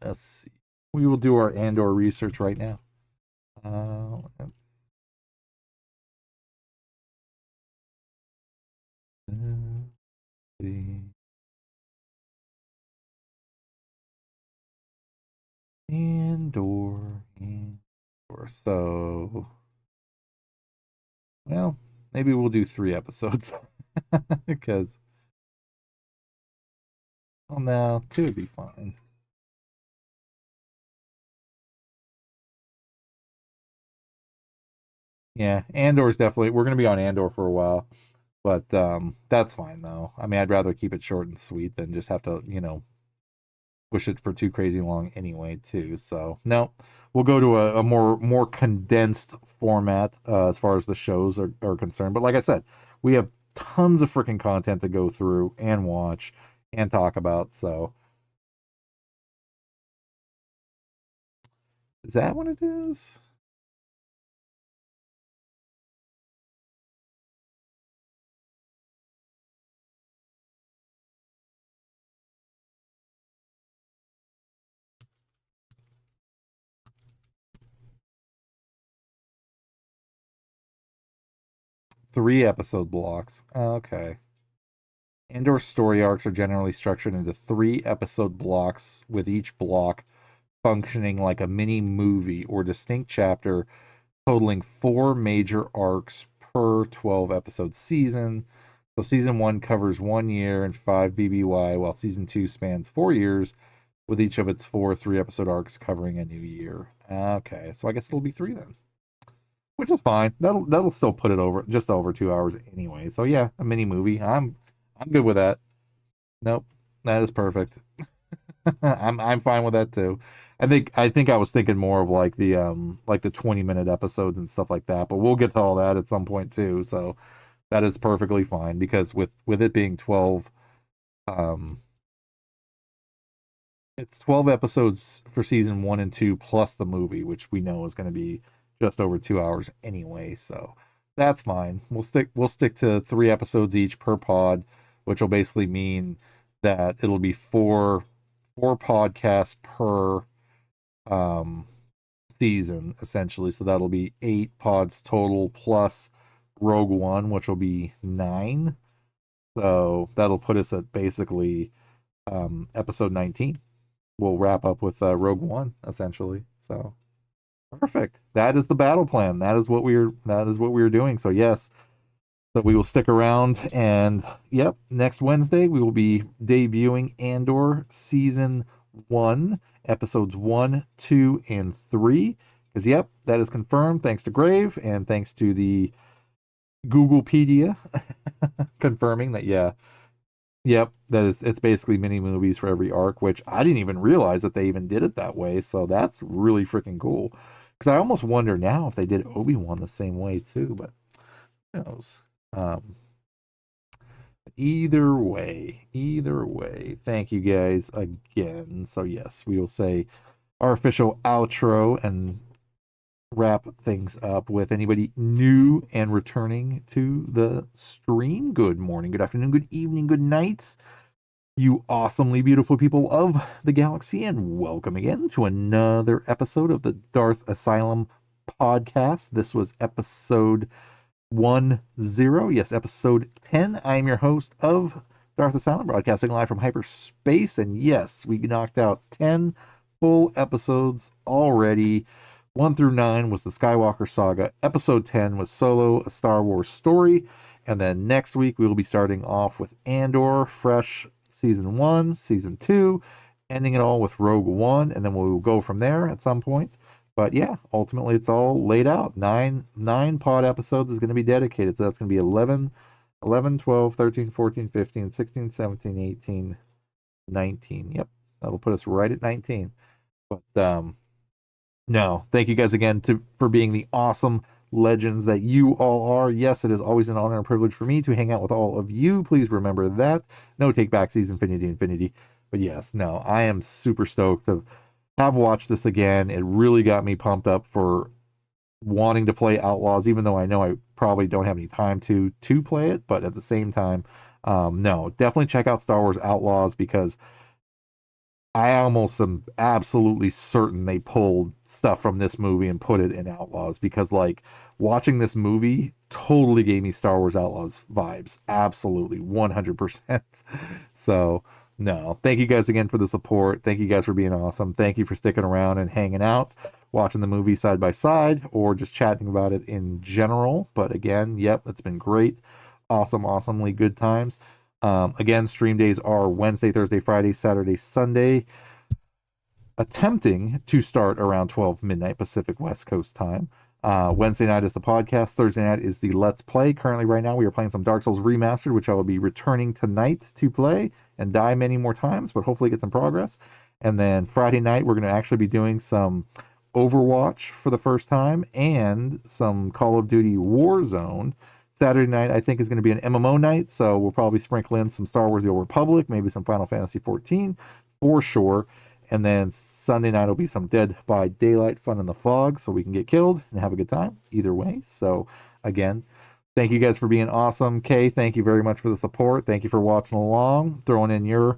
let's see, we will do our Andor research right now. Andor. So, well, maybe we'll do 3 episodes because, well, no, 2 would be fine. Yeah, Andor's definitely, we're going to be on Andor for a while, but that's fine though. I mean, I'd rather keep it short and sweet than just have to, push it for too crazy long anyway too. So no, we'll go to a more condensed format as far as the shows are concerned. But like I said, we have tons of freaking content to go through and watch and talk about. So is that what it is? Three episode blocks. Okay. Andor story arcs are generally structured into 3 episode blocks, with each block functioning like a mini movie or distinct chapter, totaling 4 major arcs per 12 episode season. So season 1 covers 1 year and 5 BBY, while season 2 spans 4 years, with each of its 4 3-episode arcs covering a new year. Okay, so I guess it'll be 3 then, which is fine. That'll still put it over just over 2 hours anyway. So yeah, a mini movie. I'm good with that. Nope, that is perfect. I'm fine with that too. I think I was thinking more of like the 20-minute episodes and stuff like that, but we'll get to all that at some point too. So that is perfectly fine, because with it being 12, it's 12 episodes for season 1 and 2 plus the movie, which we know is going to be just over 2 hours anyway. So that's fine. We'll stick to 3 episodes each per pod, which will basically mean that it'll be four podcasts per season essentially. So that'll be 8 pods total plus Rogue One, which will be 9. So that'll put us at basically episode 19. We'll wrap up with Rogue One essentially. So perfect. That is the battle plan. That is what we're doing. So yes, so we will stick around, and yep, next Wednesday we will be debuting Andor season 1, episodes 1, 2, and 3. Because yep, that is confirmed thanks to Grave and thanks to the Googlepedia confirming that, yeah, Yep, it's basically mini movies for every arc, which I didn't even realize that they even did it that way. So that's really freaking cool. Because I almost wonder now if they did Obi-Wan the same way too, but who knows? Um, either way, thank you guys again. So yes, we will say our official outro and wrap things up with anybody new and returning to the stream. Good morning, good afternoon, good evening, good night, you awesomely beautiful people of the galaxy, and welcome again to another episode of the Darth Asylum podcast. This was episode 10. Yes, episode 10. I'm your host of Darth Asylum, broadcasting live from hyperspace. And yes, we knocked out 10 full episodes already. 1 through 9 was the Skywalker Saga. Episode 10 was Solo, a Star Wars story. And then next week, we will be starting off with Andor, fresh season 1, season 2, ending it all with Rogue One. And then we'll go from there at some point. But yeah, ultimately it's all laid out. Nine pod episodes is going to be dedicated. So that's going to be 11, 12, 13, 14, 15, 16, 17, 18, 19. Yep. That'll put us right at 19. But no, thank you guys again for being the awesome legends that you all are. Yes, it is always an honor and privilege for me to hang out with all of you. Please remember that. No take backsies, infinity. But yes, no, I am super stoked to have watched this again. It really got me pumped up for wanting to play Outlaws, even though I know I probably don't have any time to play it. But at the same time, no, definitely check out Star Wars Outlaws, because I almost am absolutely certain they pulled stuff from this movie and put it in Outlaws, because like watching this movie totally gave me Star Wars Outlaws vibes. Absolutely 100%. So no, thank you guys again for the support. Thank you guys for being awesome. Thank you for sticking around and hanging out, watching the movie side by side, or just chatting about it in general. But again, yep, it's been great. Awesomely good times. Again, stream days are Wednesday, Thursday, Friday, Saturday, Sunday, attempting to start around 12 midnight Pacific West Coast time. Wednesday night is the podcast. Thursday night is the Let's Play. Currently, right now, we are playing some Dark Souls Remastered, which I will be returning tonight to play and die many more times, but hopefully get some progress. And then Friday night, we're going to actually be doing some Overwatch for the first time and some Call of Duty Warzone. Saturday night, I think, is going to be an MMO night, so we'll probably sprinkle in some Star Wars The Old Republic, maybe some Final Fantasy 14 for sure. And then Sunday night will be some Dead by Daylight fun in the fog, so we can get killed and have a good time either way. So again, thank you guys for being awesome. Kay, thank you very much for the support. Thank you for watching along, throwing in your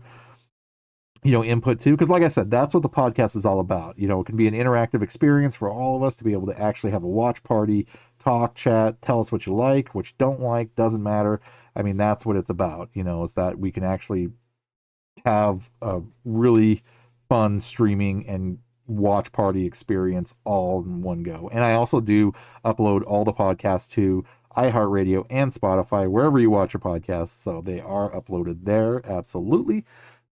input too, because like I said, that's what the podcast is all about. It can be an interactive experience for all of us to be able to actually have a watch party, talk, chat, tell us what you like, what you don't like, doesn't matter. I mean, that's what it's about, is that we can actually have a really fun streaming and watch party experience all in one go. And I also do upload all the podcasts to iHeartRadio and Spotify, wherever you watch your podcasts. So they are uploaded there. Absolutely.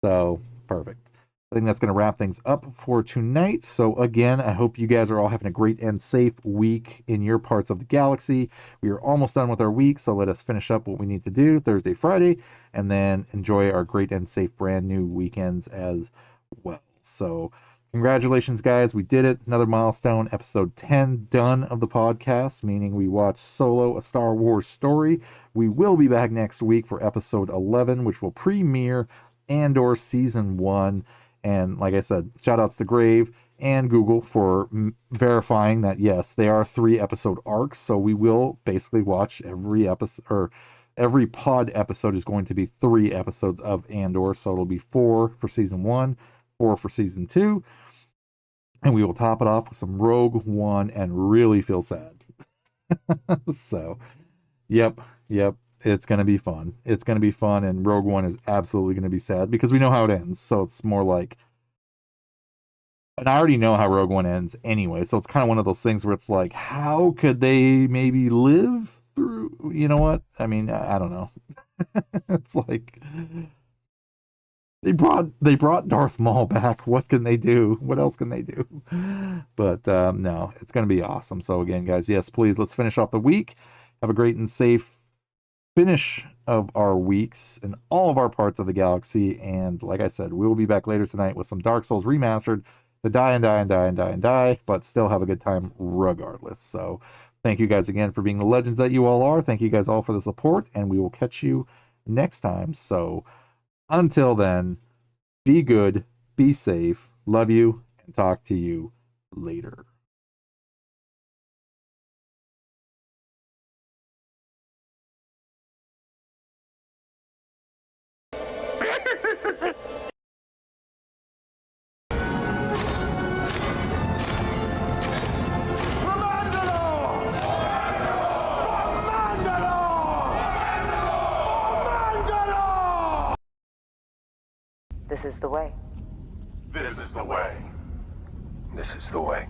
So perfect. I think that's going to wrap things up for tonight. So again, I hope you guys are all having a great and safe week in your parts of the galaxy. We are almost done with our week, so let us finish up what we need to do Thursday, Friday, and then enjoy our great and safe brand new weekends as well. So congratulations, guys. We did it. Another milestone, episode 10 done of the podcast, meaning we watched Solo, a Star Wars story. We will be back next week for episode 11, which will premiere Andor season 1. And like I said, shout outs to Grave and Google for verifying that yes, they are 3-episode arcs. So we will basically watch every episode, or every pod episode is going to be 3 episodes of Andor. So it'll be 4 for season 1, 4 for season 2, and we will top it off with some Rogue One and really feel sad. So yep, it's going to be fun. It's going to be fun, and Rogue One is absolutely going to be sad because we know how it ends. So it's more like, and I already know how Rogue One ends anyway. So it's kind of one of those things where it's like, how could they maybe live through, you know what? I mean, I don't know. It's like, they brought Darth Maul back. What can they do? What else can they do? But no, it's going to be awesome. So again, guys, yes, please, let's finish off the week. Have a great and safe finish of our weeks in all of our parts of the galaxy. And like I said, we will be back later tonight with some Dark Souls remastered to die, but still have a good time regardless. So thank you guys again for being the legends that you all are. Thank you guys all for the support, and we will catch you next time. So until then, be good, be safe, love you, and talk to you later. This is the way. This is the way. This is the way.